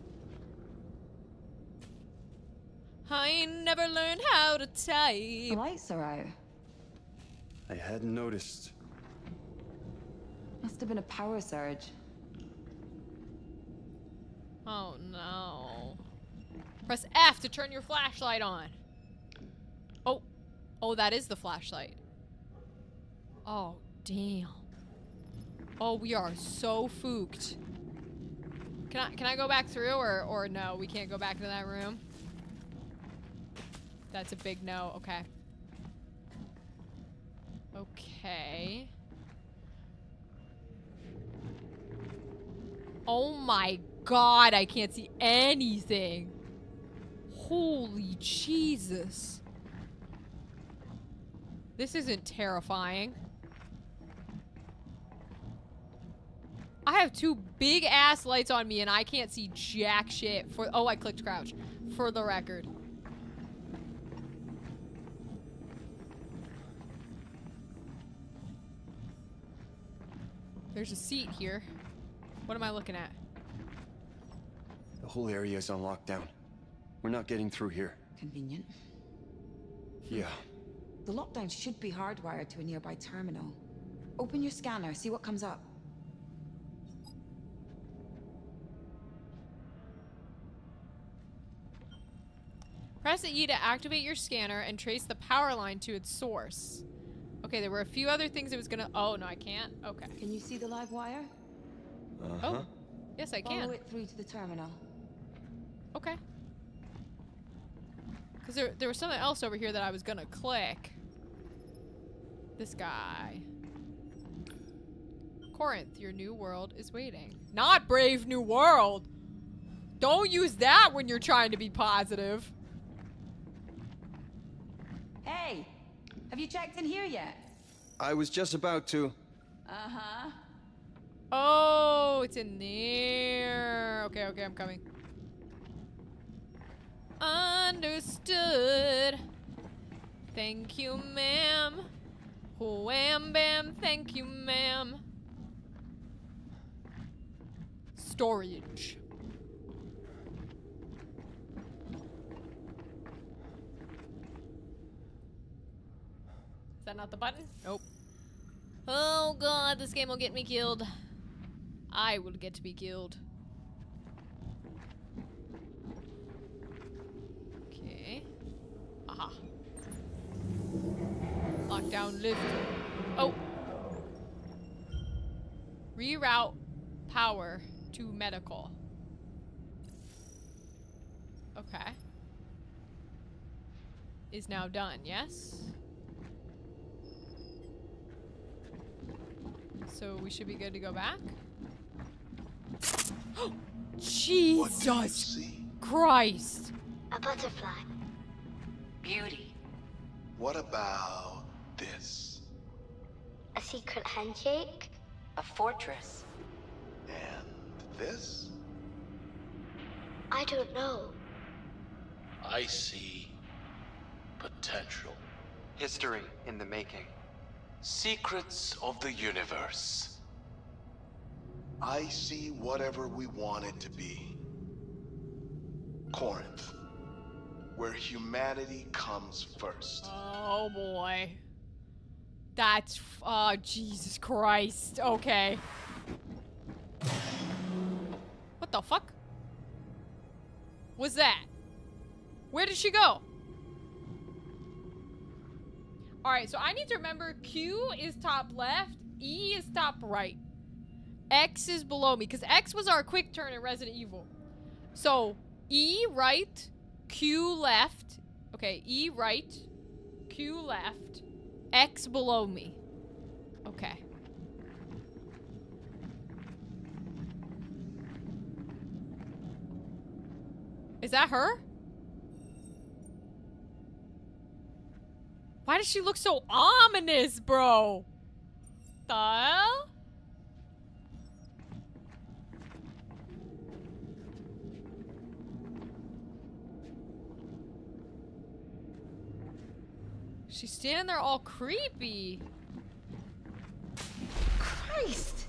I never learned how to The type. lights are out. I hadn't noticed. Must have been a power surge. Oh, no. Press F to turn your flashlight on. Oh. Oh, that is the flashlight. Oh, damn. Oh, we are so fooked. Can I go back through or no? We can't go back into that room. That's a big no. Okay. Okay. Oh my God, I can't see anything. Holy Jesus. This isn't terrifying. I have 2 big ass lights on me and I can't see jack shit for— oh, I clicked crouch. For the record. There's a seat here. What am I looking at? The whole area is on lockdown. We're not getting through here. Convenient. Yeah. The lockdown should be hardwired to a nearby terminal. Open your scanner, see what comes up. Press E to activate your scanner and trace the power line to its source. Okay, there were a few other things it was gonna— oh, no, I can't? Okay. Can you see the live wire? Uh-huh. Oh, yes, I can. Follow it through to the terminal. Okay. Because there was something else over here that I was gonna click. This guy. Corinth, your new world is waiting. Not Brave New World! Don't use that when you're trying to be positive. Hey! Have you checked in here yet? I was just about to. Uh-huh. Oh, it's in there. Okay, okay, I'm coming. Understood. Thank you, ma'am. Wham bam, thank you, ma'am. Storage. Is that not the button? Nope. Oh God, this game will get me killed. I will get to be killed. Okay. Aha. Lockdown lifted. Oh. Reroute power to medical. Okay. Is now done, yes? So we should be good to go back? What do you Jesus see? Christ! A butterfly. Beauty. What about this? A secret handshake. A fortress. And this? I don't know. I see potential. History in the making. Secrets of the universe. I see whatever we want it to be. Corinth, where humanity comes first. Oh boy. That's— oh, Jesus Christ. Okay. What the fuck? Was that? Where did she go? Alright, so I need to remember Q is top left, E is top right. X is below me, because X was our quick turn in Resident Evil. So, E right, Q left. Okay, E right, Q left. X below me. Okay. Is that her? Why does she look so ominous, bro? The hell? She's standing there all creepy. Christ!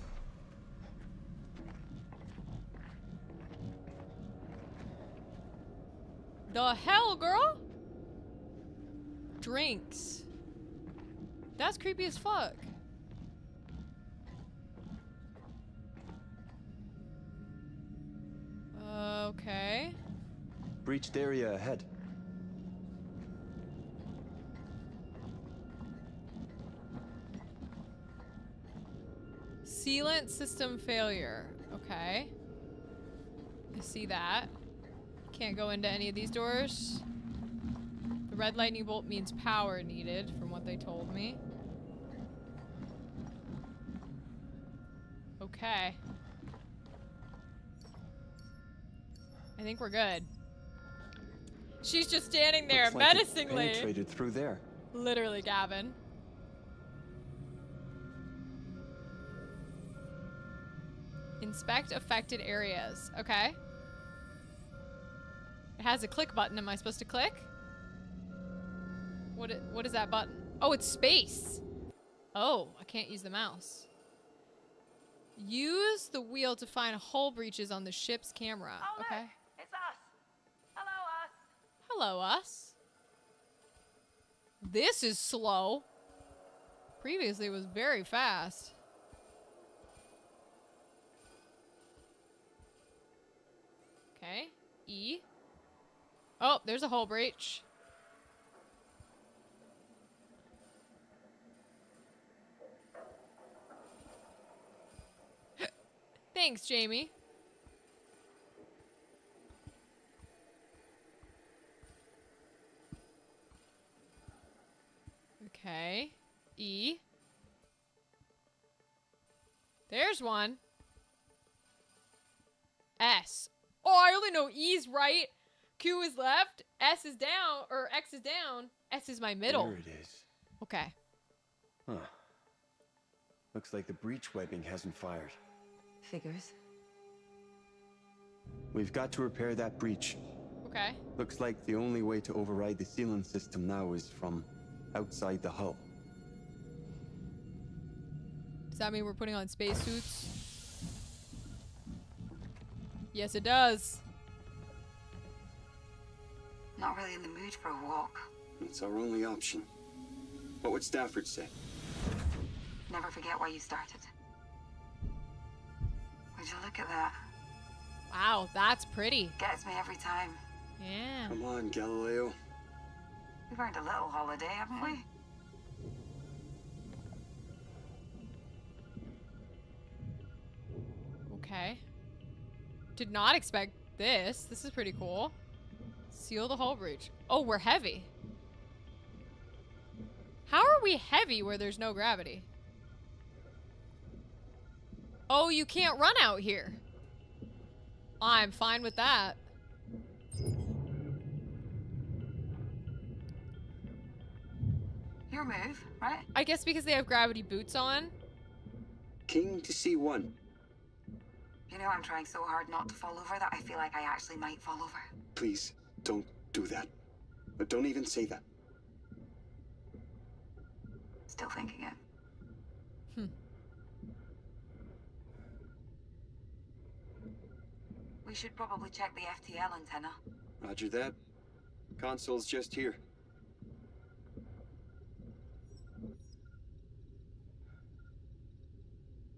The hell, girl? Drinks. That's creepy as fuck. Okay. Breached area ahead. Sealant system failure. Okay. I see that. Can't go into any of these doors. The red lightning bolt means power needed, from what they told me. Okay. I think we're good. She's just standing there Looks like it menacingly. penetrated through there. Literally, Gavin. Inspect affected areas. Okay. It has a click button. Am I supposed to click? What is that button? Oh, it's space. Oh, I can't use the mouse. Use the wheel to find hull breaches on the ship's camera. Oh, look, okay. it's us. Hello, us. Hello, us. This is slow. Previously, it was very fast. Okay. E. Oh, there's a hull breach. Thanks, Jamie. Okay. E. There's one. S. Oh, I only know E's right. Q is left. S is down. Or X is down. S is my middle. There it is. Okay. Huh. Looks like the breach webbing hasn't fired. Figures. We've got to repair that breach. Okay. Looks like the only way to override the sealant system now is from outside the hull. Does that mean we're putting on spacesuits? Yes, it does. Not really in the mood for a walk. It's our only option. What would Stafford say? Never forget why you started. Would you look at that? Wow, that's pretty. Gets me every time. Yeah. Come on, Galileo. We've earned a little holiday, haven't we? Okay. Did not expect this. This is pretty cool. Seal the hull breach. Oh, we're heavy. How are we heavy where there's no gravity? Oh, you can't run out here. I'm fine with that. Your move, right? I guess because they have gravity boots on. King to C1. You know, I'm trying so hard not to fall over that I feel like I actually might fall over. Please, don't do that. But don't even say that. Still thinking it. We should probably check the FTL antenna. Roger that. Console's just here.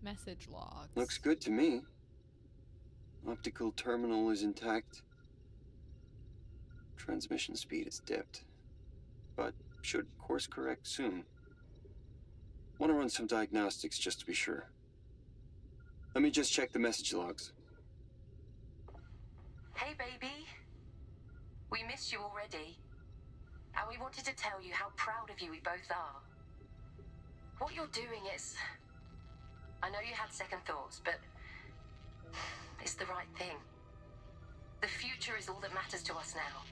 Message logs. Looks good to me. Optical terminal is intact. Transmission speed is dipped, but should course correct soon. Want to run some diagnostics just to be sure. Let me just check the message logs. Hey, baby. We missed you already. and we wanted to tell you how proud of you we both are. What you're doing is... I know you had second thoughts, but it's the right thing. The future is all that matters to us now.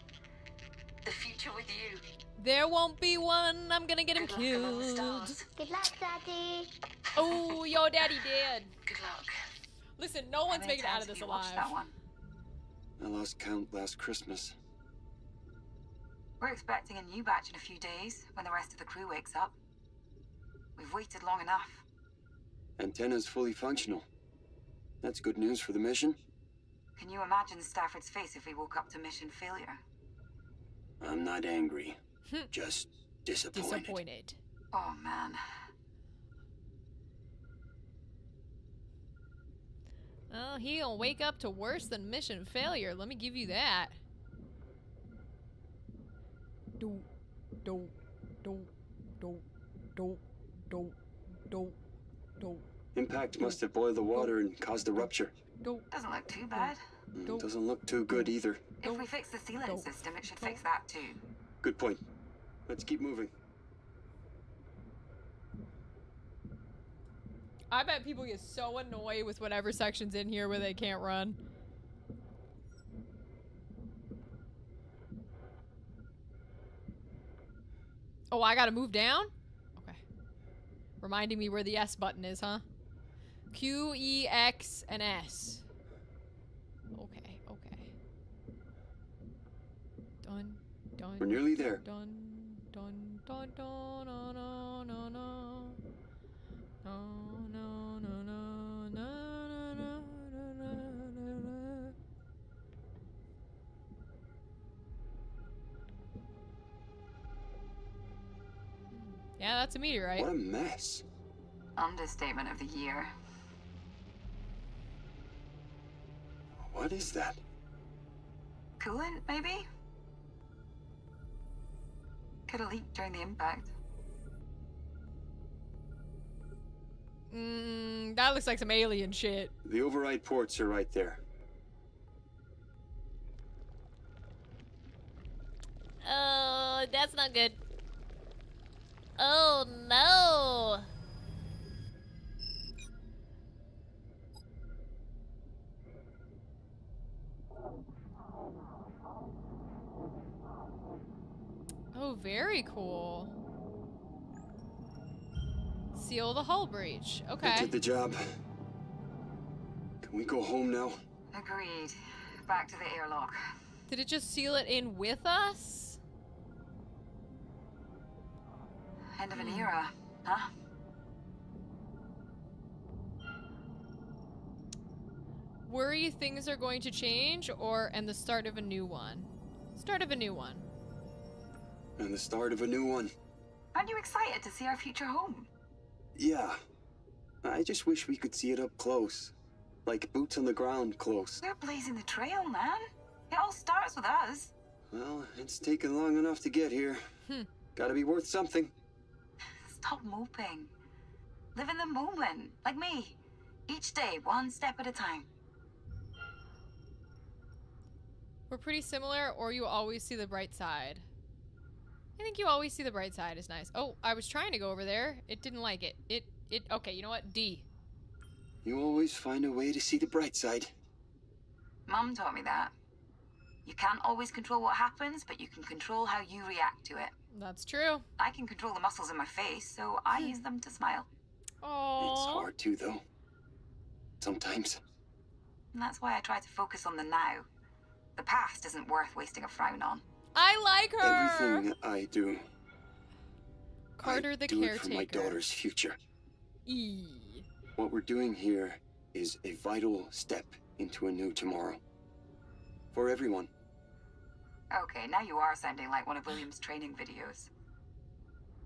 The future with you. There won't be one. I'm gonna get him Good luck among the killed. stars. Good luck, Daddy. Oh, your daddy dead. Good luck. Listen, no one's making it out of Have this you watched alive. that one? I lost count last Christmas. We're expecting a new batch in a few days, when the rest of the crew wakes up. We've waited long enough. Antenna's fully functional. That's good news for the mission. Can you imagine Stafford's face if we woke up to mission failure? I'm not angry. Just disappointed. Disappointed. Oh, man. Oh, he'll wake up to worse than mission failure. Let me give you that. Do, do, do, do, do, do, do, do. Impact must have boiled the water and caused a rupture. Doesn't look too bad. Doesn't look too good either. If we fix the sealant system, it should fix that too. Good point. Let's keep moving. I bet people get so annoyed with whatever section's in here where they can't run. Oh, I gotta move down? Okay. Reminding me where the S button is, huh? Q, E, X, and S. Okay, okay. Done, done. We're nearly there. Dun, dun, dun, dun, no, no, no, no. No, no, no, no, no, no, no, no, no. Yeah, that's a meteorite. What a mess. Understatement of the year. What is that? Coolant, maybe? Could have leaked during the impact. That looks like some alien shit. The override ports are right there. Oh, that's not good. Oh, no. Oh, very cool. Seal the hull breach. I Okay. did the job. Can we go home now? Agreed. Back to the airlock. Did it just seal it in with us? End of an era, huh? Worry things are going to change, and the start of a new one? Start of a new one. And the start of a new one. Aren't you excited to see our future home? Yeah. I just wish we could see it up close. Like boots on the ground close. We're blazing the trail, man. It all starts with us. Well, it's taken long enough to get here. Gotta be worth something. Stop moping. Live in the moment, like me. Each day, one step at a time. We're pretty similar, or you always see the bright side. I think you always see the bright side is nice. Oh, I was trying to go over there. It didn't like it. Okay, you know what? D. You always find a way to see the bright side. Mum taught me that. You can't always control what happens, but you can control how you react to it. That's true. I can control the muscles in my face, so I use them to smile. Oh. It's hard to, though. Sometimes. And that's why I try to focus on the now. The past isn't worth wasting a frown on. I like her. Everything I do, Carter the do caretaker. it for my daughter's future. E. What we're doing here is a vital step into a new tomorrow. For everyone. Okay, now you are sounding like one of William's training videos.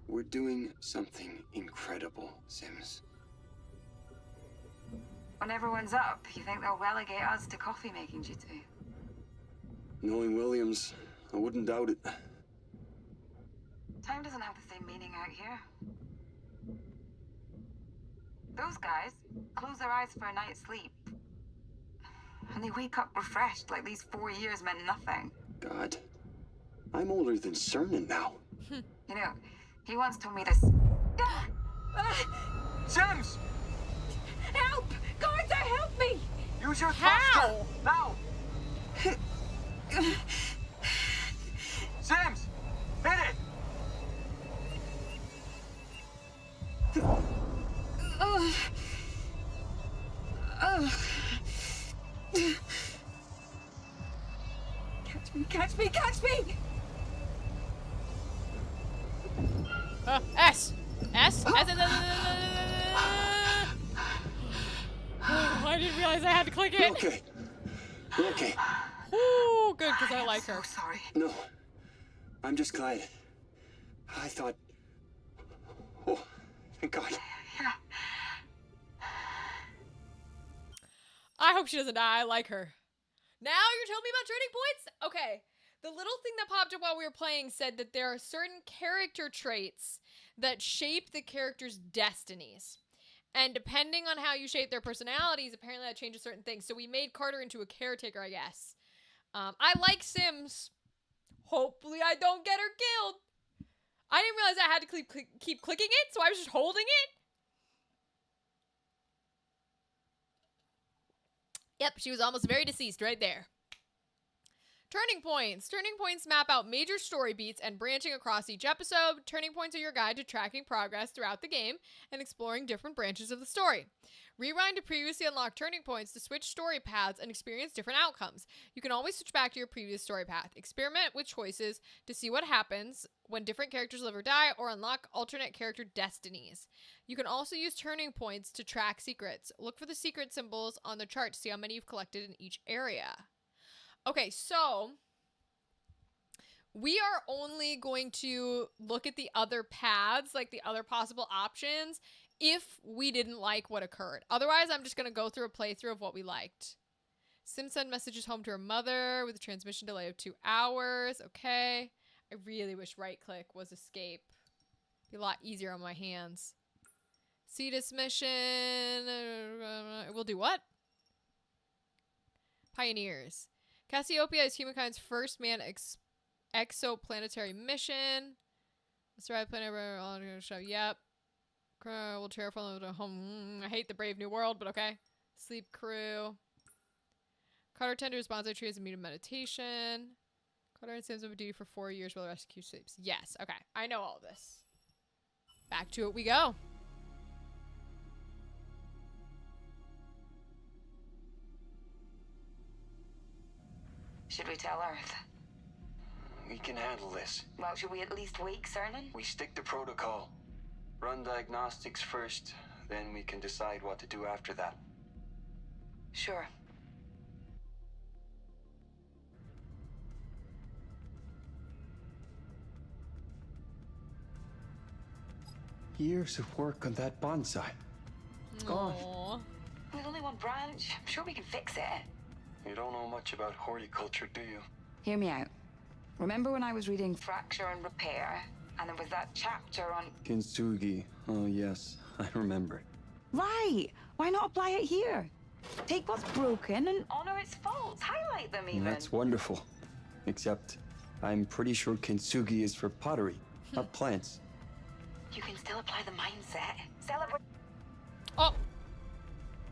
We're doing something incredible, Sims. When everyone's up, you think they'll relegate us to coffee making duty? Knowing Williams, I wouldn't doubt it. Time doesn't have the same meaning out here. Those guys close their eyes for a night's sleep. And they wake up refreshed like these 4 years meant nothing. God, I'm older than Cernan now. You know, he once told me this. Sims! Help! Carter, help me! Use your How? thruster! Now! Sims! Hit it! Catch me, catch me, catch me! S. S. I didn't realize I had to click it. We're okay. We're okay. Ooh, good, because I like so her. Sorry. No. I'm just glad. I thought... Oh, thank God. Yeah. I hope she doesn't die. I like her. Now you're telling me about turning points? Okay. The little thing that popped up while we were playing said that there are certain character traits that shape the character's destinies. And depending on how you shape their personalities, apparently that changes certain things. So we made Carter into a caretaker, I guess. I like Sims. Hopefully I don't get her killed. I didn't realize I had to keep clicking it, so I was just holding it. Yep, she was almost very deceased right there. Turning points. Turning points map out major story beats and branching across each episode. Turning points are your guide to tracking progress throughout the game and exploring different branches of the story. Rewind to previously unlocked turning points to switch story paths and experience different outcomes. You can always switch back to your previous story path. Experiment with choices to see what happens when different characters live or die, or unlock alternate character destinies. You can also use turning points to track secrets. Look for the secret symbols on the chart to see how many you've collected in each area. Okay, so we are only going to look at the other paths, like the other possible options, if we didn't like what occurred. Otherwise, I'm just going to go through a playthrough of what we liked. Sim send messages home to her mother with a transmission delay of 2 hours. Okay. I really wish right click was escape. Be a lot easier on my hands. Cetus mission. We'll do what? Pioneers. Cassiopeia is humankind's first manned exoplanetary mission. Let's try planet on the show. Yep. We'll terraform the home. I hate the Brave New World, but okay. Sleep crew. Carter tenders bonsai trees and meet meditation. Carter and Sims will be duty for 4 years while the rescue sleeps. Yes. Okay. I know all this. Back to it we go. Should we tell Earth? We can handle this. Well, should we at least wake Cernan? We stick to protocol. Run diagnostics first, then we can decide what to do after that. Sure. Years of work on that bonsai. Gone. Aww. There's only one branch. I'm sure we can fix it. You don't know much about horticulture, do you? Hear me out. Remember when I was reading Fracture and Repair, and there was that chapter on... Kintsugi. Oh, yes. I remember. Right! Why not apply it here? Take what's broken and honor its faults. Highlight them even. That's wonderful. Except, I'm pretty sure Kintsugi is for pottery, not plants. You can still apply the mindset. Celebrate... Oh!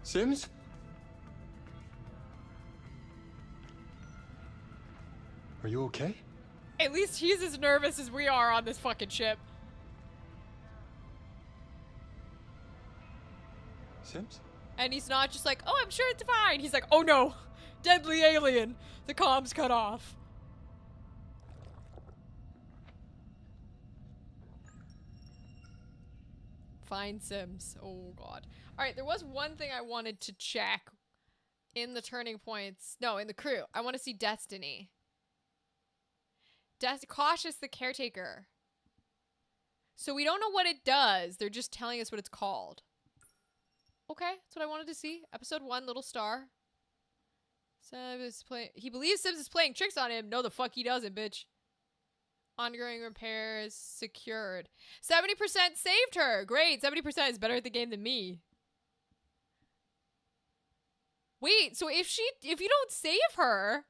Sims? Are you okay? At least he's as nervous as we are on this fucking ship. Sims? And he's not just like, oh, I'm sure it's fine. He's like, oh no, deadly alien. The comms cut off. Fine, Sims. Oh, God. All right, there was one thing I wanted to check in the turning points. No, in the crew. I want to see Destiny. Cautious the caretaker. So we don't know what it does. They're just telling us what it's called. Okay, that's what I wanted to see. Episode 1, Little Star. He believes Sims is playing tricks on him. No, the fuck he doesn't, bitch. Ongoing repairs secured. 70% saved her. Great. 70% is better at the game than me. Wait, so if you don't save her,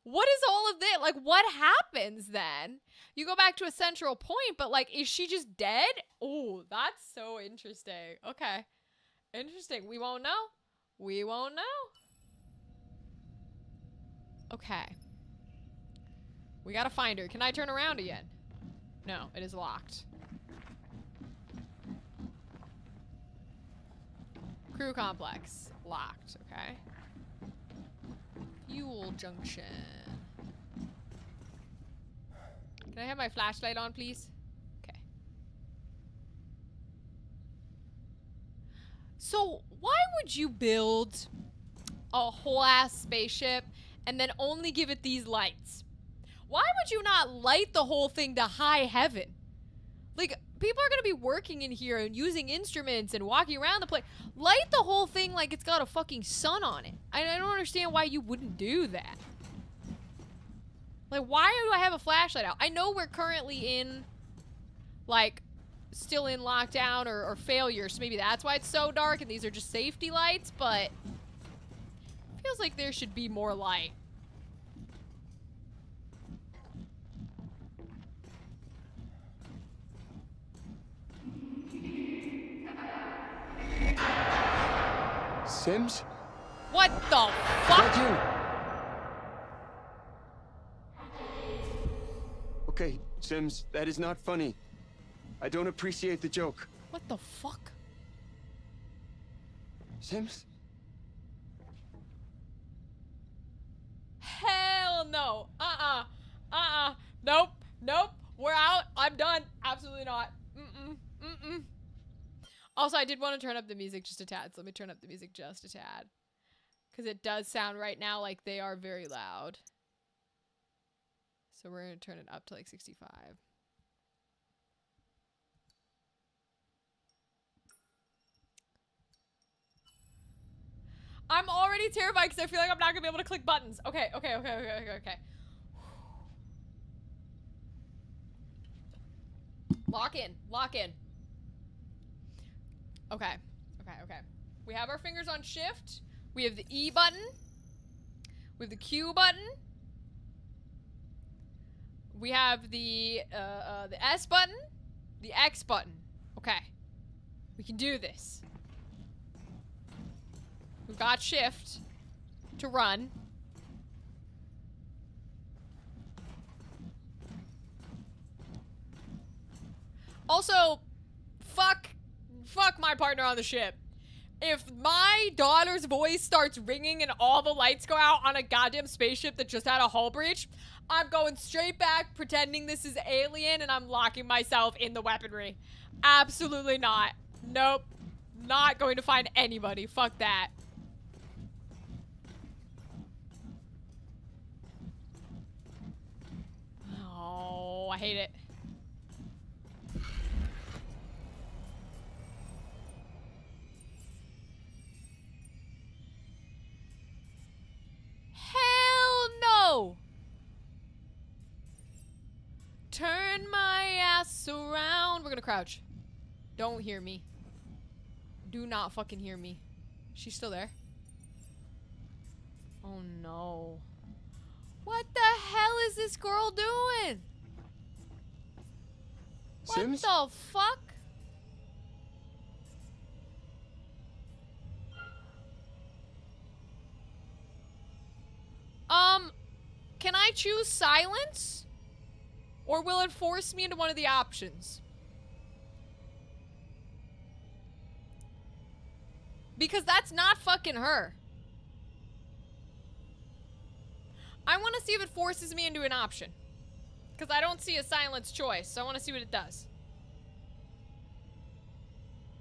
What is all of this? Like, what happens then? You go back to a central point, but like, is she just dead? Oh, that's so interesting. Okay. Interesting. We won't know. We won't know. Okay. We gotta find her. Can I turn around again? No, it is locked. Crew complex. Locked. Okay. Fuel junction. Can I have my flashlight on, please? Okay. So, why would you build a whole ass spaceship and then only give it these lights? Why would you not light the whole thing to high heaven? Like, people are gonna be working in here and using instruments and walking around the place. Light the whole thing like it's got a fucking sun on it. I don't understand why you wouldn't do that. Like, why do I have a flashlight out? I know we're currently in, like, still in lockdown or failure, so maybe that's why it's so dark and these are just safety lights, but feels like there should be more light. Sims? What the fuck? You? Okay, Sims, that is not funny. I don't appreciate the joke. What the fuck? Sims? Hell no. Nope. Nope. We're out. I'm done. Absolutely not. Also, I did want to turn up the music just a tad, so let me turn up the music just a tad. Because it does sound right now like they are very loud. So we're going to turn it up to like 65. I'm already terrified because I feel like I'm not going to be able to click buttons. Okay. Lock in. Lock in. Okay. We have our fingers on shift. We have the E button. We have the Q button. We have the S button. The X button. Okay. We can do this. We've got shift to run. Also, fuck my partner on the ship. If my daughter's voice starts ringing and all the lights go out on a goddamn spaceship that just had a hull breach, I'm going straight back pretending this is Alien and I'm locking myself in the weaponry. Absolutely not. Nope. Not going to find anybody. Fuck that. Oh, I hate it. Hell no! Turn my ass around. We're gonna crouch. Don't hear me. Do not fucking hear me. She's still there. Oh no. What the hell is this girl doing? Sims? What the fuck? Can I choose silence? Or will it force me into one of the options? Because that's not fucking her. I want to see if it forces me into an option. Because I don't see a silence choice, so I want to see what it does.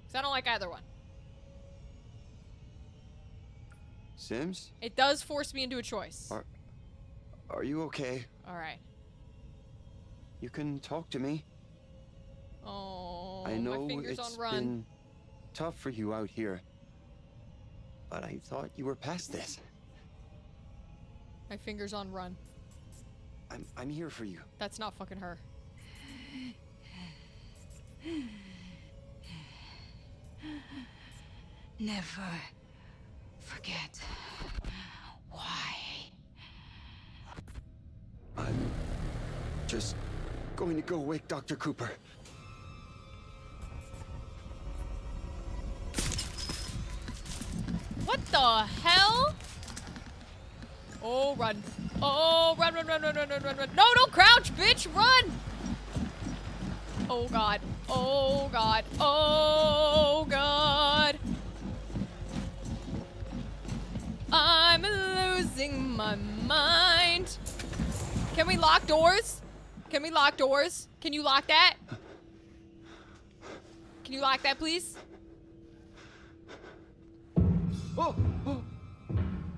Because I don't like either one. Sims? It does force me into a choice. Are you okay? Alright. You can talk to me. Oh, I know my fingers it's on run. been tough for you out here. But I thought you were past this. My fingers on run. I'm here for you. That's not fucking her. Never forget why. going to go wake Dr. Cooper. What the hell? Oh, run. Oh, run, run, run, run, run, run, run, run. No, don't crouch, bitch, run! Oh, God. Oh, God. Oh, God. I'm losing my mind. Can we lock doors? Can we lock doors? Can you lock that? Can you lock that, please? Oh, oh,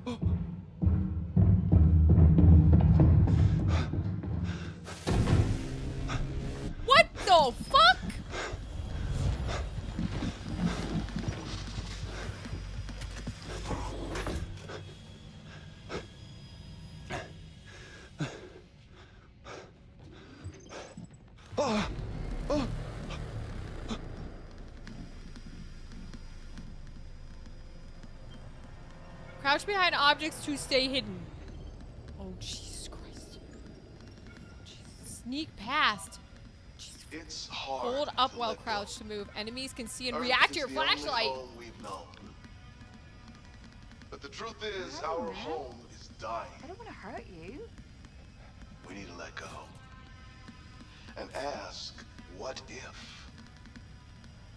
oh. What the fuck? Oh, oh. Crouch behind objects to stay hidden. Oh, Jesus Christ. Jesus. Sneak past. It's hard. Hold up to while let go. crouched to move. Enemies can see and Earth react is to your the only flashlight. home we've known. But the truth is, our home is dying. I don't want to hurt you. We need to let go. And ask, what if?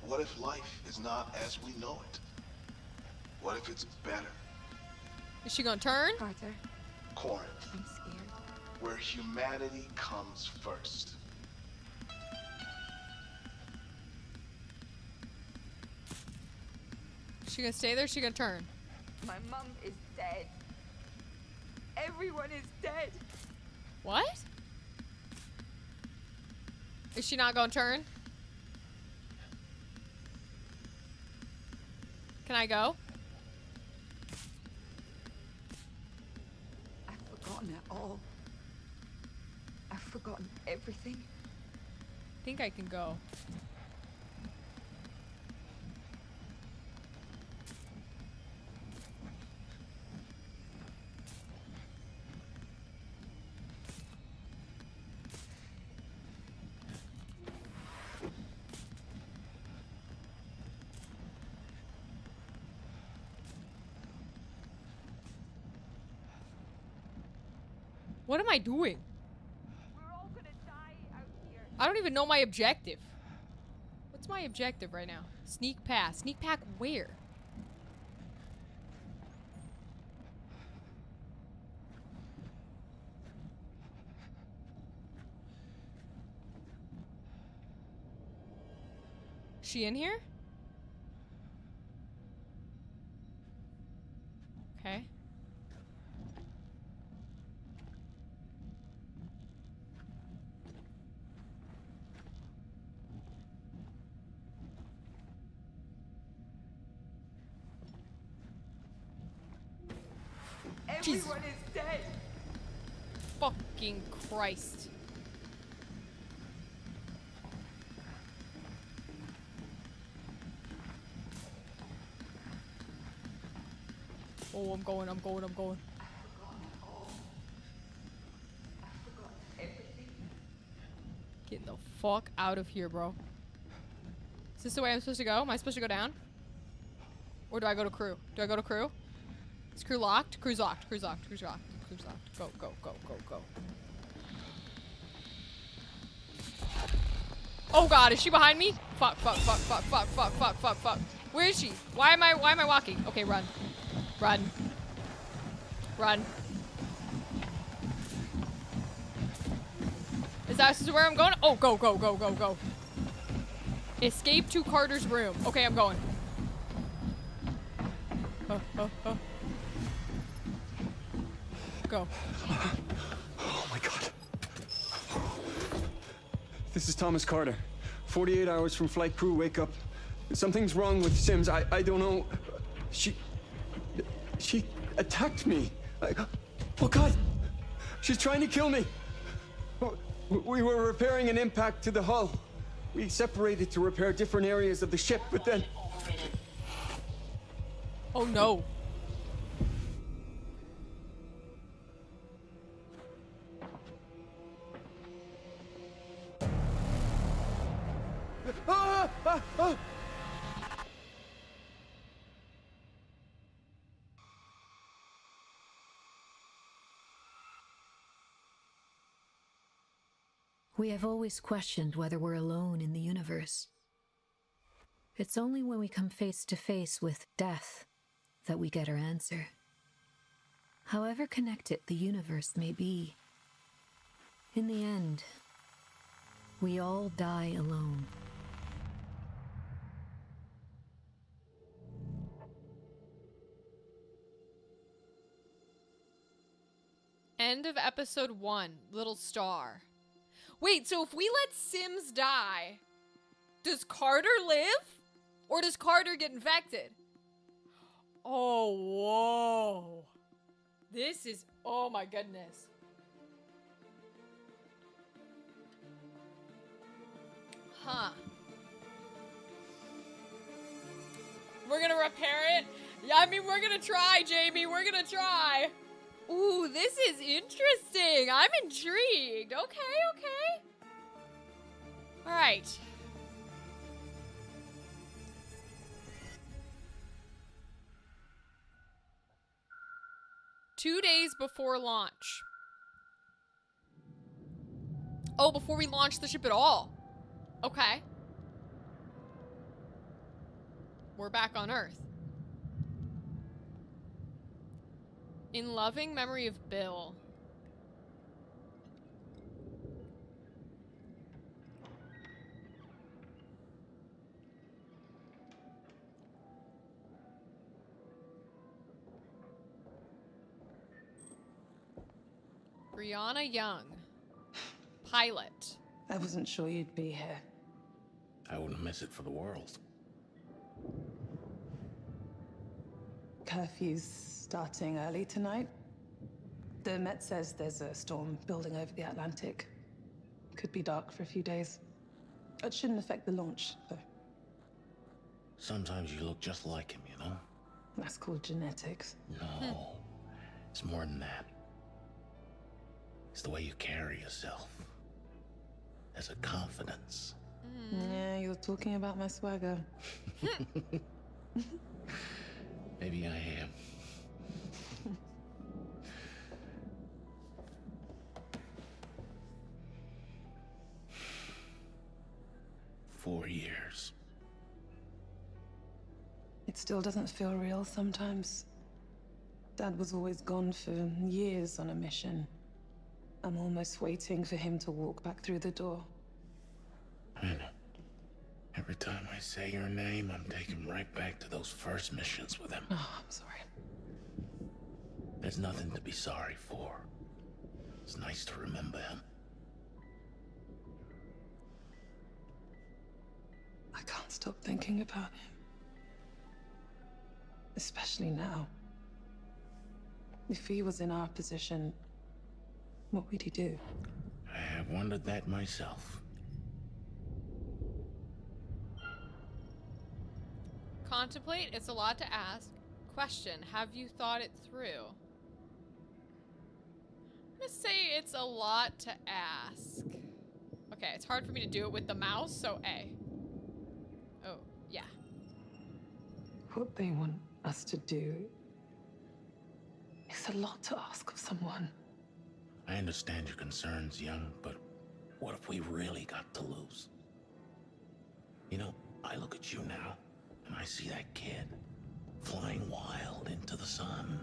What if life is not as we know it? What if it's better? Is she gonna turn? Carter, Corinth, I'm scared. where humanity comes first. Is she gonna stay there? Is she gonna turn? My mum is dead. Everyone is dead. What? Is she not gonna turn? Can I go? I've forgotten it all. I've forgotten everything. I think I can go. What am I doing? We're all gonna die out here. I don't even know my objective. What's my objective right now? Sneak past. Sneak pack where? She in here? Okay. Everyone is dead. Fucking Christ. Oh, I'm going, I'm going, I'm going. Getting the fuck out of here, bro. Is this the way I'm supposed to go? Am I supposed to go down? Or do I go to crew? Do I go to crew? Is crew locked? Crew's locked. Crew's locked. Crew's locked. Crew's locked. Go, go, go, go, go. Oh god, is she behind me? Fuck, fuck, fuck, fuck, fuck, fuck, fuck, fuck, fuck. Where is she? Why am I walking? Okay, run. Run. Run. Is that where I'm going? Oh, go, go, go, go, go. Escape to Carter's room. Okay, I'm going. Go. Oh my god. This is Thomas Carter. 48 hours from flight crew wake up. Something's wrong with Sims. I don't know. She attacked me. Oh god. She's trying to kill me. We were repairing an impact to the hull. We separated to repair different areas of the ship, but then... Oh no. We have always questioned whether we're alone in the universe. It's only when we come face to face with death that we get our answer. However connected the universe may be, in the end, we all die alone. End of episode 1, Little Star. Wait, so if we let Sims die, does Carter live? Or does Carter get infected? Oh, whoa. This is, oh my goodness. Huh. We're gonna repair it? Yeah, I mean, we're gonna try, Jamie. We're gonna try. Ooh, this is interesting. I'm intrigued. Okay, okay. All right. Two days before launch. Oh, before we launch the ship at all. Okay. We're back on Earth. In loving memory of Bill. Brianna Young. Pilot. I wasn't sure you'd be here. I wouldn't miss it for the world. Curfew's starting early tonight. The Met says there's a storm building over the Atlantic. Could be dark for a few days. It shouldn't affect the launch, though. Sometimes you look just like him, you know? That's called genetics. No, it's more than that. It's the way you carry yourself. There's a confidence. Yeah, you're talking about my swagger. Maybe I am. Four years. It still doesn't feel real sometimes. Dad was always gone for years on a mission. I'm almost waiting for him to walk back through the door. I know. Every time I say your name, I'm taken right back to those first missions with him. Oh, I'm sorry. There's nothing to be sorry for. It's nice to remember him. I can't stop thinking about him. Especially now. If he was in our position, what would he do? I have wondered that myself. Contemplate, it's a lot to ask. Question, have you thought it through? I'm gonna say it's a lot to ask. Okay, it's hard for me to do it with the mouse, so A. Oh, yeah. What they want us to do is a lot to ask of someone. I understand your concerns, young, but what if we really got to lose? You know, I look at you now, and I see that kid flying wild into the sun.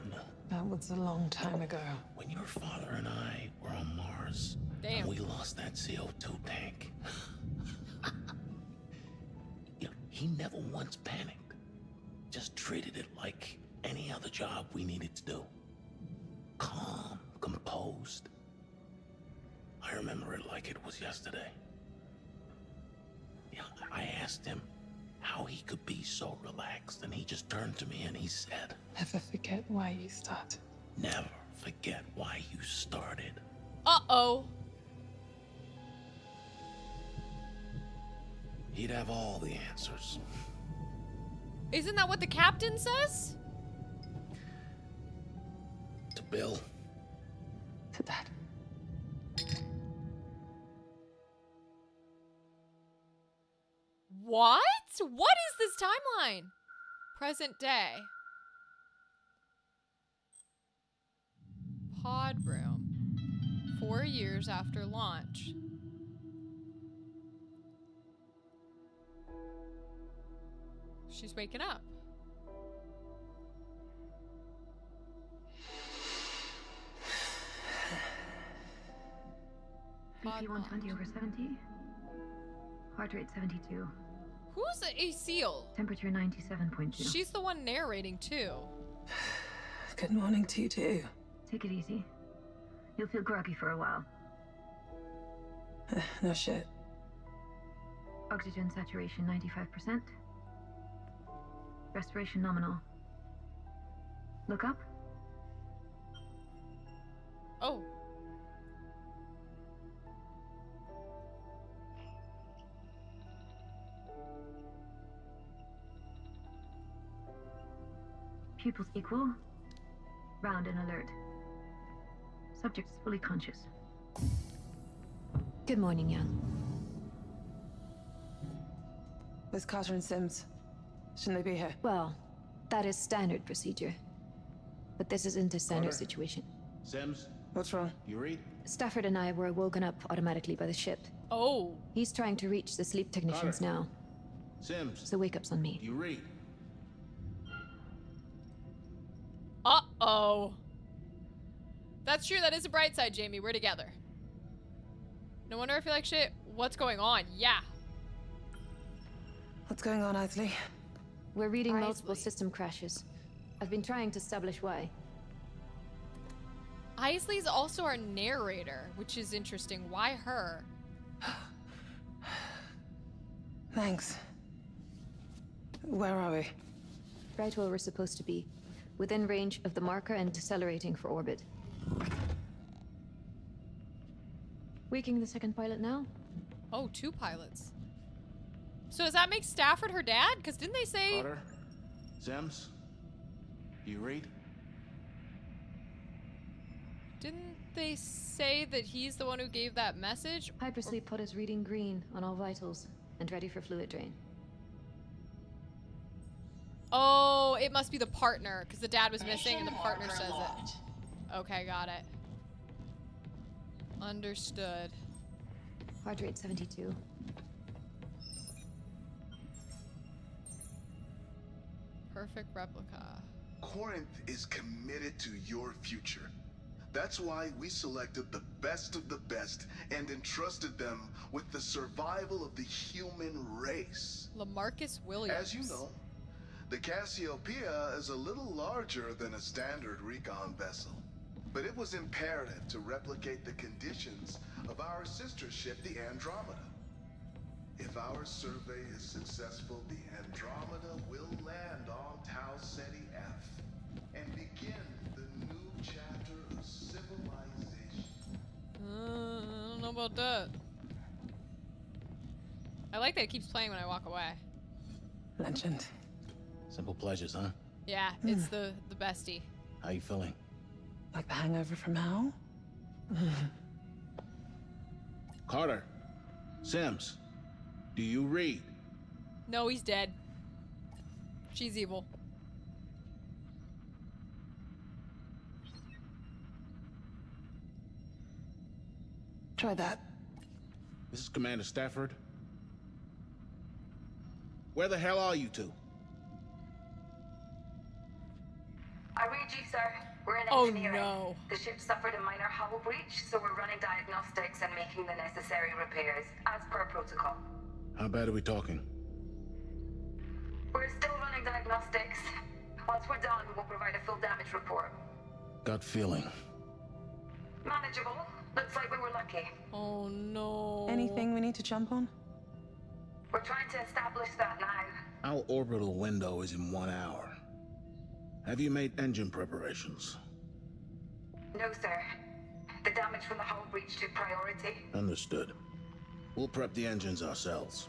That was a long time ago. When your father and I were on Mars, damn, and we lost that CO2 tank. You know, he never once panicked. Just treated it like any other job we needed to do. Calm, composed. I remember it like it was yesterday. Yeah, I asked him how he could be so relaxed, and he just turned to me and he said, Never forget why you started. never forget why you started. Uh-oh. He'd have all the answers. Isn't that what the captain says? To Bill. To Dad. What? What is this timeline? Present day. Pod room. 4 years after launch. She's waking up. BP 120 over 70. Heart rate 72. Who's a seal? Temperature 97.2. She's the one narrating too. Good morning to you too. Take it easy. You'll feel groggy for a while. No shit. Oxygen saturation 95%. Respiration nominal. Look up. Oh. Pupils equal. Round and alert. Subject is fully conscious. Good morning, Young. Where's Carter and Sims? Shouldn't they be here? Well, that is standard procedure. But this isn't a standard Carter? situation. Sims, What's wrong? you read? Stafford and I were woken up automatically by the ship. Oh. He's trying to reach the sleep technicians Carter. now, Sims, so wake up's on me. you read? Uh-oh. That's true. That is a bright side, Jamie. We're together. No wonder I feel like shit. What's going on? Yeah. What's going on, Isley? We're reading multiple Isley. system crashes. I've been trying to establish why. Isley's also our narrator, which is interesting. Why her? Thanks. Where are we? Right where we're supposed to be. Within range of the marker and decelerating for orbit. Waking the second pilot now? Oh, 2 pilots. So does that make Stafford her dad? Because didn't they say... Carter? Sims, you read? Didn't they say that he's the one who gave that message? Hypersleep pod is reading green on all vitals and ready for fluid drain. Oh, it must be the partner, because the dad was missing and the Mission partner marker says locked. it. Okay, got it. Understood. Heart rate 72. Perfect replica. Corinth is committed to your future. That's why we selected the best of the best and entrusted them with the survival of the human race. LaMarcus Williams. As you know, the Cassiopeia is a little larger than a standard recon vessel. But it was imperative to replicate the conditions of our sister ship, the Andromeda. If our survey is successful, the Andromeda will land on Tau Ceti F and begin the new chapter of civilization. I don't know about that. I like that it keeps playing when I walk away. Legend. Simple pleasures, huh? Yeah, it's the bestie. How you feeling? Like the hangover from hell? Carter, Sims, do you read? No, he's dead. She's evil. Try that. This is Commander Stafford. Where the hell are you two? I read you, sir. We're in Oh, engineering. no. The ship suffered a minor hull breach, so we're running diagnostics and making the necessary repairs, as per protocol. How bad are we talking? We're still running diagnostics. Once we're done, we'll provide a full damage report. Gut feeling. Manageable. Looks like we were lucky. Oh no. Anything we need to jump on? We're trying to establish that now. Our orbital window is in 1 hour. Have you made engine preparations? No, sir. The damage from the hull breach took priority. Understood. We'll prep the engines ourselves.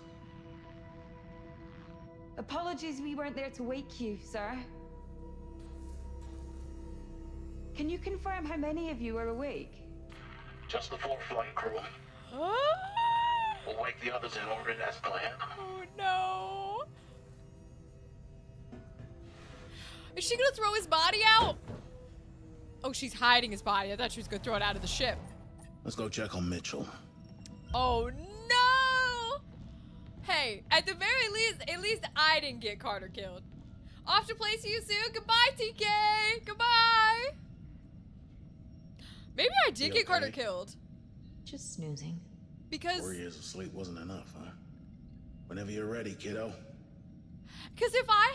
Apologies we weren't there to wake you, sir. Can you confirm how many of you are awake? Just the 4 flight crew. Ah! We'll wake the others in orbit as planned. Oh no. Is she gonna throw his body out? Oh, she's hiding his body. I thought she was gonna throw it out of the ship. Let's go check on Mitchell. Oh no! Hey, at the very least, at least I didn't get Carter killed. Off to play, see you soon. Goodbye, TK. Goodbye. Maybe I did get Carter killed. Just snoozing. Because 4 years of sleep wasn't enough, huh? Whenever you're ready, kiddo. Because if I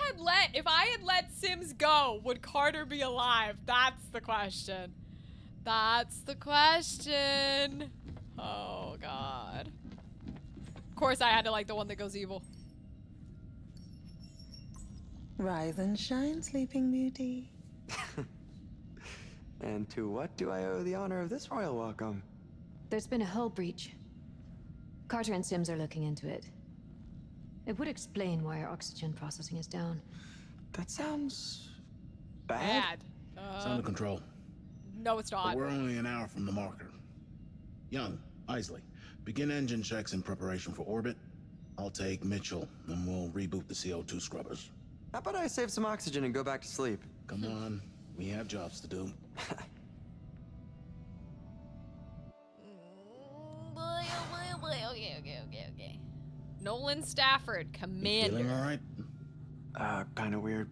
had let Sims go, would Carter be alive? That's the question. That's the question. Oh God. Of course I had to like the one that goes evil. Rise and shine, Sleeping Beauty. And to what do I owe the honor of this royal welcome? There's been a hull breach. Carter and Sims are looking into it. It would explain why our oxygen processing is down. That sounds bad. It's under control. No, it's not. But we're only an hour from the marker. Young, Isley, begin engine checks in preparation for orbit. I'll take Mitchell, and we'll reboot the CO2 scrubbers. How about I save some oxygen and go back to sleep? Come on, we have jobs to do. Okay. Nolan Stafford, Commander. Feeling all right? Kind of weird.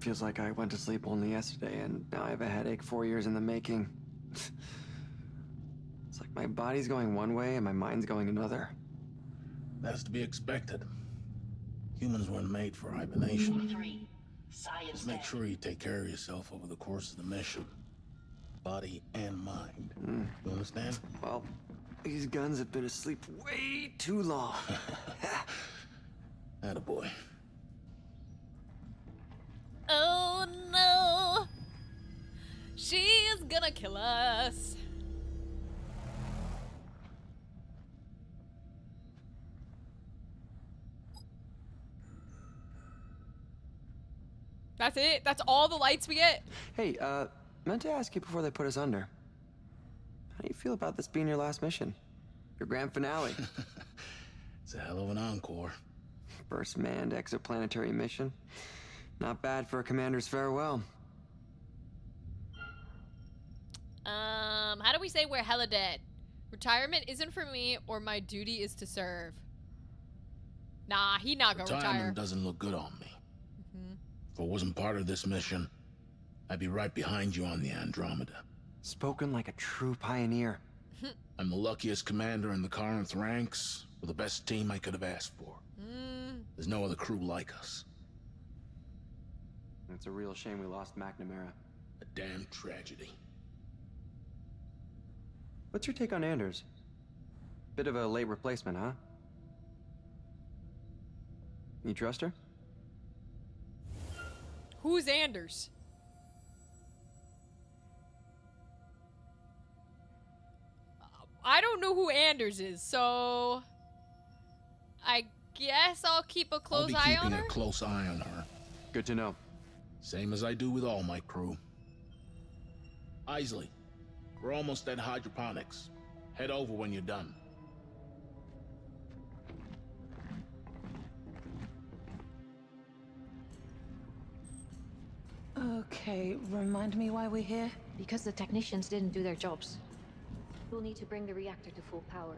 Feels like I went to sleep only yesterday, and now I have a headache 4 years in the making. It's like my body's going one way and my mind's going another. That's to be expected. Humans weren't made for hibernation. 3. Science Just make sure you take care of yourself over the course of the mission. Body and mind. You understand? Well, these guns have been asleep way too long. Attaboy. Oh no! She's gonna kill us. That's it? That's all the lights we get? Hey, meant to ask you before they put us under. How do you feel about this being your last mission? Your grand finale? It's a hell of an encore. First manned exoplanetary mission. Not bad for a commander's farewell. How do we say we're hella dead? Retirement isn't for me, or my duty is to serve. Nah, he not gonna retire. Retirement doesn't look good on me. If I wasn't part of this mission, I'd be right behind you on the Andromeda. Spoken like a true pioneer. I'm the luckiest commander in the Corinth ranks, with the best team I could have asked for. There's no other crew like us. It's a real shame we lost McNamara. A damn tragedy. What's your take on Anders? Bit of a late replacement, huh? You trust her? Who's Anders? I don't know who Anders is, so I guess I'll keep a close eye on her. Keeping a close eye on her. Good to know. Same as I do with all my crew. Isley, we're almost at hydroponics. Head over when you're done. Okay, remind me why we're here? Because the technicians didn't do their jobs. We'll need to bring the reactor to full power.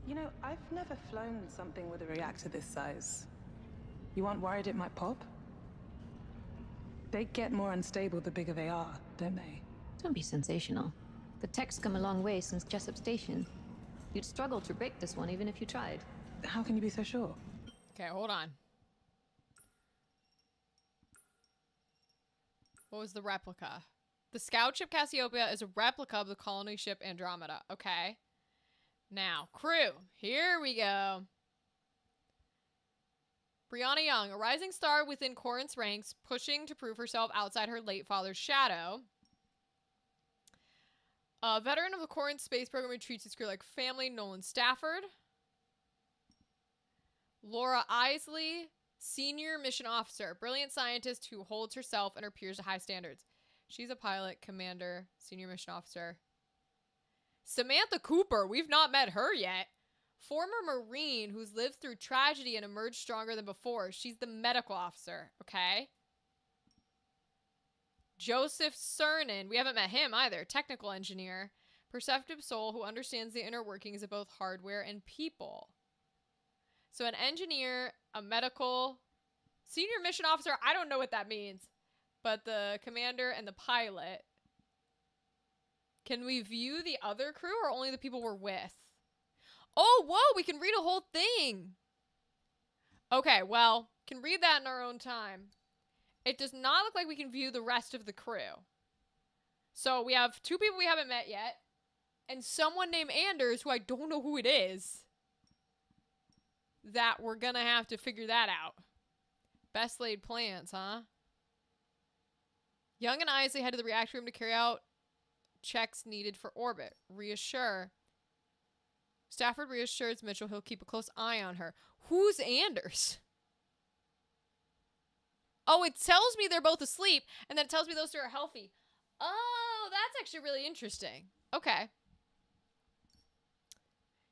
You know, I've never flown something with a reactor this size. You aren't worried it might pop? They get more unstable the bigger they are, don't they? Don't be sensational. The tech's come a long way since Jessup Station. You'd struggle to break this one even if you tried. How can you be so sure? Okay, hold on. What was the replica? The scout ship Cassiopeia is a replica of the colony ship Andromeda. Okay. Now, crew. Here we go. Brianna Young, a rising star within Corinth's ranks, pushing to prove herself outside her late father's shadow. A veteran of the Corinth space program who treats his crew like family, Nolan Stafford. Laura Isley, senior mission officer, brilliant scientist who holds herself and her peers to high standards. She's a pilot, commander, senior mission officer. Samantha Cooper, we've not met her yet. Former Marine who's lived through tragedy and emerged stronger than before. She's the medical officer, okay? Joseph Cernan. We haven't met him either. Technical engineer. Perceptive soul who understands the inner workings of both hardware and people. So an engineer, a medical, senior mission officer. I don't know what that means. But the commander and the pilot. Can we view the other crew or only the people we're with? Oh, whoa, we can read a whole thing. Okay, well, can read that in our own time. It does not look like we can view the rest of the crew. So we have 2 people we haven't met yet. And someone named Anders, who I don't know who it is. That we're gonna have to figure that out. Best laid plans, huh? Young and Isley head to the reactor room to carry out checks needed for orbit. Reassure. Stafford reassures Mitchell he'll keep a close eye on her. Who's Anders? Oh, it tells me they're both asleep, and then it tells me those 2 are healthy. Oh, that's actually really interesting. Okay.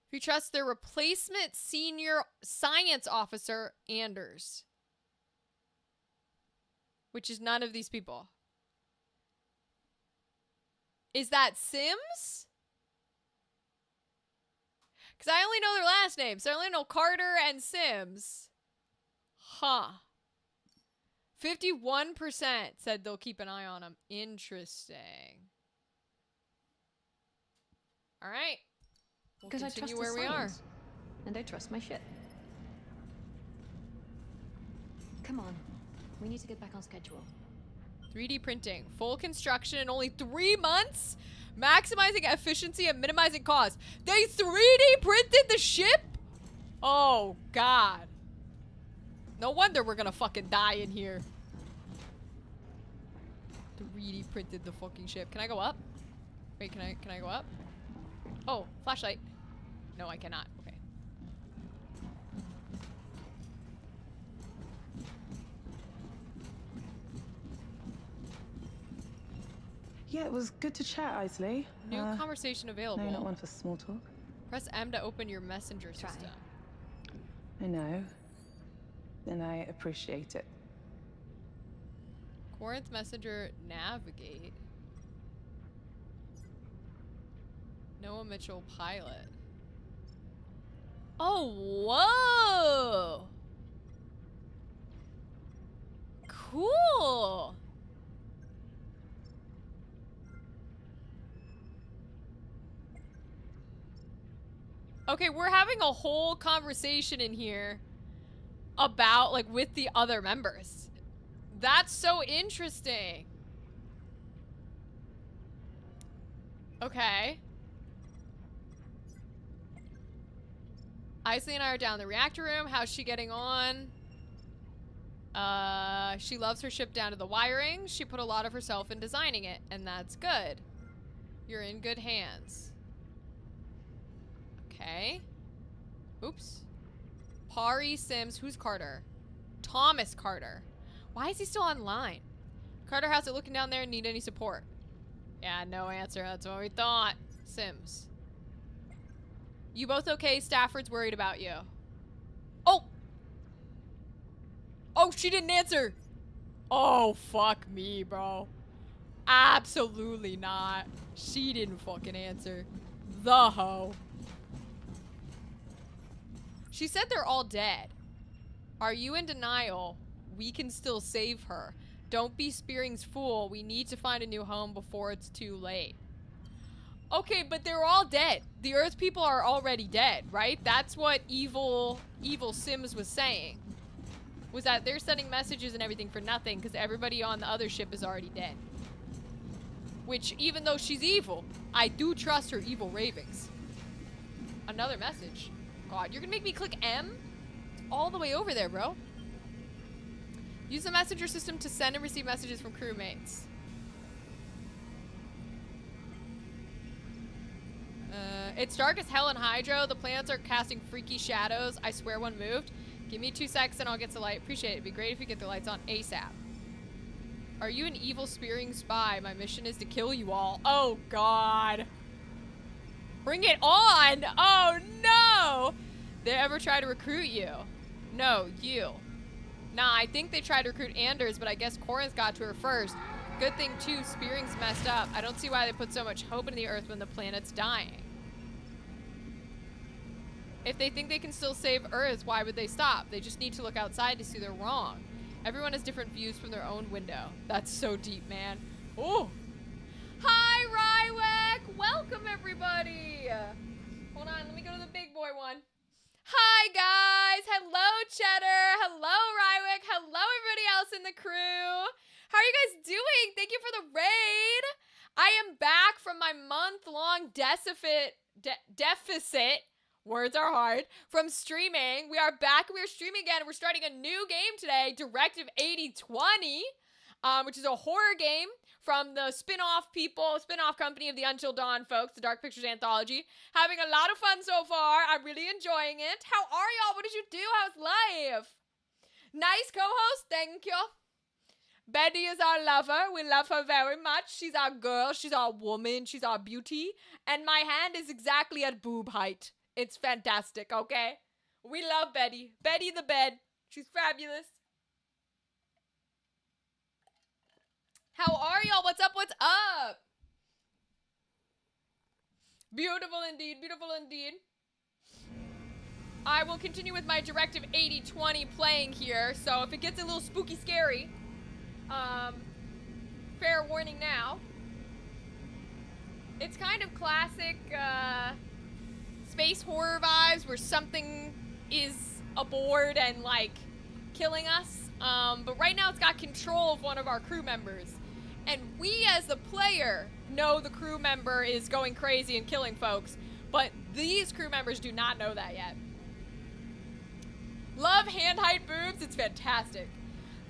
If you trust their replacement senior science officer, Anders. Which is none of these people. Is that Sims? Because I only know their last names. So I only know Carter and Sims. Huh. 51% said they'll keep an eye on him. Interesting. All right. We'll continue where we are. And I trust my shit. Come on. We need to get back on schedule. 3D printing. Full construction in only 3 months? Maximizing efficiency and minimizing cost. They 3D printed the ship? Oh, God. No wonder we're gonna fucking die in here. 3D printed the fucking ship. Can I go up? Wait, can I go up? Oh, flashlight. No, I cannot. Okay. Yeah, it was good to chat, Isley. New conversation available. No, not one for small talk. Press M to open your messenger system. I know. And I appreciate it. Corinth Messenger, navigate. Noah Mitchell, pilot. Oh, whoa! Cool! Okay, we're having a whole conversation in here about, like, with the other members. That's so interesting. Okay. Isley and I are down in the reactor room. How's she getting on? She loves her ship down to the wiring. She put a lot of herself in designing it, and that's good. You're in good hands. Okay. Oops. Pari Sims. Who's Carter? Thomas Carter. Why is he still online? Carter, how's it looking down there? Need any support? Yeah, no answer. That's what we thought. Sims. You both okay? Stafford's worried about you. Oh! Oh, she didn't answer! Oh, fuck me, bro. Absolutely not. She didn't fucking answer. The hoe. She said they're all dead. Are you in denial? We can still save her. Don't be Spearing's fool. We need to find a new home before it's too late. Okay, but they're all dead. The Earth people are already dead, right? That's what evil Sims was saying. Was that they're sending messages and everything for nothing because everybody on the other ship is already dead. Which, even though she's evil, I do trust her evil ravings. Another message. God, you're gonna make me click M? It's all the way over there, bro. Use the messenger system to send and receive messages from crewmates. It's dark as hell in Hydro. The planets are casting freaky shadows. I swear one moved. Give me 2 seconds and I'll get the light. Appreciate it. It'd be great if you get the lights on ASAP. Are you an evil Spearing spy? My mission is to kill you all. Oh, God. Bring it on! Oh, no! They ever try to recruit you? No, you. Nah, I think they tried to recruit Anders, but I guess Corinth got to her first. good thing too, spearing's messed up. I don't see why they put so much hope in the Earth when the planet's dying. If they think they can still save Earth, why would they stop? They just need to look outside to see they're wrong. Everyone has different views from their own window. That's so deep, man. Oh! Hi, Rywek! Welcome, everybody! Hold on, let me go to the big boy one. Hi, guys! Hello, Cheddar! Hello, Rywek! Hello, everybody else in the crew! How are you guys doing? Thank you for the raid! I am back from my month-long deficit. Words are hard. From streaming. We are back. We are streaming again. We're starting a new game today. Directive 8020. Which is a horror game from the spin-off company of the Until Dawn folks, the Dark Pictures Anthology. Having a lot of fun so far. I'm really enjoying it. How are y'all? What did you do? How's life? Nice co-host. Thank you. Betty is our lover. We love her very much. She's our girl. She's our woman. She's our beauty. And my hand is exactly at boob height. It's fantastic, okay? We love Betty. Betty the bed. She's fabulous. How are y'all? What's up? What's up? Beautiful indeed. Beautiful indeed. I will continue with my Directive 8020 playing here. So if it gets a little spooky scary, fair warning now. It's kind of classic, space horror vibes where something is aboard and, like, killing us. But right now it's got control of one of our crew members. And we, as the player, know the crew member is going crazy and killing folks. But these crew members do not know that yet. Love hand height boobs. It's fantastic.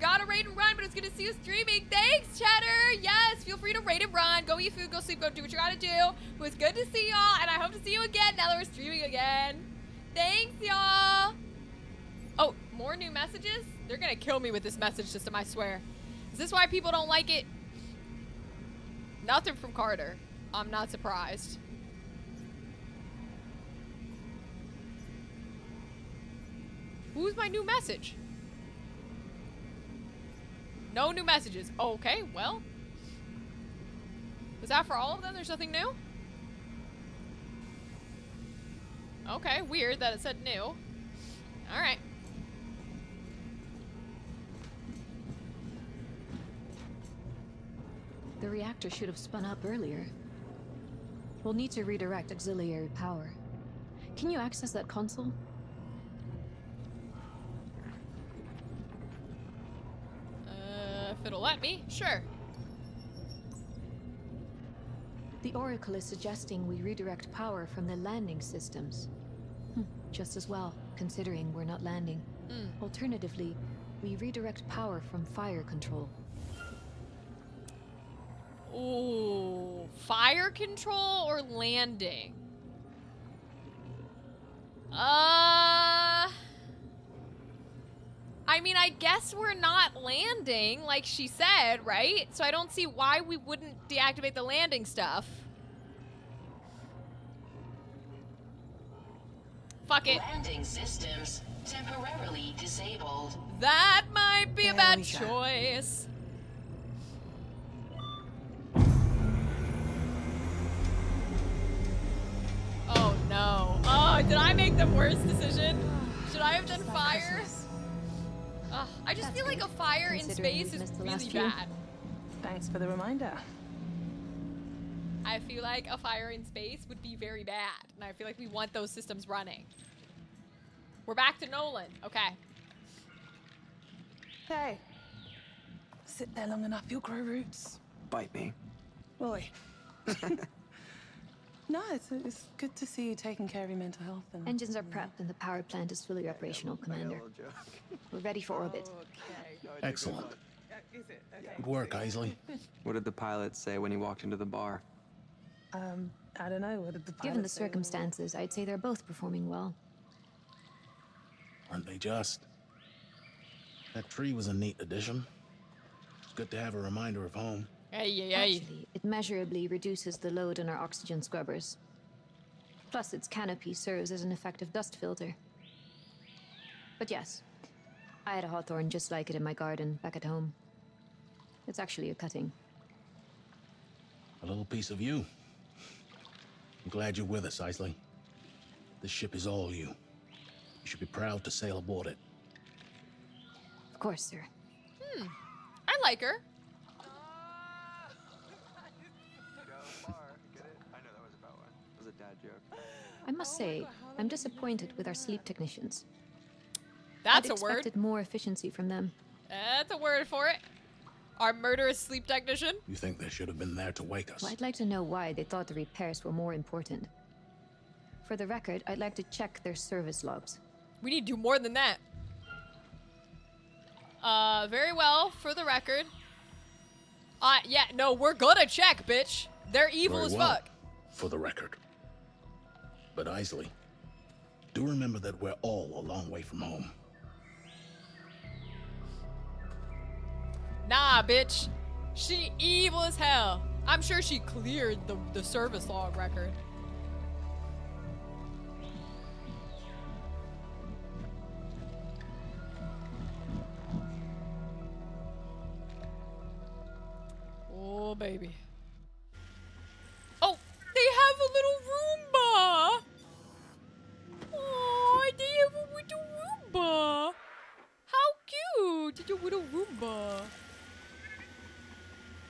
Gotta raid and run, but it's good to see you streaming. Thanks, Cheddar. Yes, feel free to raid and run. Go eat food, go sleep, go do what you gotta do. It was good to see y'all, and I hope to see you again now that we're streaming again. Thanks, y'all. Oh, more new messages? They're gonna kill me with this message system, I swear. Is this why people don't like it? Nothing from Carter. I'm not surprised. Who's my new message? No new messages. Okay, well. Was that for all of them? There's nothing new? Okay, weird that it said new. Alright. The reactor should have spun up earlier. We'll need to redirect auxiliary power. Can you access that console? If it'll let me, sure. The Oracle is suggesting we redirect power from the landing systems. Just as well, considering we're not landing. Alternatively, we redirect power from fire control. Ooh, fire control or landing? I mean, I guess we're not landing, like she said, right? So I don't see why we wouldn't deactivate the landing stuff. Fuck it. Landing systems temporarily disabled. That might be a bad choice. Oh no. Oh, did I make the worst decision? Should I have done fire? I just feel like a fire in space is really bad. Thanks for the reminder. I feel like a fire in space would be very bad, and I feel like we want those systems running. We're back to Nolan. Okay. Hey. Sit there long enough, you'll grow roots. Bite me. Boy. No, it's good to see you taking care of your mental health. And Engines are prepped and the power plant is fully operational, Commander. We're ready for orbit. Excellent. Good work, Isley. What did the pilot say when he walked into the bar? I don't know. What did the pilot Given the say when he- circumstances, I'd say they're both performing well. Aren't they just? That tree was a neat addition. It's good to have a reminder of home. Actually, it measurably reduces the load on our oxygen scrubbers. Plus, its canopy serves as an effective dust filter. But yes, I had a hawthorn just like it in my garden back at home. It's actually a cutting. A little piece of you. I'm glad you're with us, Isley. This ship is all you. You should be proud to sail aboard it. Of course, sir. I like her. I must say, I'm disappointed with our sleep technicians. That's I'd a word. expected more efficiency from them. That's a word for it. Our murderous sleep technician. You think they should have been there to wake us? Well, I'd like to know why they thought the repairs were more important. For the record, I'd like to check their service logs. We need to do more than that. Very well, for the record. Yeah, no, we're gonna check, bitch. They're evil Very as well, fuck. for the record. But Isley, do remember that we're all a long way from home. Nah, bitch. She evil as hell. I'm sure she cleared the service log record. Oh, baby. Oh, they have a little Roomba. Oh, they have a little Roomba. How cute. It's a little Roomba.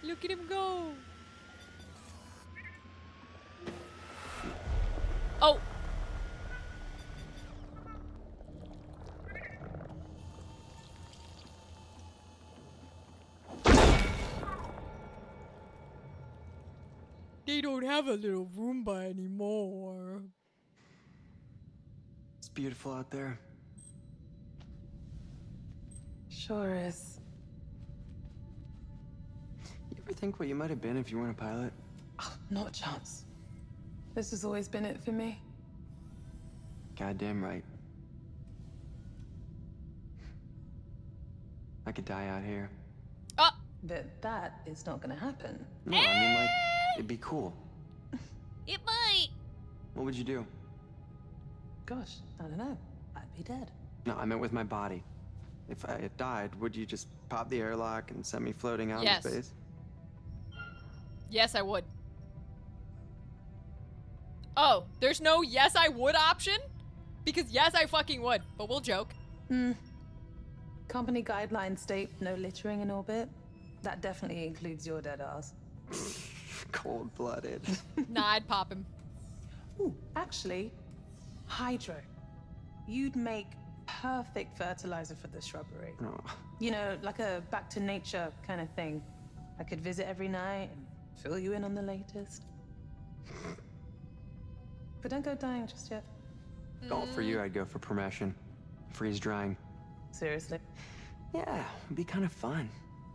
Look at him go. Oh. They don't have a little Roomba anymore. It's beautiful out there. Sure is. You ever think what you might have been if you weren't a pilot? Oh, not a chance. This has always been it for me. Goddamn right. I could die out here. But that is not gonna happen. No, I mean, like, it'd be cool. It might. What would you do? Gosh, I don't know. I'd be dead. No, I meant with my body. If I had died, would you just pop the airlock and send me floating out Yes. in space? Yes, I would. Oh, there's no yes, I would option? Because yes, I fucking would, but we'll joke. Company guidelines state no littering in orbit. That definitely includes your dead ass. Cold-blooded. Nah, I'd pop him. Ooh, actually, hydro. You'd make perfect fertilizer for the shrubbery. Oh. You know, like a back to nature kind of thing. I could visit every night and fill you in on the latest. But don't go dying just yet. Oh, for you, I'd go for permission. Freeze drying. Seriously? Yeah, it'd be kind of fun.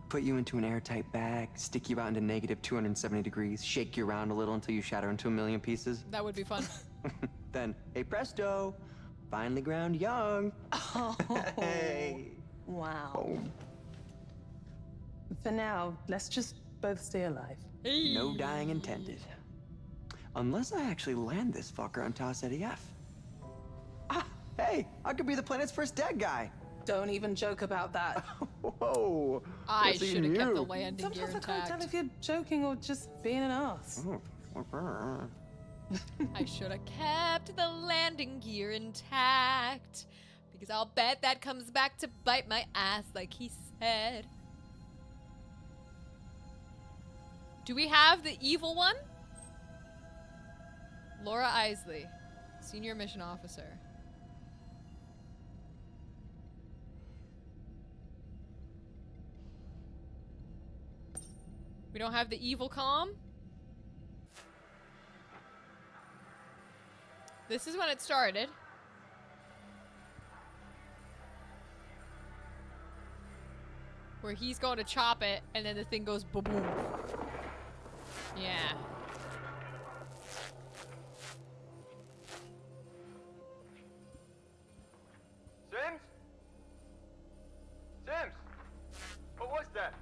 Put you into an airtight bag, stick you out into negative 270 degrees, shake you around a little until you shatter into a million pieces. That would be fun. Then, hey presto, finally ground young. Oh, Hey. wow. Boom. For now, let's just both stay alive. No dying intended. Unless I actually land this fucker on Taos F. Ah, hey, I could be the planet's first dead guy. Don't even joke about that. Whoa. I what's should eating have kept the you? landing gear Sometimes I can't tell intact. if you're joking or just being an ass. Oh. I should have kept the landing gear intact. Because I'll bet that comes back to bite my ass like he said. Do we have the evil one? Laura Isley, Senior Mission Officer. We don't have the evil comm? This is when it started. Where he's going to chop it, and then the thing goes boom boom. Yeah. Sims? Sims? What was that?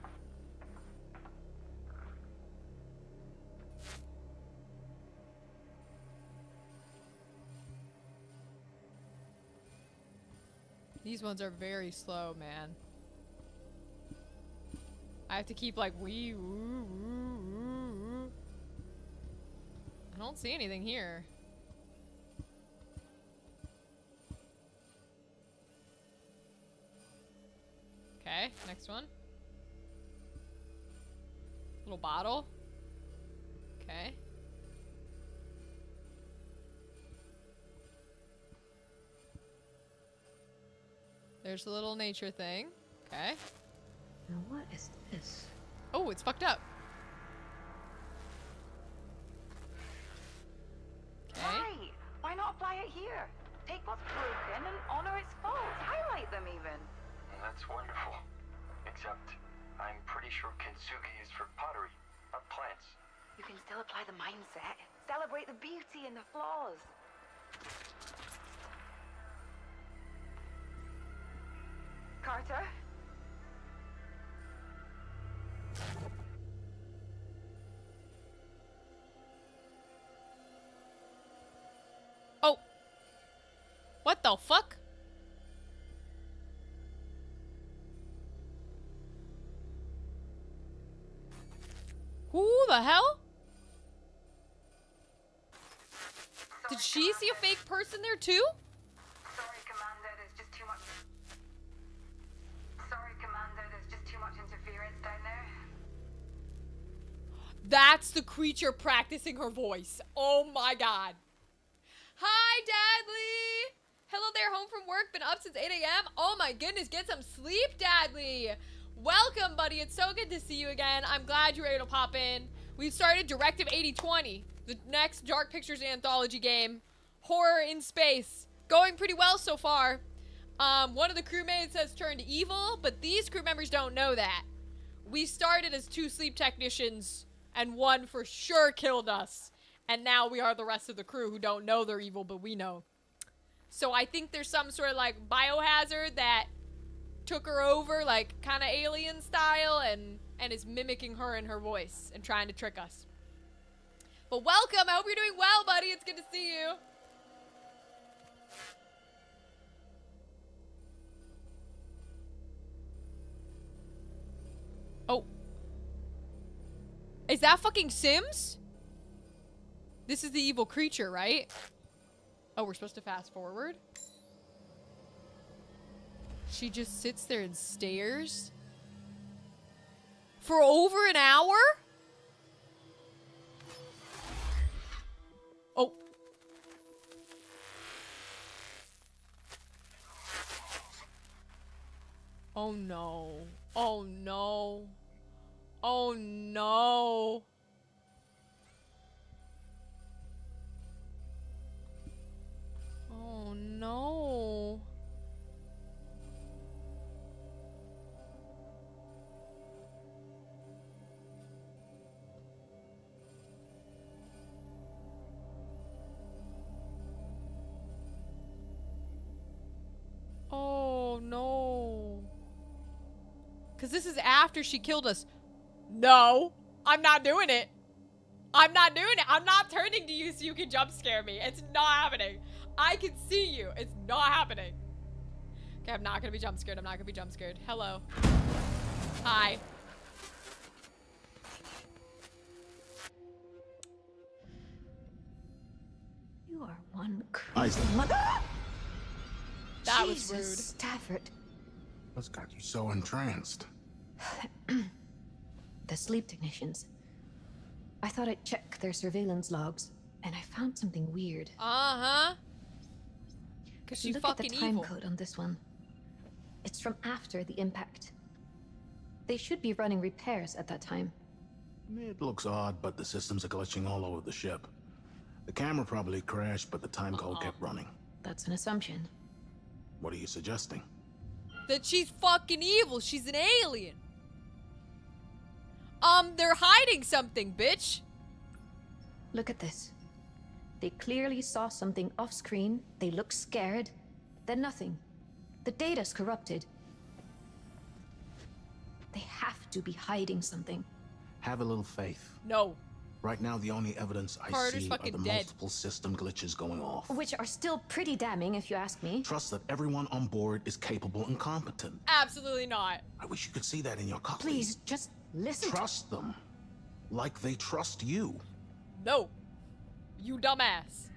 These ones are very slow, man. I have to keep like wee woo woo woo woo. don't see anything here. Okay, next one. Little bottle. Okay. There's a little nature thing. Okay. Now what is this? Oh, it's fucked up. Okay. Right. Why not apply it here? Take what's broken and honor its faults. Highlight them even. That's wonderful. Except, I'm pretty sure kintsugi is for pottery, not plants. You can still apply the mindset. Celebrate the beauty and the flaws. Carter? Oh. What the fuck? Who the hell? Did she see a fake person there too? Sorry, Commander, there's just too much. Sorry, Commander, there's just too much interference down there. That's the creature practicing her voice. Oh my god. Hi, Dadley! Hello there, home from work. Been up since 8 a.m. Oh my goodness, get some sleep, Dadley! Welcome, buddy. It's so good to see you again. I'm glad you were able to pop in. We've started Directive 8020, the next Dark Pictures anthology game. Horror in space. Going pretty well so far. One of the crewmates has turned evil, but these crew members don't know that. We started as 2 sleep technicians, and 1 for sure killed us. And now we are the rest of the crew who don't know they're evil, but we know. So I think there's some sort of like biohazard that took her over, like kind of alien style, and is mimicking her in her voice and trying to trick us. But welcome. I hope you're doing well, buddy. It's good to see you. Oh. Is that fucking Sims? This is the evil creature, right? Oh, we're supposed to fast forward? She just sits there and stares? For over an hour? Oh. Oh no. Oh no. Oh no. Oh no. Oh no. Because this is after she killed us. No, I'm not doing it. I'm not doing it. I'm not turning to you so you can jump scare me. It's not happening. I can see you. It's not happening. Okay, I'm not gonna be jump scared. I'm not gonna be jump scared. Hello. Hi. You are one Isaac. That was rude. Stafford. What's got you so entranced? The sleep technicians. I thought I'd check their surveillance logs, and I found something weird. Uh-huh. Cause she's fucking evil. Look at the time evil. code on this one. It's from after the impact. They should be running repairs at that time. It looks odd, but the systems are glitching all over the ship. The camera probably crashed, but the time code kept running. That's an assumption. What are you suggesting? That she's fucking evil. She's an alien. They're hiding something, bitch. Look at this. They clearly saw something off-screen, they look scared, then nothing. The data's corrupted. They have to be hiding something. Have a little faith. No. Right now, the only evidence I Carter's see are fucking the dead. multiple system glitches going off. Which are still pretty damning, if you ask me. Trust that everyone on board is capable and competent. Absolutely not. I wish you could see that in your colleagues. Please, just listen. Trust them. Like they trust you. No. You dumbass.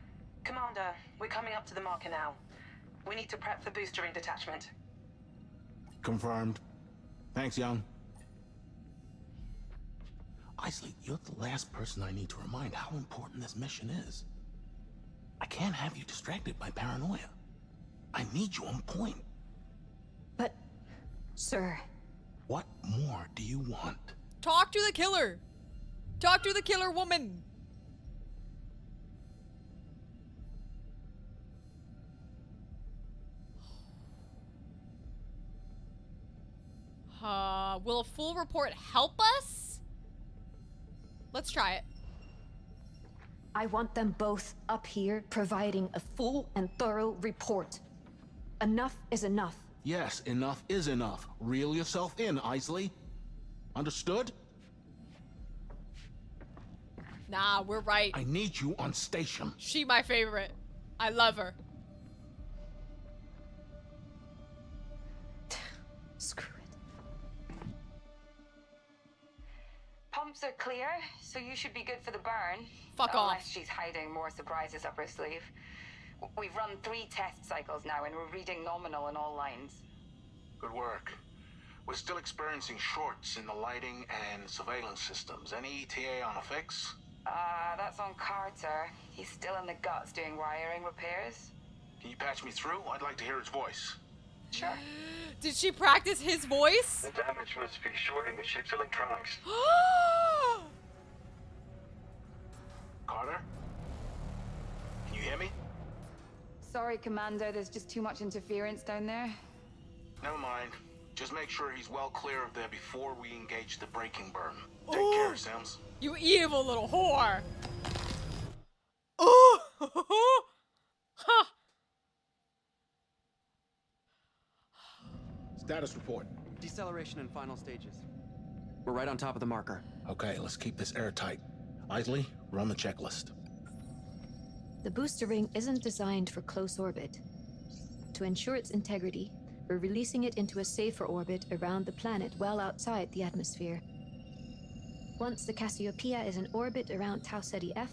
Commander, we're coming up to the marker now. We need to prep for boostering detachment. Confirmed. Thanks, Young. Isley, you're the last person I need to remind how important this mission is. I can't have you distracted by paranoia. I need you on point. But, sir... What more do you want? Talk to the killer. Talk to the killer woman. Will a full report help us? Let's try it. I want them both up here providing a full and thorough report. Enough is enough. Yes, enough is enough. Reel yourself in, Isley. Understood? Nah, we're right. I need you on station. She my favorite. I love her. Screw it. Pumps are clear, so you should be good for the burn. Fuck off. Unless she's hiding more surprises up her sleeve. We've run 3 test cycles now, and we're reading nominal in all lines. Good work. We're still experiencing shorts in the lighting and surveillance systems. Any ETA on a fix? That's on Carter. He's still in the guts doing wiring repairs. Can you patch me through? I'd like to hear his voice. Sure. Did she practice his voice? The damage must be shorting the ship's electronics. Carter? Can you hear me? Sorry, Commander, there's just too much interference down there. Never mind. Just make sure he's well clear of there before we engage the braking burn. Take care, Sims. You evil little whore. Oh! Huh. Status report. Deceleration in final stages. We're right on top of the marker. Okay, let's keep this airtight. Isley, run the checklist. The booster ring isn't designed for close orbit. To ensure its integrity, we're releasing it into a safer orbit around the planet well outside the atmosphere. Once the Cassiopeia is in orbit around Tau Ceti F,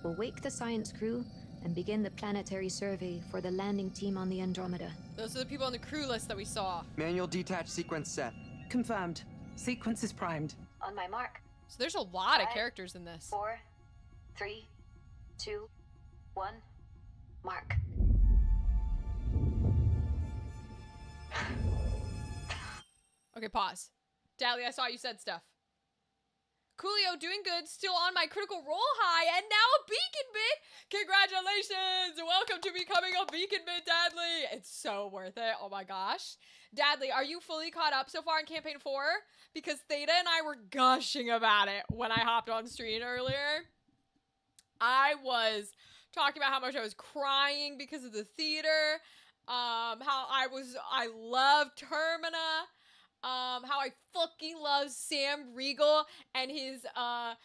we'll wake the science crew and begin the planetary survey for the landing team on the Andromeda. Those are the people on the crew list that we saw. Manual detach sequence set. Confirmed. Sequence is primed. On my mark. So there's a lot of 5, characters in this. 4, 3, 2, 1. Mark. Okay, pause. Dally, I saw you said stuff. Coolio doing good, still on my critical role high, and now a beacon bit! Congratulations! Welcome to becoming a beacon bit, Dadley! It's so worth it, oh my gosh. Dadley, are you fully caught up so far in Campaign 4? Because Theta and I were gushing about it when I hopped on stream earlier. I was talking about how much I was crying because of the theater, how I loved Termina, how I fucking love Sam Riegel and his,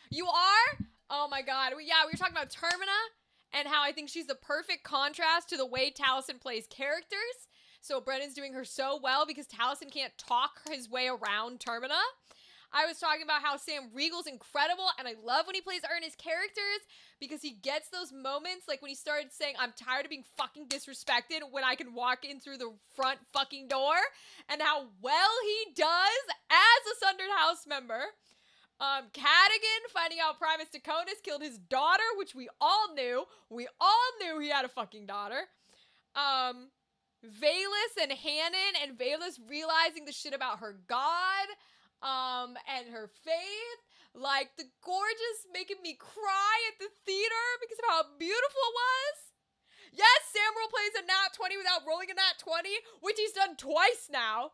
you are? Oh my god. We were talking about Termina and how I think she's the perfect contrast to the way Taliesin plays characters. So Brennan's doing her so well because Taliesin can't talk his way around Termina. I was talking about how Sam Riegel's incredible, and I love when he plays earnest characters because he gets those moments, like when he started saying, I'm tired of being fucking disrespected when I can walk in through the front fucking door, and how well he does as a Sundered House member. Cadigan finding out Primus Daconis killed his daughter, which we all knew. We all knew he had a fucking daughter. Valus and Hannon, and Valus realizing the shit about her god. And her faith, like the gorgeous making me cry at the theater because of how beautiful it was. Yes, Samuel plays a nat 20 without rolling a nat 20, which he's done twice now.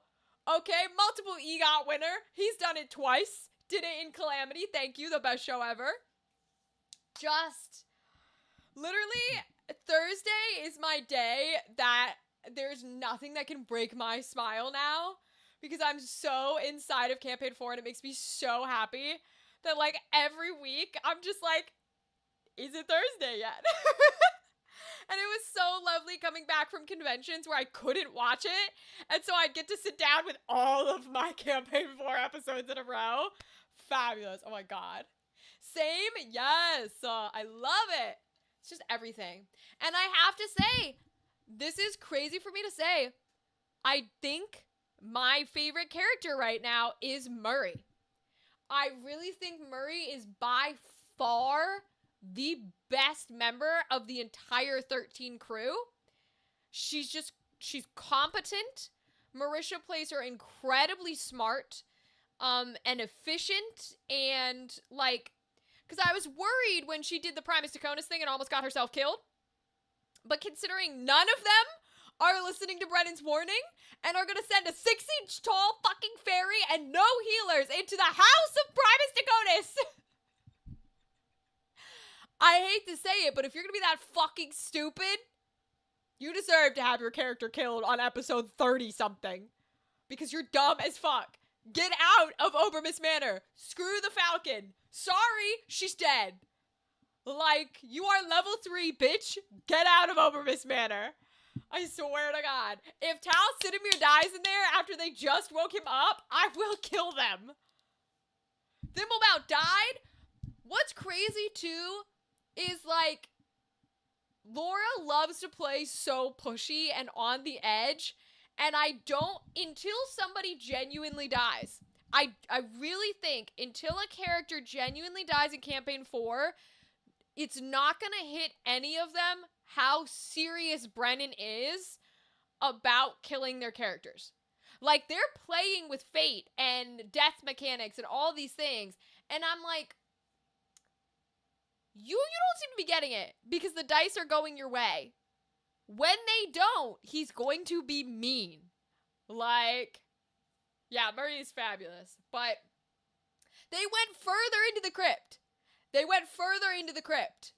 Okay, multiple EGOT winner. He's done it twice. Did it in Calamity. Thank you, the best show ever. Just literally Thursday is my day that there's nothing that can break my smile now. Because I'm so inside of Campaign 4 and it makes me so happy that, like, every week I'm just like, is it Thursday yet? And it was so lovely coming back from conventions where I couldn't watch it. And so I'd get to sit down with all of my Campaign 4 episodes in a row. Fabulous. Oh my god. Same? Yes. I love it. It's just everything. And I have to say, this is crazy for me to say, I think my favorite character right now is Murray. I really think Murray is by far the best member of the entire 13 crew. She's competent. Marisha plays her incredibly smart, and efficient, and like, because I was worried when she did the Primus Draconis thing and almost got herself killed. But considering none of them are listening to Brennan's warning and are gonna send a 6-inch tall fucking fairy and no healers into the house of Primus Draconis. I hate to say it, but if you're gonna be that fucking stupid, you deserve to have your character killed on episode 30-something. Because you're dumb as fuck. Get out of Obermis Manor. Screw the Falcon. Sorry, she's dead. Like, you are level 3, bitch. Get out of Obermis Manor. I swear to God. If Tal Sidamir dies in there after they just woke him up, I will kill them. Thimblebout died. What's crazy, too, is, like, Laura loves to play so pushy and on the edge, and I don't, until somebody genuinely dies. I really think until a character genuinely dies in Campaign 4, it's not gonna hit any of them how serious Brennan is about killing their characters. Like, they're playing with fate and death mechanics and all these things, and I'm like, you don't seem to be getting it because the dice are going your way. When they don't, he's going to be mean. Like, yeah, Murray is fabulous, but they went further into the crypt.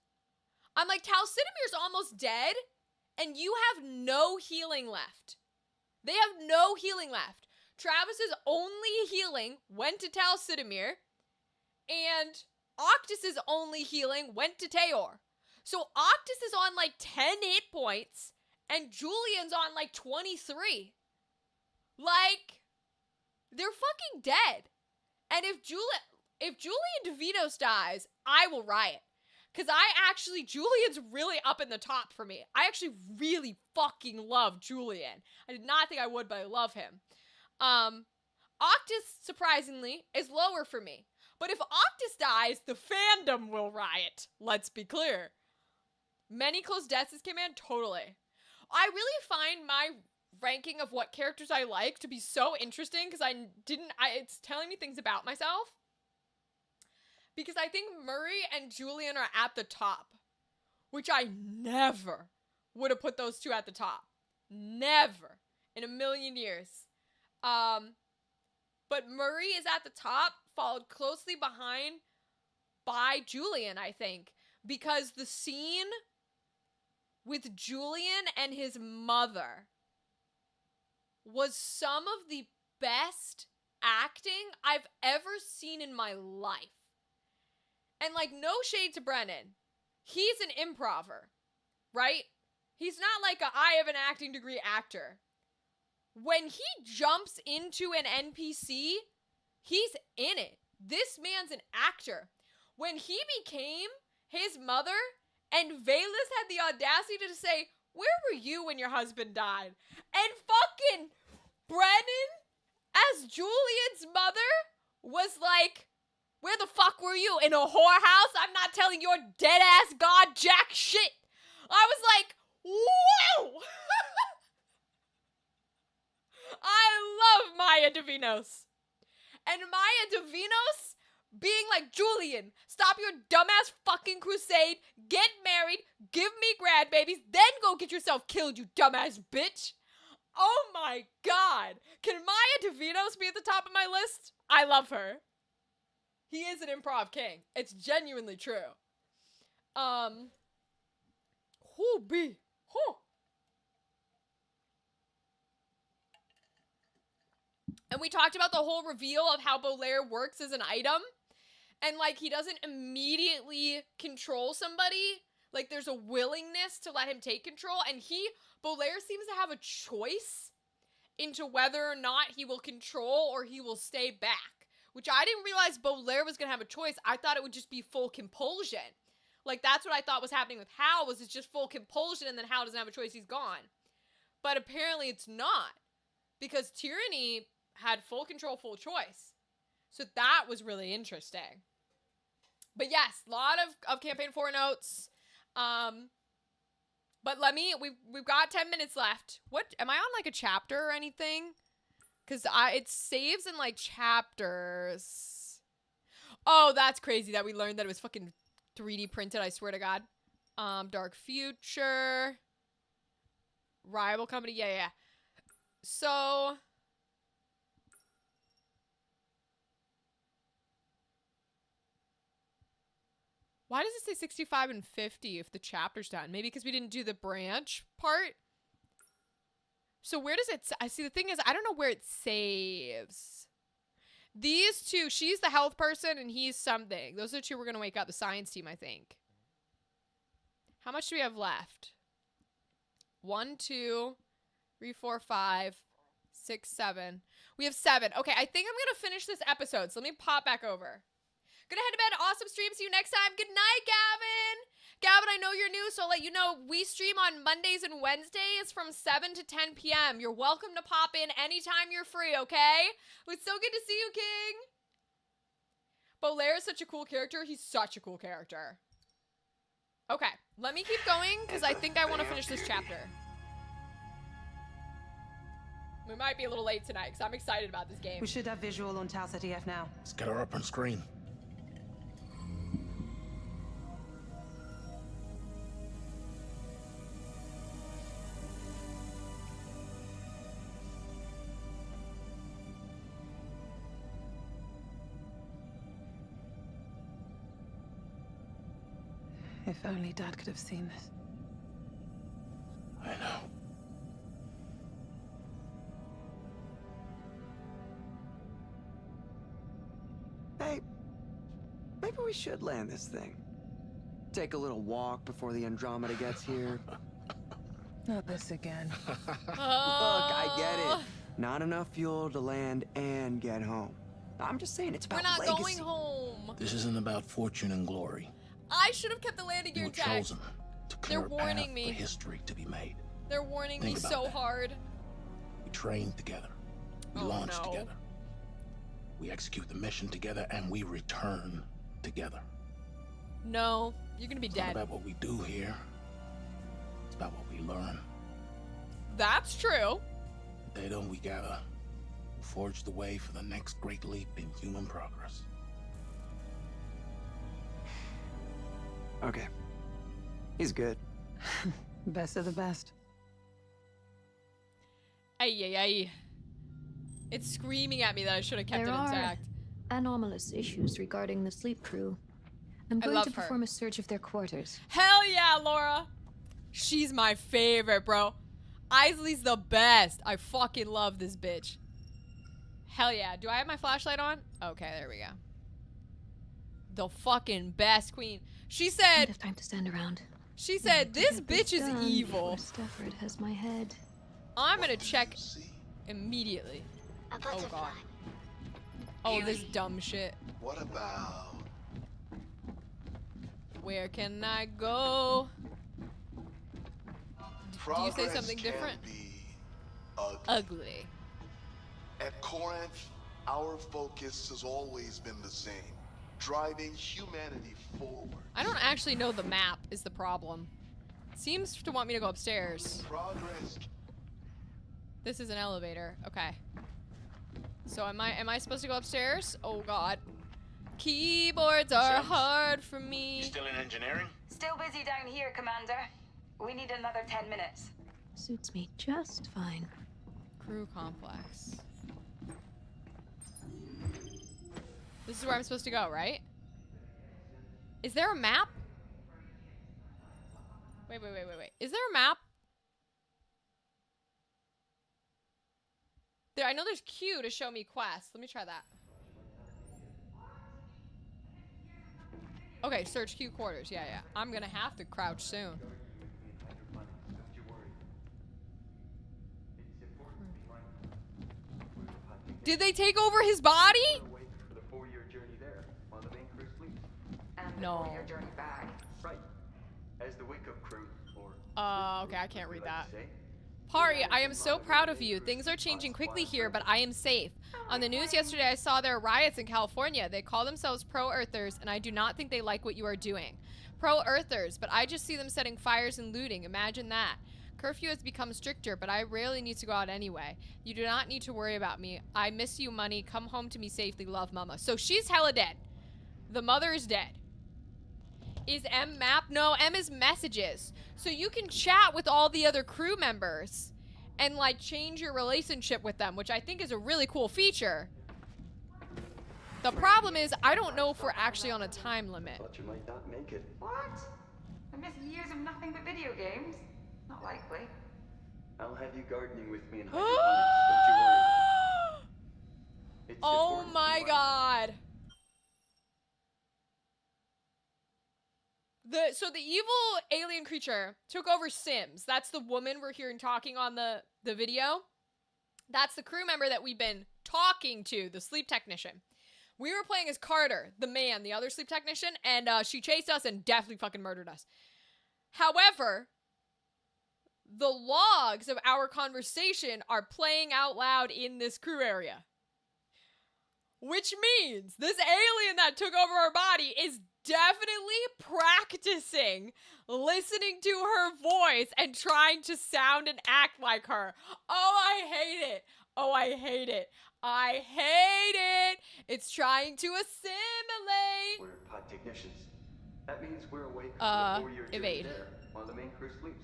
I'm like, Tal Sidamir's almost dead, and you have no healing left. They have no healing left. Travis's only healing went to Tal Sidamir, and Octus's only healing went to Teor. So Octus is on like 10 hit points, and Julian's on like 23. Like, they're fucking dead. And if Julian DeVitos dies, I will riot. Because Julian's really up in the top for me. I actually really fucking love Julian. I did not think I would, but I love him. Octus, surprisingly, is lower for me. But if Octus dies, the fandom will riot. Let's be clear. Many close deaths came in, totally. I really find my ranking of what characters I like to be so interesting because it's telling me things about myself. Because I think Murray and Julian are at the top, which I never would have put those two at the top. Never in a million years. But Murray is at the top, followed closely behind by Julian, I think, because the scene with Julian and his mother was some of the best acting I've ever seen in my life. And, like, no shade to Brennan. He's an improver, right? He's not like I have an acting degree actor. When he jumps into an NPC, he's in it. This man's an actor. When he became his mother and Valus had the audacity to say, "Where were you when your husband died?" And fucking Brennan, as Julian's mother, was like, "Where the fuck were you? In a whorehouse? I'm not telling your dead-ass god jack shit." I was like, whoa! I love Maya Devinos. And Maya Devinos being like, "Julian, stop your dumbass fucking crusade, get married, give me grandbabies, then go get yourself killed, you dumbass bitch." Oh my God. Can Maya Devinos be at the top of my list? I love her. He is an improv king. It's genuinely true. And we talked about the whole reveal of how Bolaire works as an item. And, like, he doesn't immediately control somebody. Like, there's a willingness to let him take control. And Bolaire seems to have a choice into whether or not he will control or he will stay back. Which I didn't realize Bolaire was going to have a choice. I thought it would just be full compulsion. Like, that's what I thought was happening with Hal, was it's just full compulsion, and then Hal doesn't have a choice, he's gone. But apparently it's not. Because Tyranny had full control, full choice. So that was really interesting. But yes, a lot of campaign 4 notes. But we've got 10 minutes left. What, am I on like a chapter or anything? Because it saves in like chapters. Oh, that's crazy that we learned that it was fucking 3D printed, I swear to God. Dark Future. Rival Company, yeah. So... why does it say 65 and 50 if the chapter's done? Maybe because we didn't do the branch part? So where does it... I see, the thing is, I don't know where it saves. These two, she's the health person and he's something. Those are the two we're going to wake up, the science team, I think. How much do we have left? 1, 2, 3, 4, 5, 6, 7. We have 7. Okay, I think I'm going to finish this episode, so let me pop back over. Gonna head to bed. Awesome stream. See you next time. Good night, Gavin. Gavin, I know you're new, so I'll let you know we stream on Mondays and Wednesdays from 7 to 10 p.m. You're welcome to pop in anytime you're free, okay? It's so good to see you, King. Bolaire is such a cool character. He's such a cool character. Okay, let me keep going, because I think I want to finish this chapter. We might be a little late tonight, because I'm excited about this game. We should have visual on Tau City F now. Let's get her up on screen. If only Dad could have seen this. I know. Hey, maybe we should land this thing. Take a little walk before the Andromeda gets here. Not this again. Look, I get it. Not enough fuel to land and get home. I'm just saying it's about legacy. We're not going home. This isn't about fortune and glory. I should have kept the landing gear You were intact. chosen to clear They're a path warning me. for history to be made. They're warning Think me about so that. hard. We trained together. We Oh, launched no. together. We execute the mission together, and we return together. No, you're gonna be It's dead. not about what we do here. It's about what we learn. That's true. Data, we gotta forge the way for the next great leap in human progress. Okay. He's good. Best of the best. Ay. It's screaming at me that I should have kept There it are intact. anomalous issues regarding the sleep crew. I'm I going love to her. perform a search of their quarters. Hell yeah, Laura. She's my favorite, bro. Isley's the best. I fucking love this bitch. Hell yeah. Do I have my flashlight on? Okay, there we go. The fucking best queen. She I said... don't have time to stand around. She said, this Get bitch is done evil. before Stafford has my head. I'm gonna check immediately. Oh god. Oh, this dumb shit. What about... Where can I go? Do you say Progress something can different? be ugly. Ugly. At Corinth, our focus has always been the same. Driving humanity forward. I don't actually know the map is the problem. Seems to want me to go upstairs. Progress. This is an elevator. Okay. So am I supposed to go upstairs? Oh god. Keyboards are hard for me. You still in engineering? Still busy down here, Commander. We need another 10 minutes. Suits me just fine. Crew complex. This is where I'm supposed to go, right? Is there a map? Wait. Is there a map? There, I know there's Q to show me quests. Let me try that. Okay, search Q quarters. Yeah. I'm gonna have to crouch soon. Did they take over his body? And No. your journey back. Right. As the wake-up crew, or Okay, I can't read that. Pari, I am so proud of you. Things are changing quickly here, but I am safe. On the news yesterday, I saw there are riots in California. They call themselves pro-Earthers, and I do not think they like what you are doing. Pro-Earthers, but I just see them setting fires and looting. Imagine that. Curfew has become stricter, but I rarely need to go out anyway. You do not need to worry about me. I miss you, Money. Come home to me safely. Love, Mama. So she's hella dead. The mother is dead. Is M map? No, M is messages. So you can chat with all the other crew members and like change your relationship with them, which I think is a really cool feature. The problem is I don't know if we're actually on a time limit. Thought you might not make it. What? I missed years of nothing but video games? Not likely. I'll have you gardening with me in hydroponics. Don't you worry. It's Oh important to my be god. So the evil alien creature took over Sims. That's the woman we're hearing talking on the video. That's the crew member that we've been talking to, the sleep technician. We were playing as Carter, the man, the other sleep technician, and she chased us and definitely fucking murdered us. However, the logs of our conversation are playing out loud in this crew area. Which means this alien that took over our body is definitely practicing listening to her voice and trying to sound and act like her. Oh, I hate it. Oh, I hate it. I hate it. It's trying to assimilate. We're pod technicians. That means we're awake for the 4-year journey evade. there while the main crew sleeps.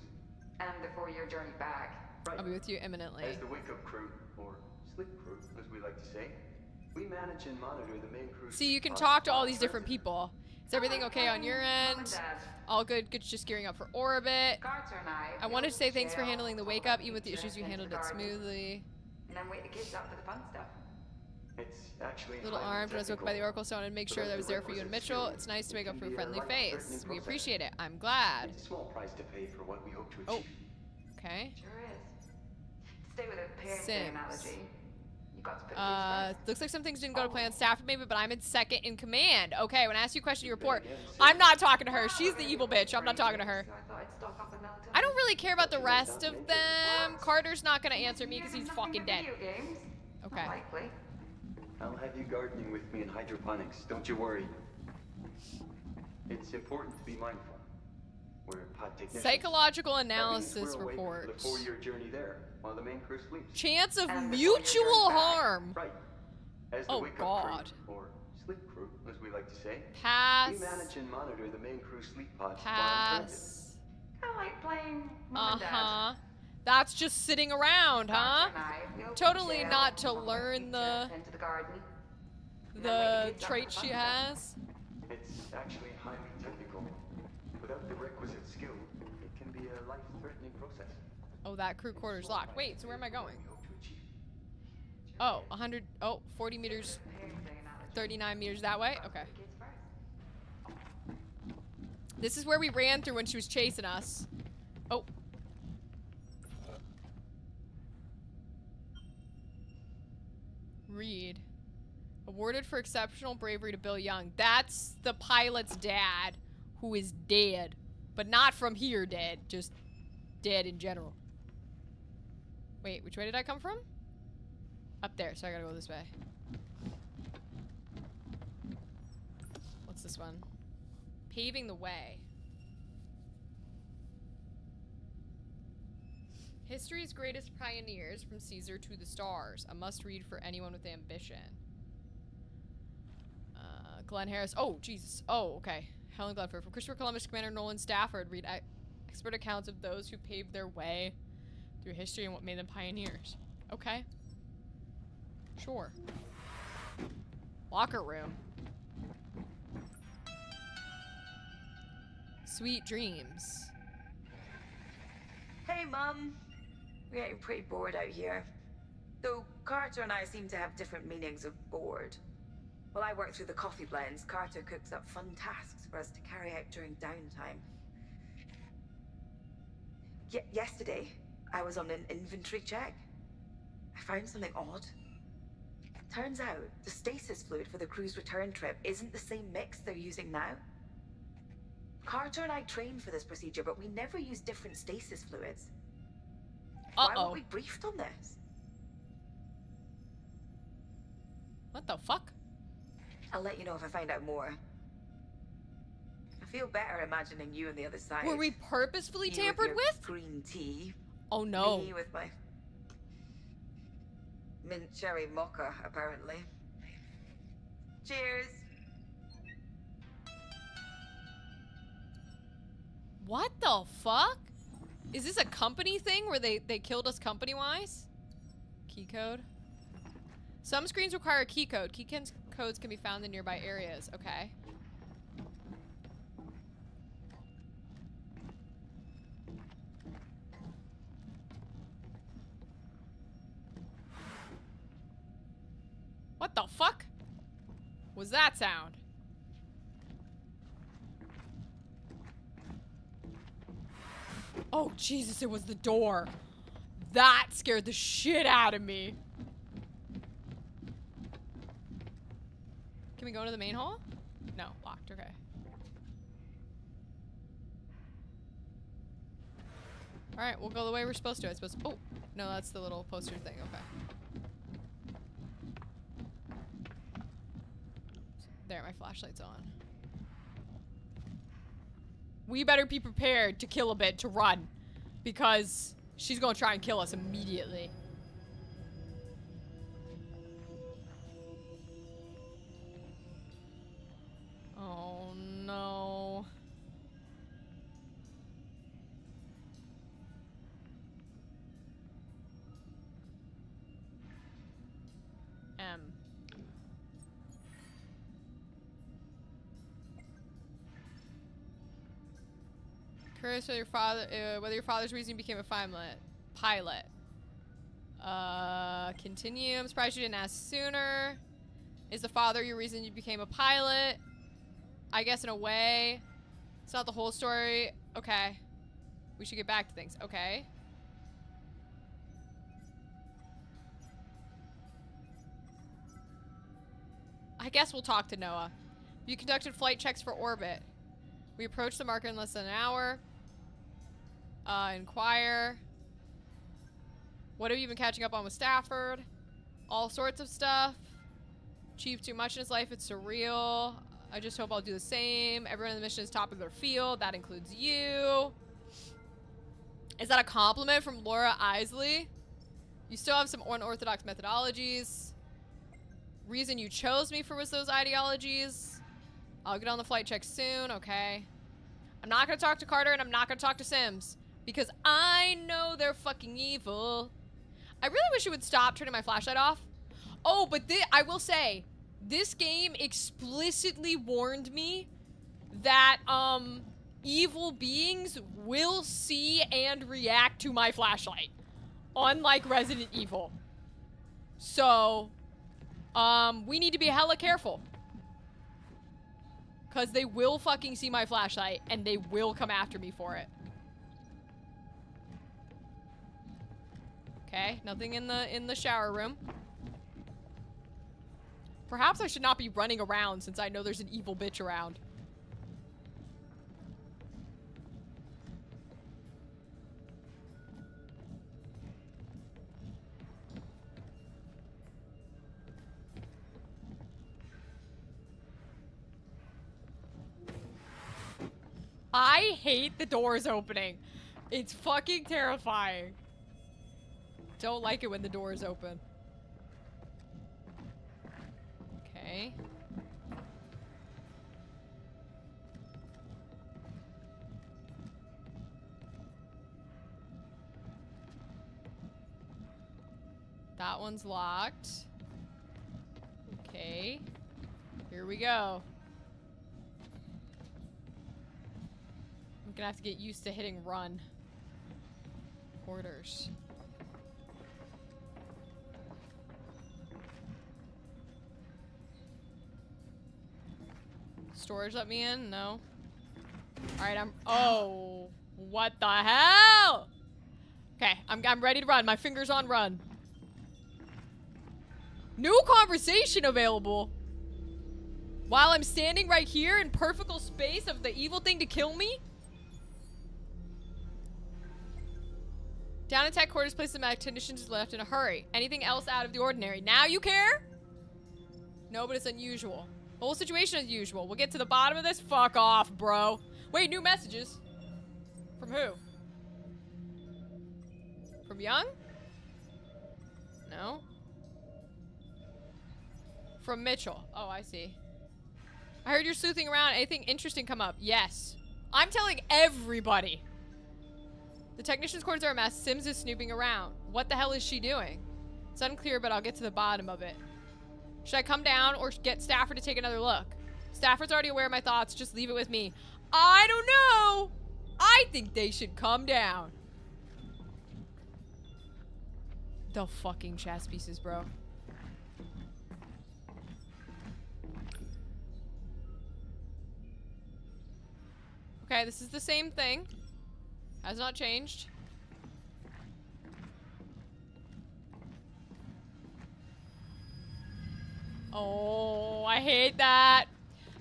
And the 4-year journey back. Right. I'll be with you imminently. As the wake-up crew, or sleep crew, as we like to say, we manage and monitor the main crew. See, you can talk to all these different people. Is everything okay on your end? All good. Good. Just gearing up for orbit. I wanted to say thanks for handling the wake up, even with the issues you handled it smoothly. And then wake the kids up for the fun stuff. It's actually Little armed when I was woke by the Oracle, so I wanted to make sure that I was there for you and Mitchell. It's nice to wake up for a friendly face. We appreciate it. I'm glad. It's a small price to pay for what we hope to achieve. Okay. Sure is. To stay with a parenting Sims. analogy, you got to put kids first. Looks like some things didn't go to plan. Staff maybe, but I'm in second in command. Okay, when I ask you a question, you report. I'm not talking to her. She's the evil bitch. I'm not talking to her. So I thought I'd stock up on melatonin. I don't really care about the rest of them. Carter's not gonna answer me because he's fucking dead. Okay. Likely. I'll have you gardening with me in hydroponics. Don't you worry. It's important to be mindful. We're pod technicians. Psychological That means analysis we're awake report. for the 4-year journey there while the main crew sleeps. Chance of mutual harm. Right. As the Oh wake-up god. crew, or sleep crew, as we like to say. Pass. We manage and monitor the main crew sleep pods. Pass. Kind of like playing Mom and Dad. That's just sitting around, huh? We'll Totally chill, not to pop learn the the into the garden. And then wake the kids up for traits the she fun stuff. has. It's actually highly technical. Without the requisite skill, it can be a life-threatening process. Oh, that crew quarters locked. Wait, so where am I going? Oh, 100, 40 meters, 39 meters that way? Okay. This is where we ran through when she was chasing us. Oh. Read. Awarded for exceptional bravery to Bill Young. That's the pilot's dad, who is dead. But not from here dead, just dead in general. Wait, which way did I come from? Up there, so I gotta go this way. What's this one? Paving the way. History's greatest pioneers, from Caesar to the stars. A must-read for anyone with ambition. Glenn Harris. Oh, Jesus. Oh, okay. Helen Glenford. From Christopher Columbus, Commander Nolan Stafford. Read expert accounts of those who paved their way through history and what made them pioneers. Okay. Sure. Locker room. Sweet dreams. Hey, Mum. We're getting pretty bored out here. Though Carter and I seem to have different meanings of bored. While I work through the coffee blends, Carter cooks up fun tasks for us to carry out during downtime. Yesterday, I was on an inventory check. I found something odd. Turns out, the stasis fluid for the crew's return trip isn't the same mix they're using now. Carter and I trained for this procedure, but we never used different stasis fluids. Uh-oh. Why weren't we briefed on this? What the fuck? I'll let you know if I find out more. I feel better imagining you on the other side. Were we purposefully You tampered your with? green tea. Oh no. Me with my mint cherry mocha, apparently. Cheers. What the fuck? Is this a company thing where they killed us company-wise? Key code? Some screens require a key code. Key codes can be found in nearby areas. Okay. What the fuck was that sound? Oh, Jesus, it was the door. That scared the shit out of me. Can we go to the main hall? No, locked, okay. Alright, we'll go the way we're supposed to, I suppose. Oh, no, that's the little poster thing, okay. There, my flashlight's on. We better be prepared to kill a bit, to run. Because she's gonna try and kill us immediately. Oh no. M. Curious whether your father's reason you became a pilot. Continue. I'm surprised you didn't ask sooner. Is the father your reason you became a pilot? I guess in a way. It's not the whole story. Okay. We should get back to things. Okay. I guess we'll talk to Noah. You conducted flight checks for orbit. We approached the marker in less than an hour. Inquire. What have you been catching up on with Stafford? All sorts of stuff. Achieved too much in his life. It's surreal. I just hope I'll do the same. Everyone in the mission is top of their field. That includes you. Is that a compliment from Laura Isley? You still have some unorthodox methodologies. Reason you chose me for was those ideologies. I'll get on the flight check soon. Okay. I'm not gonna talk to Carter and I'm not gonna talk to Sims. Because I know they're fucking evil. I really wish it would stop turning my flashlight off. Oh, but I will say, this game explicitly warned me that, evil beings will see and react to my flashlight. Unlike Resident Evil. So, we need to be hella careful. Because they will fucking see my flashlight and they will come after me for it. Okay, nothing in the shower room. Perhaps I should not be running around since I know there's an evil bitch around. I hate the doors opening. It's fucking terrifying. Don't like it when the door is open. Okay. That one's locked. Okay. Here we go. I'm gonna have to get used to hitting run. Orders. Storage let me in? No. Alright, oh. What the hell? Okay, I'm ready to run. My finger's on run. New conversation available. While I'm standing right here in perfect space of the evil thing to kill me? Down in tech quarters, place the mag technicians left in a hurry. Anything else out of the ordinary? Now you care? No, but it's unusual. The whole situation is usual. We'll get to the bottom of this. Fuck off, bro. Wait, new messages. From who? From Young? No. From Mitchell. Oh, I see. I heard you're sleuthing around. Anything interesting come up? Yes. I'm telling everybody. The technician's quarters are a mess. Sims is snooping around. What the hell is she doing? It's unclear, but I'll get to the bottom of it. Should I come down or get Stafford to take another look? Stafford's already aware of my thoughts. Just leave it with me. I don't know. I think they should come down. The fucking chess pieces, bro. Okay, this is the same thing. Has not changed. Oh, I hate that.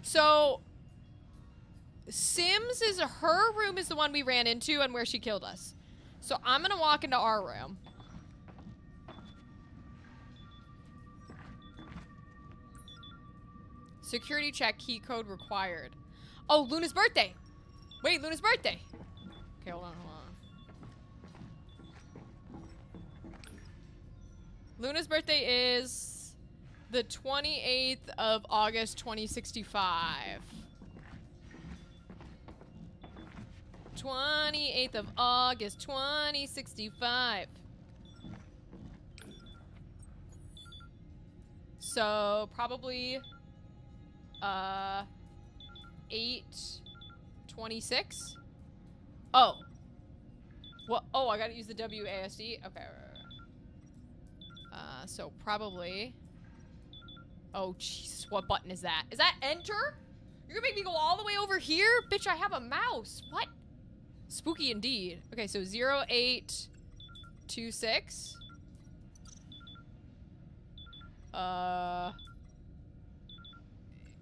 So, Sims is her room is the one we ran into and where she killed us. So I'm gonna walk into our room. Security check, key code required. Oh, Luna's birthday. Wait, Luna's birthday. Okay, hold on, hold on. Luna's birthday is the 28th of August, 2065. 28th of August, 2065. So, probably, 8/26? Oh. What? Oh, I gotta use the WASD? Okay, right. So probably... Oh, Jesus, what button is that? Is that enter? You're gonna make me go all the way over here? Bitch, I have a mouse. What? Spooky indeed. Okay, so 0826.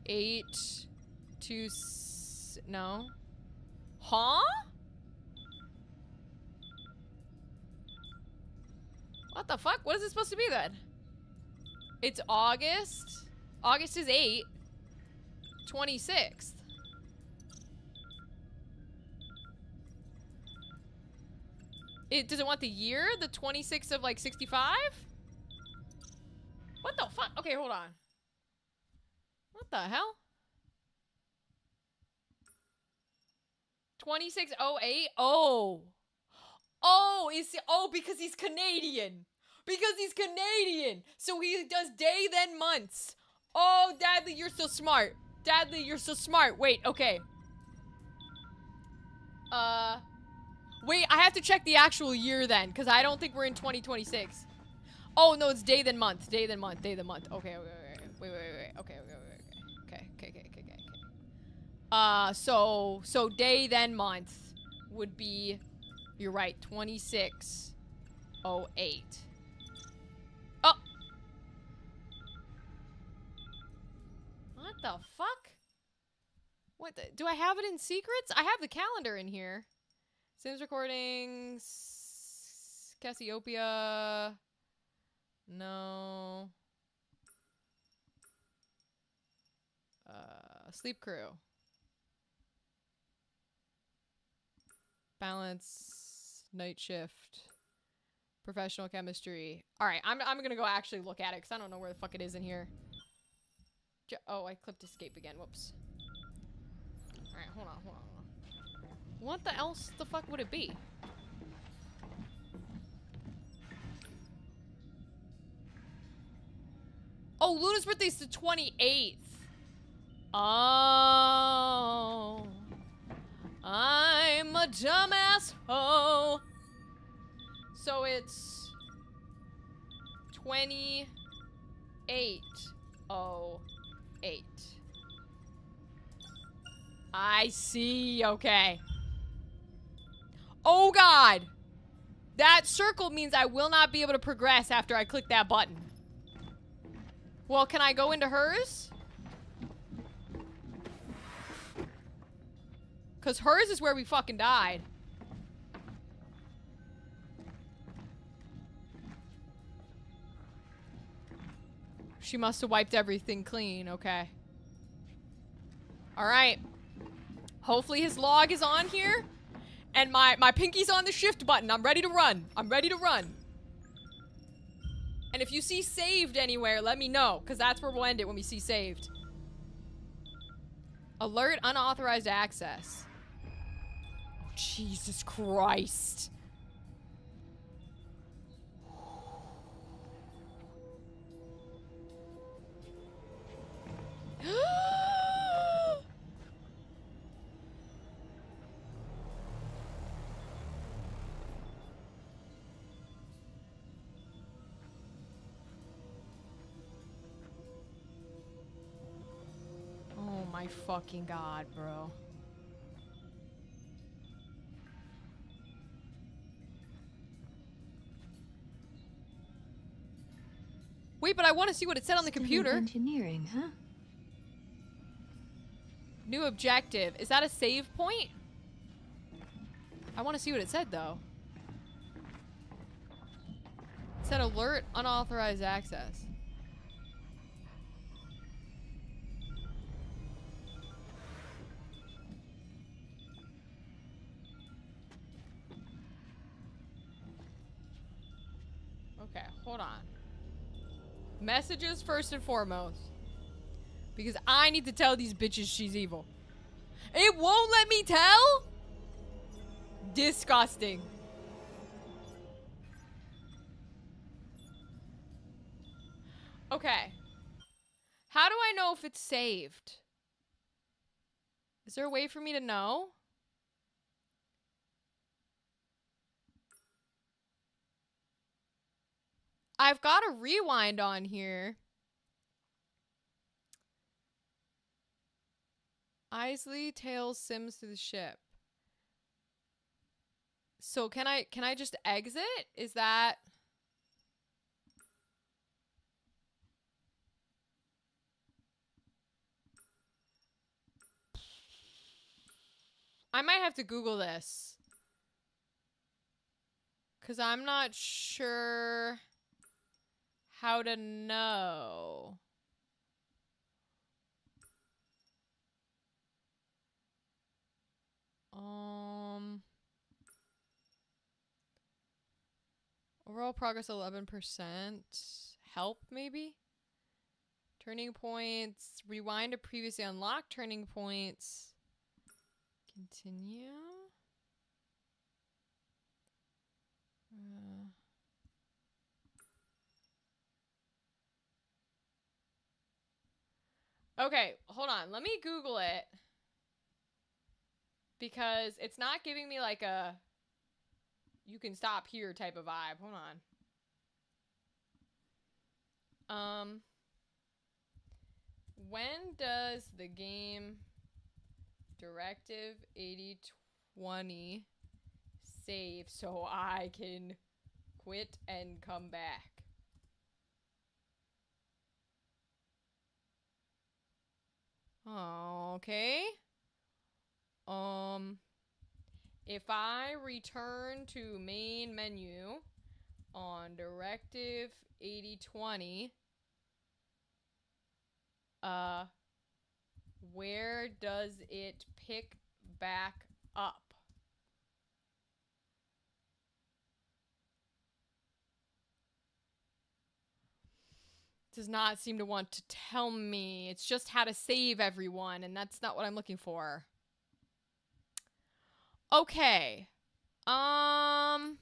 8 no. Huh? What the fuck? What is it supposed to be then? It's August. August is 8. 26th. Does it want the year? The 26th of like 65? What the fuck? Okay, hold on. What the hell? 2608? Oh. Oh, because he's Canadian. Because he's Canadian. So he does day then months. Oh, Dadley, you're so smart. Dadley, you're so smart. Wait, okay. Wait, I have to check the actual year then, because I don't think we're in 2026. Oh, no, it's day then month. Day then month. Day then month. Okay, wait. Okay. So day then month would be, you're right, 2608. Oh! What the fuck? Do I have it in secrets? I have the calendar in here. Sims recordings, Cassiopeia, no. Sleep crew. Balance, night shift, professional chemistry. All right, I'm gonna go actually look at it because I don't know where the fuck it is in here. Oh, I clicked escape again. Whoops. All right, hold on. What the else the fuck would it be? Oh, Luna's birthday's the 28th. Oh. I'm a dumbass hoe. So it's 2808. I see, okay. Oh god! That circle means I will not be able to progress after I click that button. Well, can I go into hers? Because hers is where we fucking died. She must have wiped everything clean. Okay. Alright. Hopefully his log is on here. And my pinky's on the shift button. I'm ready to run. I'm ready to run. And if you see saved anywhere, let me know. Because that's where we'll end it when we see saved. Alert unauthorized access. Oh, Jesus Christ. Oh my fucking god, bro. Wait, but I want to see what it said on the computer. Engineering, huh? New objective. Is that a save point? I want to see what it said, though. It said alert unauthorized access. Okay, hold on. Messages first and foremost. Because I need to tell these bitches she's evil. It won't let me tell? Disgusting. Okay. How do I know if it's saved? Is there a way for me to know? I've got a rewind on here. Isley tails Sims to the ship. So can I just exit? Is that... I might have to Google this. 'Cause I'm not sure how to know. Overall progress 11%. Help, maybe? Turning points. Rewind to previously unlocked turning points. Continue. Okay, hold on. Let me Google it. Because it's not giving me like a you can stop here type of vibe. Hold on. When does the game Directive 8020 save so I can quit and come back? Okay. If I return to main menu on Directive 8020, where does it pick back up? Does not seem to want to tell me. It's just how to save everyone, and that's not what I'm looking for. Okay. Because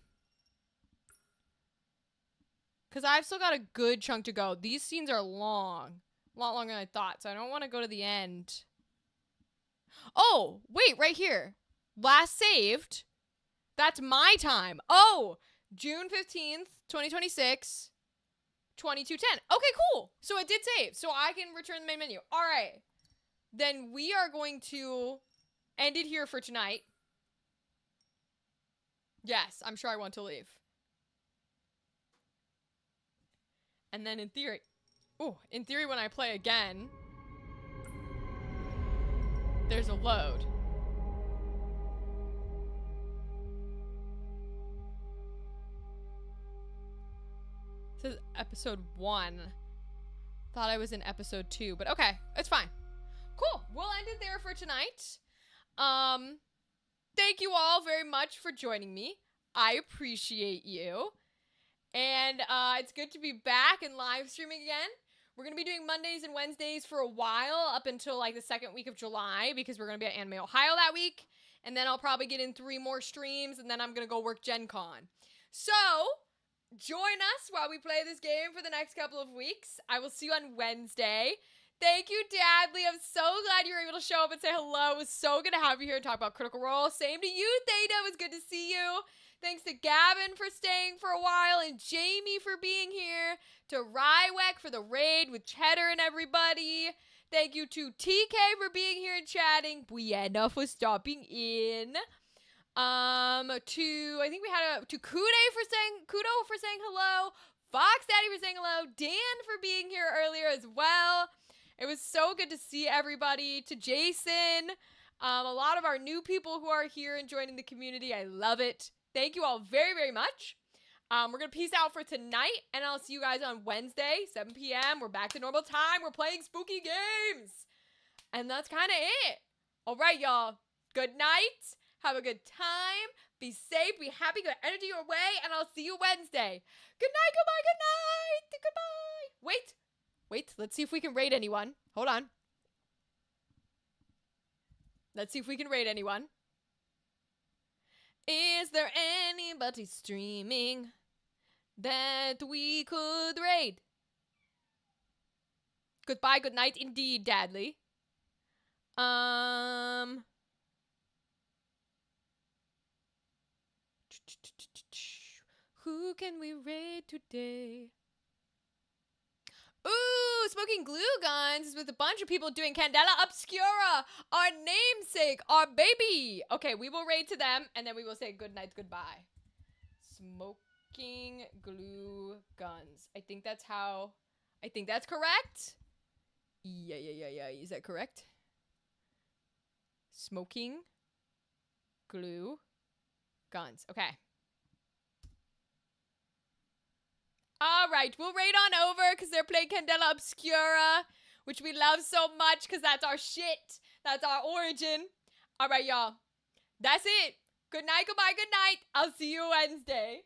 I've still got a good chunk to go. These scenes are long. A lot longer than I thought, so I don't want to go to the end. Oh, wait, right here. Last saved. That's my time. Oh, June 15th, 2026. 2210. Okay, cool. So it did save. So I can return the main menu. All right. Then we are going to end it here for tonight. Yes, I'm sure I want to leave. And then in theory, when I play again, there's a load. says episode 1. Thought I was in episode 2, but okay, it's fine. Cool. We'll end it there for tonight. Thank you all very much for joining me. I appreciate you. And it's good to be back and live streaming again. We're going to be doing Mondays and Wednesdays for a while, up until like the second week of July, because we're going to be at Anime Ohio that week. And then I'll probably get in 3 more streams, and then I'm going to go work Gen Con. So, join us while we play this game for the next couple of weeks. I will see you on Wednesday. Thank you, Dadley. I'm so glad you were able to show up and say hello. It was so good to have you here and talk about Critical Role. Same to you, Theta. It was good to see you. Thanks to Gavin for staying for a while, and Jamie for being here, to Rywek for the raid with Cheddar and everybody. Thank you to TK for being here and chatting. Brianna for stopping in. To Kudo for saying hello. Fox Daddy for saying hello. Dan for being here earlier as well. It was so good to see everybody. To Jason. A lot of our new people who are here and joining the community. I love it. Thank you all very, very much. We're going to peace out for tonight, and I'll see you guys on Wednesday, 7 p.m. We're back to normal time. We're playing spooky games. And that's kind of it. All right, y'all. Good night. Have a good time. Be safe. Be happy. Good energy your way, and I'll see you Wednesday. Good night. Goodbye. Good night. Goodbye. Wait. Let's see if we can raid anyone. Hold on. Let's see if we can raid anyone. Is there anybody streaming that we could raid? Goodbye, good night indeed, Dadley. Who can we raid today? Ooh, Smoking Glue Guns is with a bunch of people doing Candela Obscura, our namesake, our baby. Okay, we will raid to them, and then we will say good night, goodbye. Smoking Glue Guns. I think that's correct. Yeah. Is that correct? Smoking Glue Guns. Okay. All right, we'll raid on over because they're playing Candela Obscura, which we love so much because that's our shit. That's our origin. All right, y'all. That's it. Good night, goodbye, good night. I'll see you Wednesday.